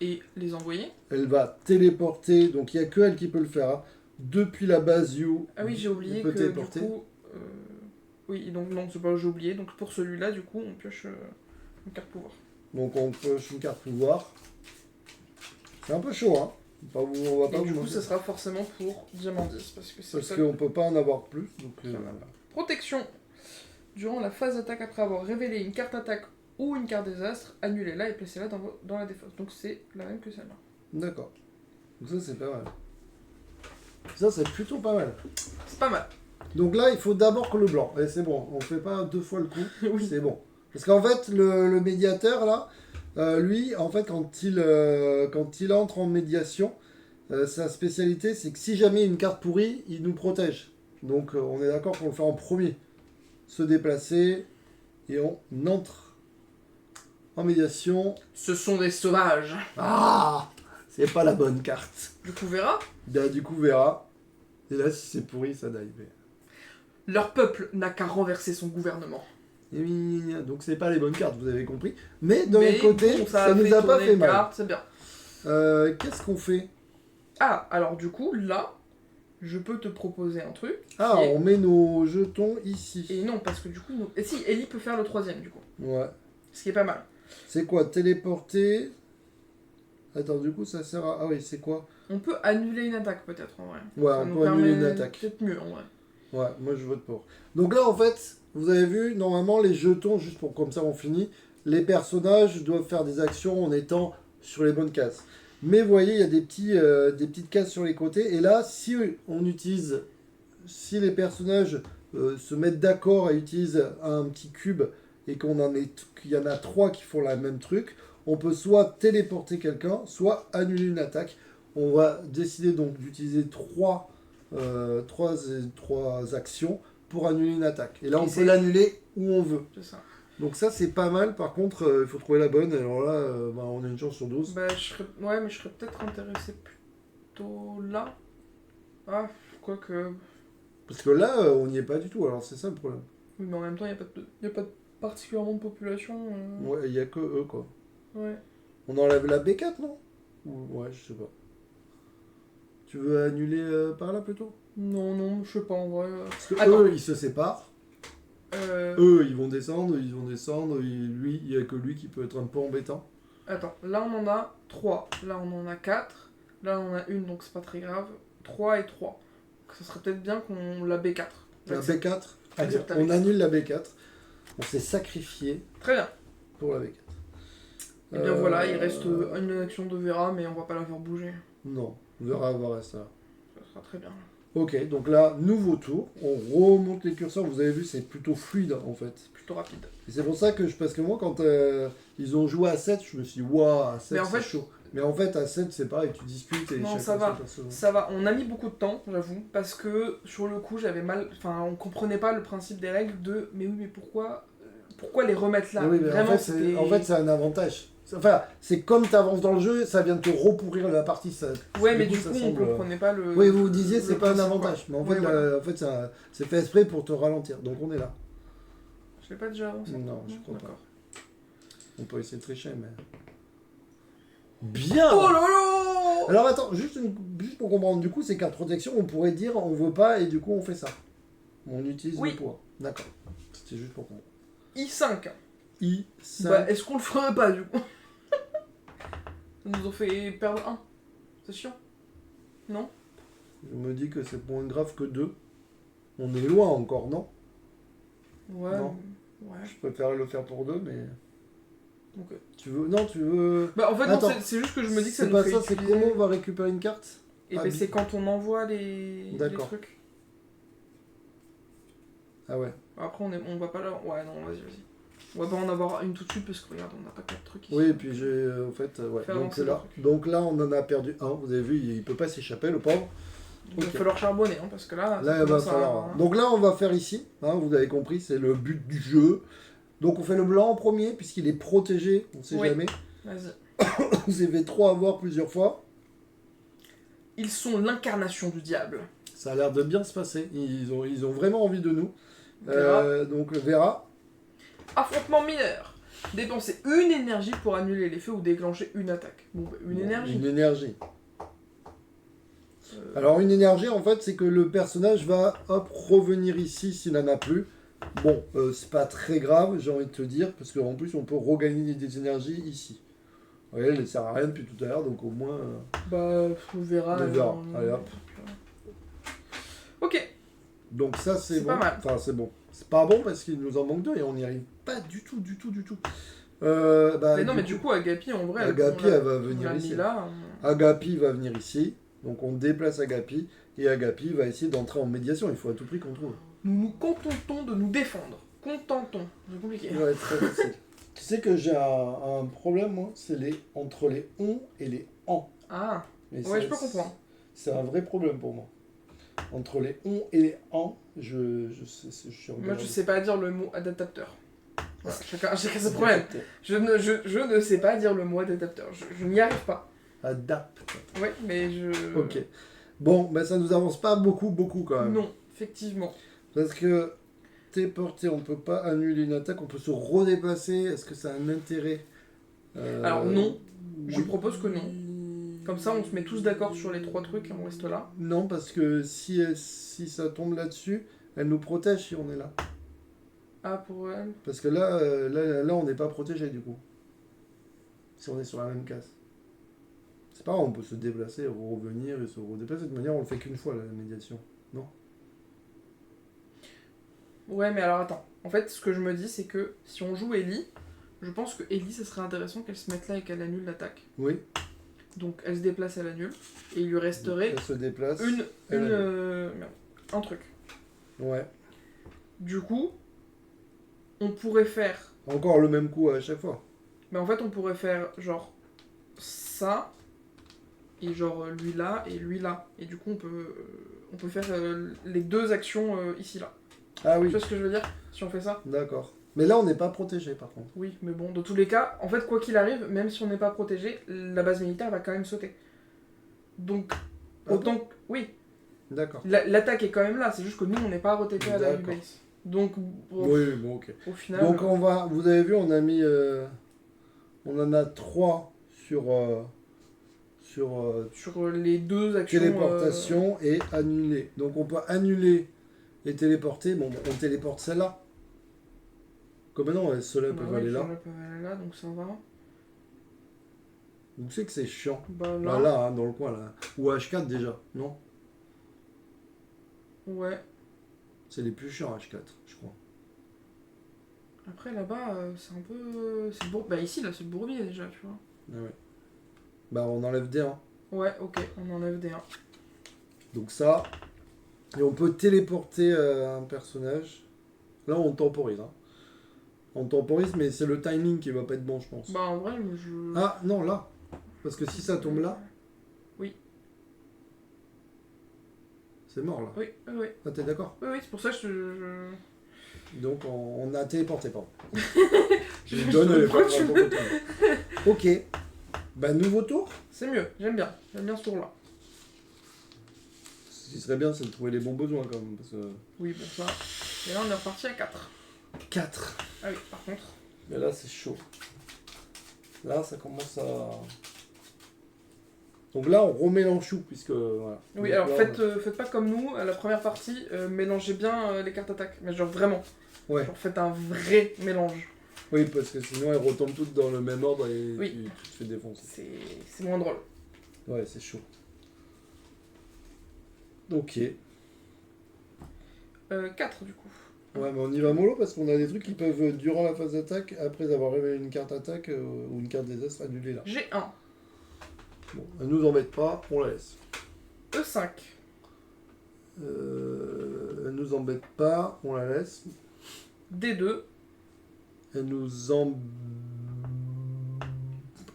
Et les envoyer. Elle va téléporter, donc il n'y a que elle qui peut le faire. Hein. Depuis la base You. Ah oui, j'ai oublié que téléporter. du coup... Oui, donc non, c'est pas j'ai oublié. Donc pour celui-là, du coup, on pioche une carte pouvoir. Donc on pioche une carte pouvoir. C'est un peu chaud, hein. On va pas Et du vous coup, mentir. ça sera forcément pour Diamant 10. Parce qu'on peut pas en avoir plus. Donc, Protection. Durant la phase d'attaque, après avoir révélé une carte attaque ou une carte désastre, annulez-la et placez-la dans la défausse. Donc c'est la même que celle-là. D'accord. Donc ça, c'est pas mal. Ça, c'est plutôt pas mal. C'est pas mal. Donc là, il faut d'abord que le blanc. Et c'est bon, on fait pas 2 fois le coup. Oui. C'est bon. Parce qu'en fait, le médiateur, là, lui, en fait, quand il entre en médiation, sa spécialité, c'est que si jamais une carte pourrie, il nous protège. Donc on est d'accord pour le faire en premier. Se déplacer, et on entre en médiation. Ce sont des sauvages. Ah, c'est pas la bonne carte. Du coup, verra. Du coup, verra. Et là, si c'est pourri, ça dive. Leur peuple n'a qu'à renverser son gouvernement. Et oui, donc c'est pas les bonnes cartes, vous avez compris. Mais d'un côté, bon, ça nous a pas fait mal. carte, c'est bien. Qu'est-ce qu'on fait? Ah, alors du coup, là, je peux te proposer un truc. Ah, on met nos jetons ici. Et non, parce que du coup... Et si, Ellie peut faire le 3ème, du coup. Ouais. Ce qui est pas mal. C'est quoi? Téléporter. Attends, du coup, ça sert à... Ah oui, c'est quoi? On peut annuler une attaque, peut-être, en vrai. Ouais, ça on nous peut annuler une permet attaque. peut-être mieux, en vrai. Ouais, moi je vote pour. Donc là, en fait, vous avez vu, normalement, les jetons, juste pour comme ça on finit, les personnages doivent faire des actions en étant sur les bonnes cases. Mais vous voyez, il y a des petites cases sur les côtés. Et là, si les personnages se mettent d'accord et utilisent un petit cube et qu'il y en a 3 qui font la même truc, on peut soit téléporter quelqu'un, soit annuler une attaque. On va décider donc d'utiliser 3 actions pour annuler une attaque. Et là, on peut l'annuler où on veut. C'est ça. Donc ça, c'est pas mal. Par contre, il faut trouver la bonne. Alors là, on a une chance sur 12. Bah, ouais, mais je serais peut-être intéressé plutôt là. Ah, quoique... Parce que là, on n'y est pas du tout. Alors c'est ça le problème. Oui, mais en même temps, il n'y a pas particulièrement de population. Ouais, il n'y a que eux, quoi. Ouais. On enlève la B4, non? Ouais, je sais pas. Tu veux annuler par là, plutôt? Non, je sais pas, en vrai. Parce que eux, ils se séparent. Euh... Eux, ils vont descendre. Lui, il n'y a que lui qui peut être un peu embêtant. Attends, là on en a 3, là on en a 4, là on en a une, donc c'est pas très grave. 3 et 3. Donc ça serait peut-être bien qu'on la B4. La B4? Allez, Acceptable. on annule la B4. On s'est sacrifié Très bien. pour la B4. Et bien voilà, il reste une action de Vera, mais on va pas la faire bouger. Non, Vera va rester là. Ça sera très bien. Ok, donc là, nouveau tour. On remonte les curseurs. Vous avez vu, c'est plutôt fluide en fait. Plutôt rapide. Et c'est pour ça que parce que moi, quand ils ont joué à 7, je me suis dit, waouh, à 7, Mais en c'est fait- chaud. Mais en fait, à 7, c'est pareil, tu discutes et Non, chacun ça va. son personnage. Ça va, on a mis beaucoup de temps, j'avoue, parce que sur le coup j'avais mal. Enfin, on comprenait pas le principe des règles de. Mais oui, mais pourquoi les remettre là? Oui, mais Vraiment, en fait, c'est un avantage. Enfin, c'est comme tu avances dans le jeu, ça vient te repourrir la partie. Ça, Ouais, mais du ça coup, on semble- comprenait pas le. Oui, vous disiez, le c'est pas un principe, avantage. quoi. Mais en Ouais, fait, voilà. en fait c'est fait exprès pour te ralentir. Donc on est là. Je l'ai pas déjà avancé. Non, je crois pas. D'accord. On peut essayer de tricher, mais. Bien. Oh là là! Alors attends, juste pour comprendre, du coup, ces cartes protection, on pourrait dire on veut pas et du coup on fait ça. On utilise Oui. le poids. D'accord. C'était juste pour comprendre. I5. I5. Bah, est-ce qu'on le ferait pas du coup? Ça nous ont fait perdre 1. C'est chiant. Non? Je me dis que c'est moins grave que 2. On est loin encore, non? Ouais. Non. Ouais. Je préfère le faire pour 2, mais. Ok. Tu veux. Non, tu veux. Bah, en fait, non, Attends. c'est juste que je me dis que ça C'est nous pas fait ça, c'est utiliser- comment on va récupérer une carte? Et Ah, ben c'est quand on envoie les D'accord. trucs. Ah ouais. Après on va pas là. Ouais non vas-y. On va pas en avoir une tout de suite parce que regarde on n'a pas 4 trucs ici. Oui, et puis j'ai. En fait, ouais. Faire Donc avancer là, le truc. on en a perdu un. Vous avez vu, il peut pas s'échapper, le pauvre. Il va Ok. falloir charbonner hein, parce que là. Là, ça il va commence à- falloir. Donc là, on va faire ici. Hein, vous avez compris, c'est le but du jeu. Donc on fait le blanc en premier, puisqu'il est protégé, on sait Oui. jamais. Vas-y. Vous avez 3 à voir plusieurs fois. Ils sont l'incarnation du diable. Ça a l'air de bien se passer. Ils ont vraiment envie de nous. Vera. Donc Vera. Affrontement mineur. Dépenser une énergie pour annuler l'effet ou déclencher une attaque. Bon, bah, une Bon, énergie. Une énergie. Euh, Alors une énergie, en fait, c'est que le personnage va revenir ici s'il n'en a plus. Bon, c'est pas très grave, j'ai envie de te dire, parce qu'en plus, on peut regagner des énergies ici. Vous voyez, elle ne sert à rien depuis tout à l'heure, donc au moins... Bah on verra. On verra. Allez, hop. Ok. Donc ça, c'est C'est bon. pas mal. Enfin, c'est bon. C'est pas bon parce qu'il nous en manque 2 et on n'y arrive pas du tout. Mais non mais du coup Agapi en vrai. Agapi, on l'a- elle va on venir l'a mis ici. là. Agapi va venir ici. Donc on déplace Agapi. Et Agapi va essayer d'entrer en médiation. Il faut à tout prix qu'on trouve. Nous nous contentons de nous défendre. Contentons. C'est compliqué. Ouais, très facile. Tu sais que j'ai un problème, moi. C'est entre les on et les en. Ah. Mais Ouais, c'est- je peux comprendre. C'est un vrai problème pour moi. Entre les on et les en, je suis en Moi, galère. je sais pas dire le mot adaptateur. Voilà, chacun ses problèmes. Je ne sais pas dire le mot adaptateur. Je n'y arrive pas. Adapte. Ouais, mais je. Ok. Bon, ben ça nous avance pas beaucoup quand même. Non, effectivement. Parce que t'es porté, on peut pas annuler une attaque, on peut se redéplacer. Est-ce que ça a un intérêt Alors, non. Oui. Je propose que non. Comme ça, on se met tous d'accord sur les 3 trucs et on reste là. Non, parce que si ça tombe là-dessus, elle nous protège si on est là. Ah, pour elle. Parce que là, là on n'est pas protégé du coup. Si on est sur la même case. C'est pas grave, on peut se déplacer, revenir et se redéplacer. De toute manière, on le fait qu'une fois la médiation. Non? Ouais, mais alors attends. En fait, ce que je me dis, c'est que si on joue Ellie, je pense que Ellie, ça serait intéressant qu'elle se mette là et qu'elle annule l'attaque. Oui. Donc, elle se déplace, elle annule. Et il lui resterait Elle se déplace. merde, un truc. Ouais. Du coup, on pourrait faire. Encore le même coup à chaque fois. Mais en fait, on pourrait faire genre ça, et genre lui là, et lui là. Et du coup, on peut faire les 2 actions ici là. Ah Tu oui. vois ce que je veux dire? Si on fait ça? D'accord. Mais là, on n'est pas protégé par contre. Oui, mais bon, dans tous les cas, en fait, quoi qu'il arrive, même si on n'est pas protégé, la base militaire va quand même sauter. Donc, Ah autant que. Oui, D'accord. l'attaque est quand même là, c'est juste que nous, on n'est pas rotété à la D'accord. base. Donc, Oui, bon, ok. au final. Donc on va, vous avez vu, on a mis, on en a 3 sur sur les 2 actions. téléportation et annuler. Donc on peut annuler et téléporter. Bon, on téléporte celle-là. Comme maintenant, ceux-là Bah peuvent ouais, aller là. ceux-là peuvent aller là, donc ça va. Vous savez que c'est chiant. Bah là. Bah là, hein, dans le coin là. Ou H4 déjà, non? Ouais. C'est les plus chiants H4, je crois. Après, là-bas, c'est un peu... C'est Bah ici, là, c'est le bourbier, déjà, tu vois. Ah ouais. Bah, on enlève D1. Ouais, ok, on enlève des 1. Donc ça... Et on peut téléporter un personnage. Là, on temporise. Hein. On temporise, mais c'est le timing qui va pas être bon, je pense. Bah, en vrai, je... Ah, non, là. Parce que si ça tombe là... Oui. C'est mort, là. Oui, oui. Ah, t'es d'accord? Oui, c'est pour ça que Donc, on a téléporté, pardon. Je donne les pourquoi tu veux... Ok. Bah, nouveau tour. C'est mieux, j'aime bien. J'aime bien ce tour-là. Ce qui serait bien, c'est de trouver les bons besoins, quand même. Parce que... Oui, bon, ça... Et là, on est reparti à 4. 4. Ah oui, par contre... Mais là, c'est chaud. Là, ça commence à... Donc là, on remet l'enchou, puisque... Voilà. Oui, donc alors là, faites pas comme nous, à la première partie, mélangez bien les cartes attaques. Mais genre vraiment. Ouais. Genre faites un vrai mélange. Oui, parce que sinon, elles retombent toutes dans le même ordre et Oui. tu te fais défoncer. C'est moins drôle. Ouais, c'est chaud. Ok. 4 du coup. Ouais, mais on y va mollo parce qu'on a des trucs qui peuvent, durant la phase d'attaque, après avoir révélé une carte attaque ou une carte désastre, annuler là. J'ai 1. Bon, elle nous embête pas, on la laisse. E5. Elle nous embête pas, on la laisse. D2. Elle nous embête.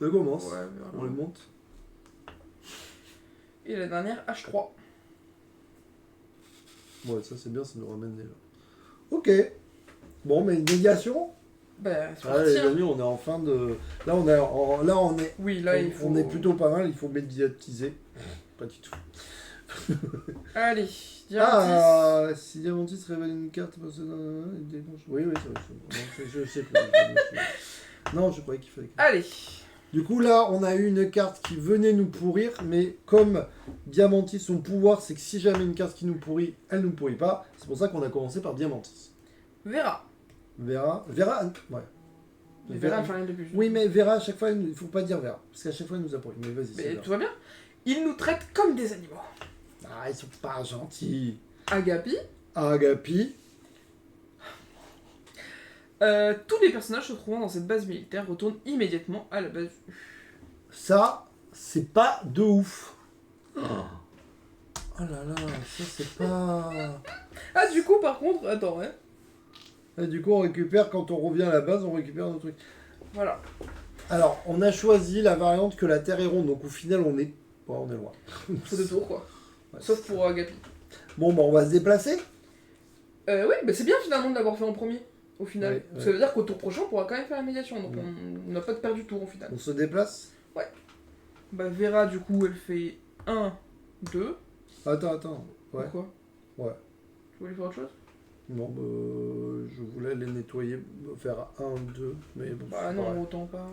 On commence. Ouais, On le monte. Et la dernière, H3. Ouais, ça c'est bien, ça nous ramène déjà. Ok. Bon, mais une médiation. Bah, c'est Ah, les parti. amis, on est en fin de. Là, on est. Oui, là, il faut... On est plutôt pas mal, il faut médiatiser. Pas du tout. Allez, Diamantis. Ah, si Diamantis révèle une carte, il déclenche. Oui, c'est vrai. Je sais plus. Non, je croyais qu'il fallait. Allez. Du coup, là, on a eu une carte qui venait nous pourrir, mais comme Diamantis, son pouvoir, c'est que si jamais une carte qui nous pourrit, elle nous pourrit pas. C'est pour ça qu'on a commencé par Diamantis. Vera. Vera, ouais. Mais Vera, elle fait rien de plus. Oui, mais Vera, à chaque fois, il faut pas dire Vera, parce qu'à chaque fois, il nous a pourri. Mais vas-y, c'est Mais Vera. tout va bien. Ils nous traitent comme des animaux. Ah, ils sont pas gentils. Agapi. Agapi. Tous les personnages se trouvant dans cette base militaire retournent immédiatement à la base. Ça, c'est pas de ouf. Oh là là, ça c'est pas... Ah, du coup, par contre, attends, hein. Et du coup, on récupère, quand on revient à la base, on récupère nos trucs. Voilà. Alors, on a choisi la variante que la Terre est ronde, donc au final, on est... Ouais, on est loin. Faut deux tours, quoi. Ouais, Sauf pour Agapi. Bon, bah on va se déplacer. Oui, bah c'est bien finalement de l'avoir fait en premier, au final. Ouais, ouais. Ça veut dire qu'au tour prochain, on pourra quand même faire la médiation, donc Ouais. on n'a pas de perdu tour au final. On se déplace. Bah Vera, du coup, elle fait 1, 2. Attends. Ouais. Pourquoi? Ouais. Tu voulais faire autre chose? Non, bah, je voulais les nettoyer, faire 1, 2, mais bon. Bah c'est non, pareil. autant pas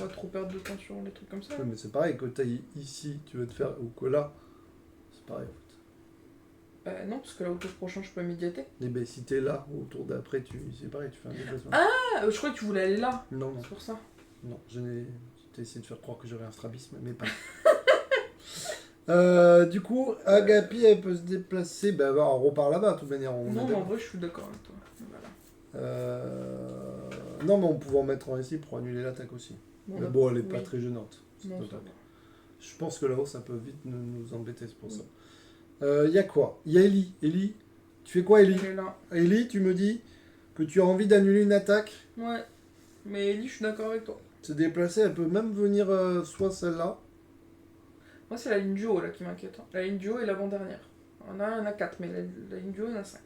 trop perdre de temps sur les trucs comme ça. Ouais, mais c'est pareil, que t'ailles ici, tu veux te faire, ou que là, c'est pareil en fait. Bah non, parce que là, au tour prochain, je peux immédiater. Et ben si t'es là, au tour d'après, c'est pareil, tu fais un déplacement. Ah, je croyais que tu voulais aller là. Non, C'est pour ça. non, j'ai essayé de faire croire que j'aurais un strabisme, mais pas. Du coup, Agapi, elle peut se déplacer, bah on repart là-bas, de toute manière. Non, mais en vrai, je suis d'accord avec toi. Voilà. Non, mais on pouvait en mettre un ici pour annuler l'attaque aussi. Bon, Mais on a- bon, elle est pas oui. très gênante. C'est Non, pas ça top. va. Je pense que là-haut, ça peut vite nous embêter, c'est pour Oui. ça. Y a quoi? Y a Ellie. Ellie, tu fais quoi, Ellie? Elle est là. Ellie, tu me dis que tu as envie d'annuler une attaque. Ouais. Mais Ellie, je suis d'accord avec toi. Se déplacer, elle peut même venir soit celle-là. Moi, c'est la ligne du haut là qui m'inquiète. Hein. La ligne du haut est l'avant-dernière. Il y en a 4, mais la ligne du haut, il y en a 5.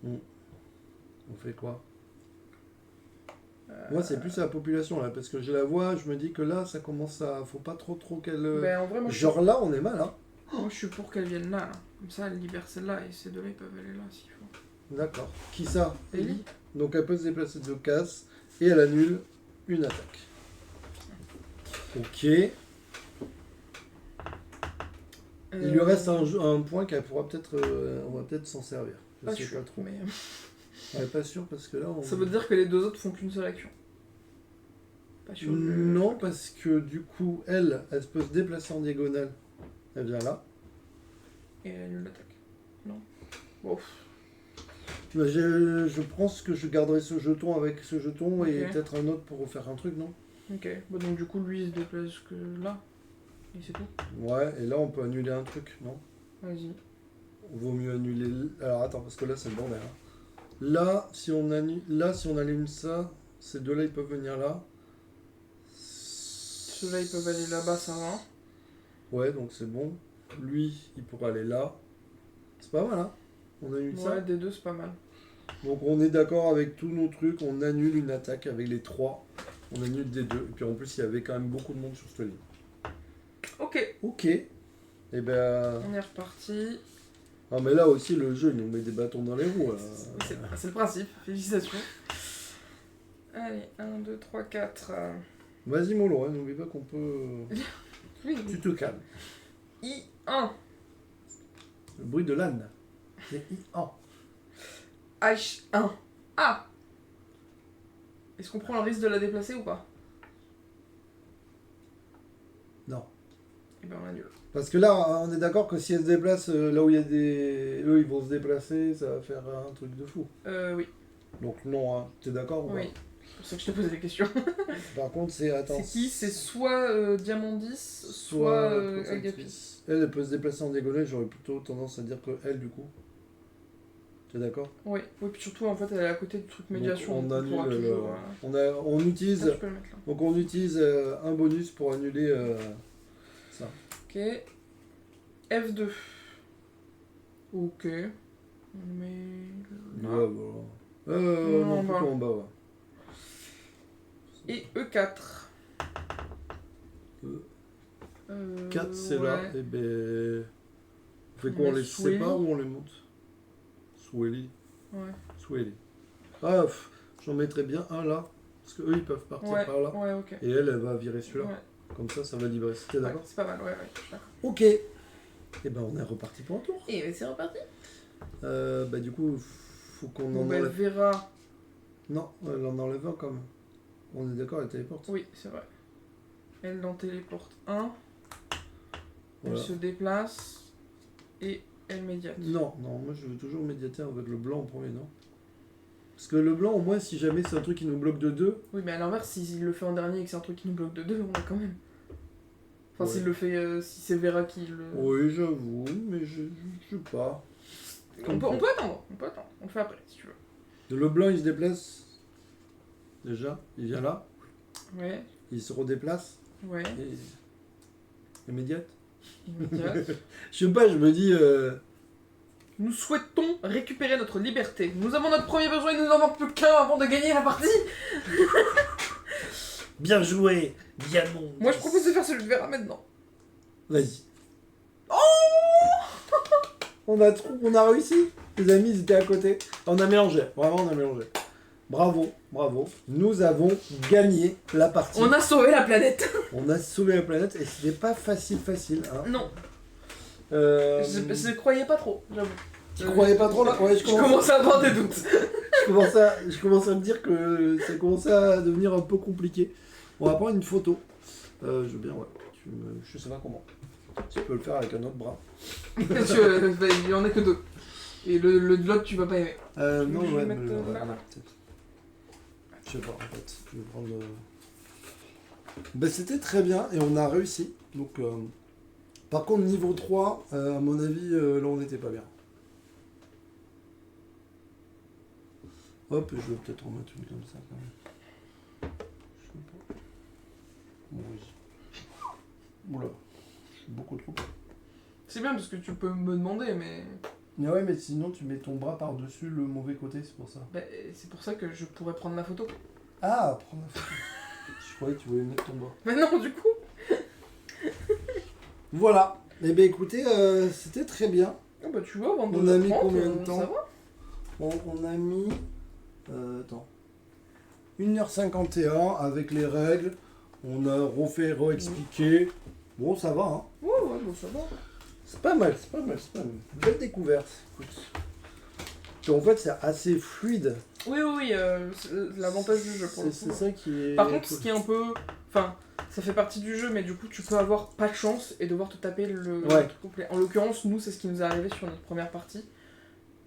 On fait quoi? Moi, c'est plus la population là, parce que je la vois, je me dis que là, ça commence à. Faut pas trop qu'elle. Ben, en vrai, moi, Genre là, on est mal, hein. moi, je suis pour qu'elle vienne là, là. Comme ça, elle libère celle-là et ces deux-là, ils peuvent aller là s'il faut. D'accord. Qui ça? Ellie. Donc elle peut se déplacer de 2 cases et elle annule une attaque. Ok. Il lui reste un point qu'elle pourra peut-être. On va peut-être s'en servir. Je Pas sais sûr, pas trop. mais... Ouais, pas sûr parce que là. Ça veut dire que les deux autres font qu'une seule action. Pas sûr. Non, parce que du coup, elle peut se déplacer en diagonale. Elle vient là. Et elle annule l'attaque. Non. Bon. Bah, je pense que je garderai ce jeton avec ce jeton et Ok. peut-être un autre pour faire un truc, non? Ok. Bah, donc du coup, lui, il se déplace que là. Et c'est tout. Ouais, et là on peut annuler un truc, non? Vas-y. Vaut mieux annuler. Alors attends, parce que là c'est le bordel. Hein. Là, si on allume ça, ces deux-là ils peuvent venir là. Ceux-là, ils peuvent aller là-bas, ça va. Ouais, donc c'est bon. Lui, il pourra aller là. C'est pas mal, hein? On annule ça. Ouais, des deux, c'est pas mal. Donc on est d'accord avec tous nos trucs, on annule une attaque avec les trois. On annule des deux. Et puis en plus, il y avait quand même beaucoup de monde sur cette ligne. Ok. Ok. Et ben. On est reparti. Ah, mais là aussi, le jeu, il nous met des bâtons dans les roues. Là. C'est le principe. Félicitations. Allez, 1, 2, 3, 4. Vas-y, Molo, hein, n'oublie pas qu'on peut. Oui. Tu te calmes. I1. Le bruit de l'âne. C'est I1. H1. Ah. Est-ce qu'on prend le risque de la déplacer ou pas? Non. Eh ben on annule. Parce que là, on est d'accord que si elle se déplace là où il y a des. Eux, ils vont se déplacer, ça va faire un truc de fou. Oui. Donc, non, hein. T'es d'accord ou pas? Oui. C'est pour ça que je t'ai posé des questions. Par contre, c'est. Attends. C'est qui? C'est soit Diamandis, soit Agapis. Protectrice. Elle peut se déplacer en diagonale, j'aurais plutôt tendance à dire que elle, du coup. T'es d'accord? Oui. Oui, puis surtout, en fait, elle est à côté du truc médiation. Donc, on donc pourra annule. toujours, On utilise. ça, tu peux le mettre là. Donc, on utilise un bonus pour annuler ça. Ok. F2. Ok. On met là. Ouais, voilà. Non, en bas. plutôt en bas, ouais. Et E4. 4, c'est ouais. là. Et ben. On fait On quoi? On met les Swelly. sépare ou on les monte? Swelly. Ouais. Swelly. Ah, j'en mettrais bien un là. Parce qu'eux, ils peuvent partir Ouais. par là. Ouais, ok. Et elle va virer celui-là. Ouais. Comme ça va libérer. C'était Ouais, d'accord? c'est pas mal, ouais, d'accord. Ok. Et ben, on est reparti pour un tour. Et c'est reparti. Bah, du coup, faut qu'on Bon, en bah, enlève. Vera. Non, elle en enlève un quand même. On est d'accord, elle téléporte. Oui, c'est vrai. Elle en téléporte un. Elle Voilà. se déplace. Et elle médiate. Non, moi je veux toujours médiater avec le blanc en premier, non? Parce que le blanc, au moins, si jamais c'est un truc qui nous bloque de 2, Oui, mais à l'inverse, s'il le fait en dernier et que c'est un truc qui nous bloque de 2, on a quand même. Enfin, Ouais. s'il le fait. Si c'est Vera qui le. oui, j'avoue, mais je sais pas. On peut attendre. On peut attendre. On le fait après, si tu veux. Le blanc, il se déplace. Déjà, il vient là, Ouais. il se redéplace Ouais. et immédiate. Immédiate. Je sais pas, je me dis. Nous souhaitons récupérer notre liberté. Nous avons notre premier besoin et nous n'en avons plus qu'un avant de gagner la partie. Bien joué, Diamant. Moi, je propose de faire celui de Vera maintenant. Vas-y. On a réussi. Les amis, ils étaient à côté. On a mélangé. Vraiment, on a mélangé. Bravo. Nous avons gagné la partie. On a sauvé la planète. On a sauvé la planète et c'était pas facile. Hein. Non, Euh, je croyais pas trop, j'avoue. Tu croyais pas trop là? Ouais, Je commence à avoir des doutes. je commence à me dire que ça commençait à devenir un peu compliqué. On va prendre une photo. Je veux bien, ouais. Je sais pas comment. Tu peux le faire avec un autre bras. Il y en a que deux. Et le de l'autre, tu vas pas aimer. Non, Je vais ouais, mettre mais là. peut-être. Je sais pas, en fait. Je vais prendre. Ben, c'était très bien et on a réussi. Donc, par contre, niveau 3, à mon avis, là, on n'était pas bien. Hop, je vais peut-être remettre une comme ça quand même. Je sais pas. Bon, vas-y. Oula, je suis beaucoup trop. C'est bien parce que tu peux me demander, mais. Mais ouais, mais sinon tu mets ton bras par-dessus le mauvais côté, c'est pour ça. Bah, c'est pour ça que je pourrais prendre ma photo. Ah, prends la photo. Je croyais que tu voulais mettre ton bras. Mais non, du coup. Voilà. Eh bien écoutez, c'était très bien. Ah bah tu vois, 22h30, On a mis combien de temps? ça va. On a mis... attends. 1h51 avec les règles. On a réexpliqué. Bon, ça va, hein. Ouais, bon, ça va. C'est pas mal. Belle découverte. Écoute. Puis en fait, c'est assez fluide. Oui, c'est l'avantage du jeu pour le coup. C'est ça qui est... Par contre, cool. ce qui est un peu. Enfin, ça fait partie du jeu, mais du coup, tu peux avoir pas de chance et devoir te taper le Ouais. truc complet. En l'occurrence, nous, c'est ce qui nous est arrivé sur notre première partie.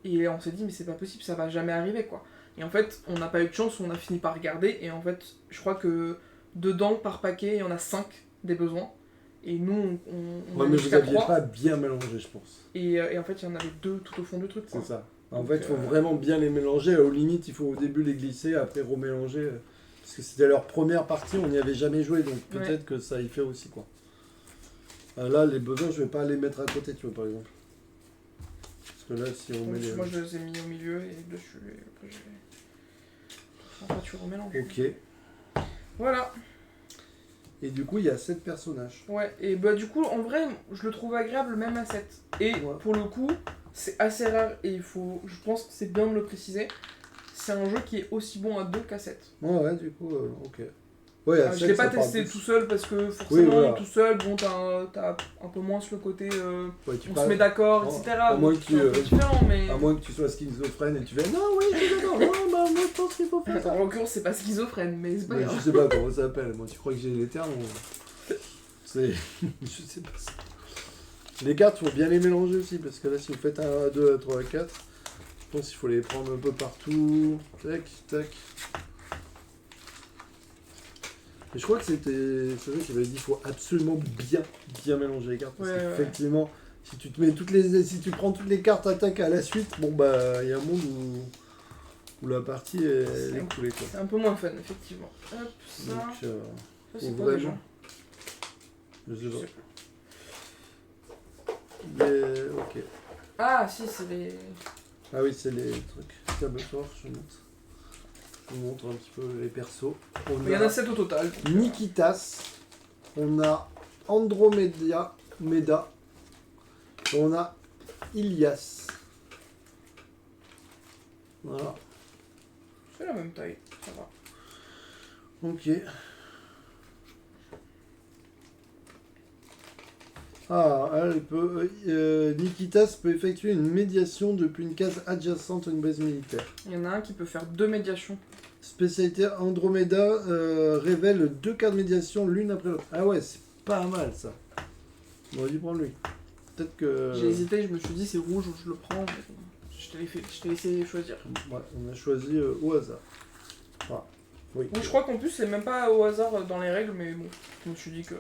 Et on s'est dit, mais c'est pas possible, ça va jamais arriver, quoi. Et en fait, on n'a pas eu de chance, on a fini par regarder, et en fait, je crois que dedans, par paquet, il y en a 5 des besoins. Et nous, on Ouais, en mais est vous jusqu'à aviez 3. pas bien mélangé, je pense. Et en fait, il y en avait 2 tout au fond du truc, quoi. C'est ça. En Donc, fait, il faut vraiment bien les mélanger. Aux limites, il faut au début les glisser, après remélanger. Parce que c'était leur première partie, on n'y avait jamais joué, donc peut-être que ça y fait aussi, quoi. Là, les besoins, je vais pas les mettre à côté, tu vois, par exemple. Parce que là, si on Donc, met les... moi, je les ai mis au milieu et dessus. Et après, j'ai... Enfin, tu remélanges. Ok. Voilà. Et du coup, il y a 7 personnages. Ouais, et bah du coup, en vrai, je le trouve agréable même à 7. Et Ouais. pour le coup, c'est assez rare et je pense que c'est bien de le préciser. C'est un jeu qui est aussi bon à 2 qu'à 7. Ouais, du coup, ok. Ouais, à Je 7, l'ai pas ça parle testé plus. tout seul parce que forcément, Oui, voilà. tout seul, bon, t'as un peu moins le côté Ouais, tu on parles- se met d'accord, Oh, etc. à moins Donc, que c'est un peu tu, différent, mais. À moins que tu sois schizophrène et tu fais non, oui, je suis d'accord, non, bah, moi je pense qu'il faut faire ça. En l'occurrence, c'est pas schizophrène, mais c'est pas Mais grave. je sais pas comment ça s'appelle. Moi, tu crois que j'ai les termes C'est. Je sais pas ça. Les cartes, faut bien les mélanger aussi, parce que là, si vous faites 1, 2, 3, 4, je pense qu'il faut les prendre un peu partout. Tac, tac. Et je crois que c'était celui qui avait dit qu'il faut absolument bien mélanger les cartes. Parce Ouais, qu'effectivement, si tu te mets si tu prends toutes les cartes attaque à la suite, bon bah il y a un monde où la partie elle est coulée, quoi. C'est un peu moins fun, effectivement. Hop, ça. Donc, Ça, c'est faut quoi vraiment. déjà Je sais pas. Mais, ok. Ah, si, c'est les. Ah oui, c'est les trucs. Table force, je vous montre un petit peu les persos. Il y en a 7 au total. donc, Nikitas, on a Andromeda, on a Ilias. Voilà, C'est la même taille, ça va. ok. Ah, elle peut, Nikitas peut effectuer une médiation depuis une case adjacente à une base militaire. Il y en a un qui peut faire 2 médiations. Spécialité Andromeda révèle 2 cartes de médiation l'une après l'autre. Ah ouais, c'est pas mal ça. On aurait dû prendre lui. Peut-être que... J'ai hésité, je me suis dit c'est rouge, je le prends. Mais je t'ai laissé choisir. Ouais, on a choisi au hasard. Ah, oui. Bon, je crois qu'en plus c'est même pas au hasard dans les règles, mais bon, je me suis dit que.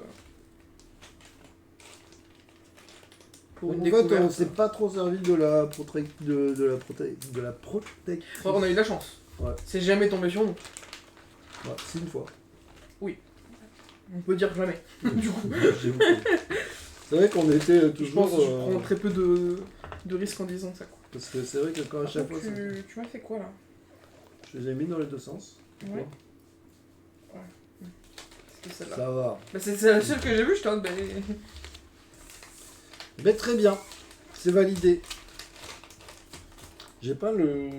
Pour une En fait, découverte. on s'est pas trop servi de la protectrice. Ouais, on a eu de la chance. Ouais. C'est jamais tombé sur nous. Ouais, c'est une fois. On peut dire jamais. Du coup, J'avoue que- C'est vrai qu'on était je toujours... pense que je prends très peu de risques en disant ça. Quoi. Parce que c'est vrai que quand à Par chaque contre, fois... tu m'as fait quoi là? Je les ai mis dans les deux sens. Ouais. C'était celle-là. Ça va. Bah, c'est la seule que j'ai vue, je t'en. Mais très bien. C'est validé. J'ai pas le...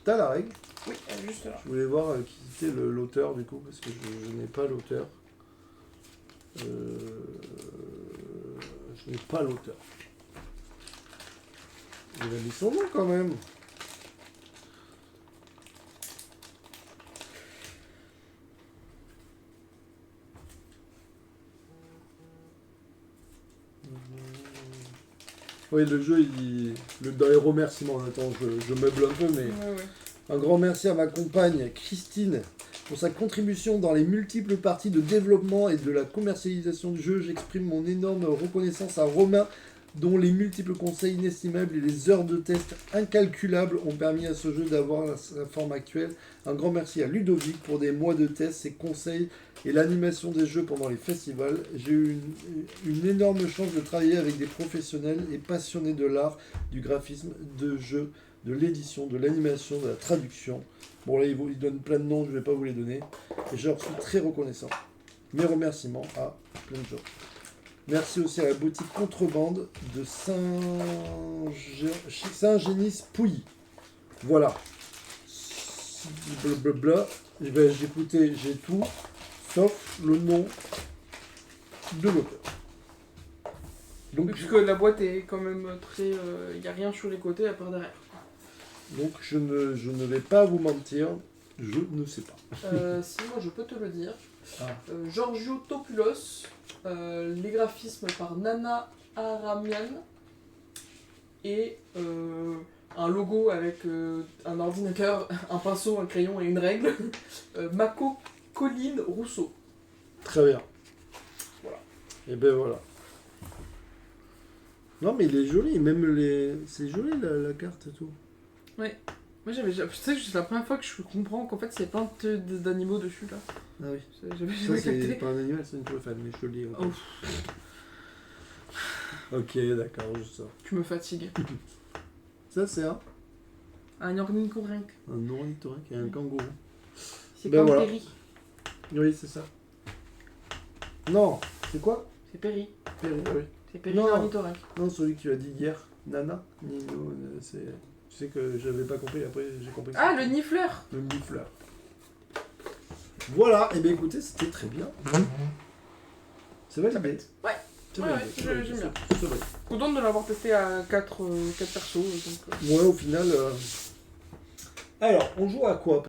T'as la règle? Oui, elle est juste là. Je voulais voir qui était l'auteur du coup, parce que je n'ai pas l'auteur. Je n'ai pas l'auteur. Il a mis son nom quand même. Oui, le jeu, dans les remerciements, attends, je meuble un peu, mais... Ouais. Un grand merci à ma compagne Christine pour sa contribution dans les multiples parties de développement et de la commercialisation du jeu. J'exprime mon énorme reconnaissance à Romain, dont les multiples conseils inestimables et les heures de test incalculables ont permis à ce jeu d'avoir sa forme actuelle. Un grand merci à Ludovic pour des mois de tests, ses conseils et l'animation des jeux pendant les festivals. J'ai eu une énorme chance de travailler avec des professionnels et passionnés de l'art, du graphisme, de jeux, de l'édition, de l'animation, de la traduction. Bon là il donne plein de noms, je ne vais pas vous les donner. Et je leur suis très reconnaissant. Mes remerciements à plein de gens. Merci aussi à la boutique Contrebande de Saint-Génis-Pouilly. Voilà. Blablabla. Écoutez, j'ai tout, sauf le nom de l'auteur. Donc, Puisque la boîte est quand même très. Il n'y a rien sur les côtés à part derrière. donc je ne vais pas vous mentir, je ne sais pas. Si, moi je peux te le dire. Giorgio Topulos, les graphismes par Nana Aramian, et un logo avec un ordinateur, un pinceau, un crayon et une règle, Mako Colline Rousseau. Très bien. Voilà. Et ben voilà. Non mais il est joli, même les... C'est joli la carte et tout. Ouais. Moi tu sais que c'est la première fois que je comprends qu'en fait il y a plein d'animaux dessus là. Ah oui. J'avais Ça jamais c'est capté. pas un animal, c'est une tour Eiffel, mais je te le dis. Oh, Ok, d'accord, je sors. tu me fatigues. Ça c'est Un ornithorynque. un ornithorynque et un kangourou. C'est Ben comme voilà. Perry. Oui, c'est ça. Non, c'est quoi C'est Perry. Perry, oui. C'est Perry Non. l'ornithorynque. Non, celui que tu as dit hier, Nana, Nino, c'est... Tu sais que j'avais pas compris, après j'ai compris. que Ah, c'était le nifleur. le nifleur. Voilà, et bien écoutez, c'était très bien. C'est validé. Ouais. C'est Ouais, validé, ouais, c'est j'aime validé, bien. c'est validé. Contente de l'avoir testé à 4 persos. Donc, Ouais, au final... Alors, on joue à quoi?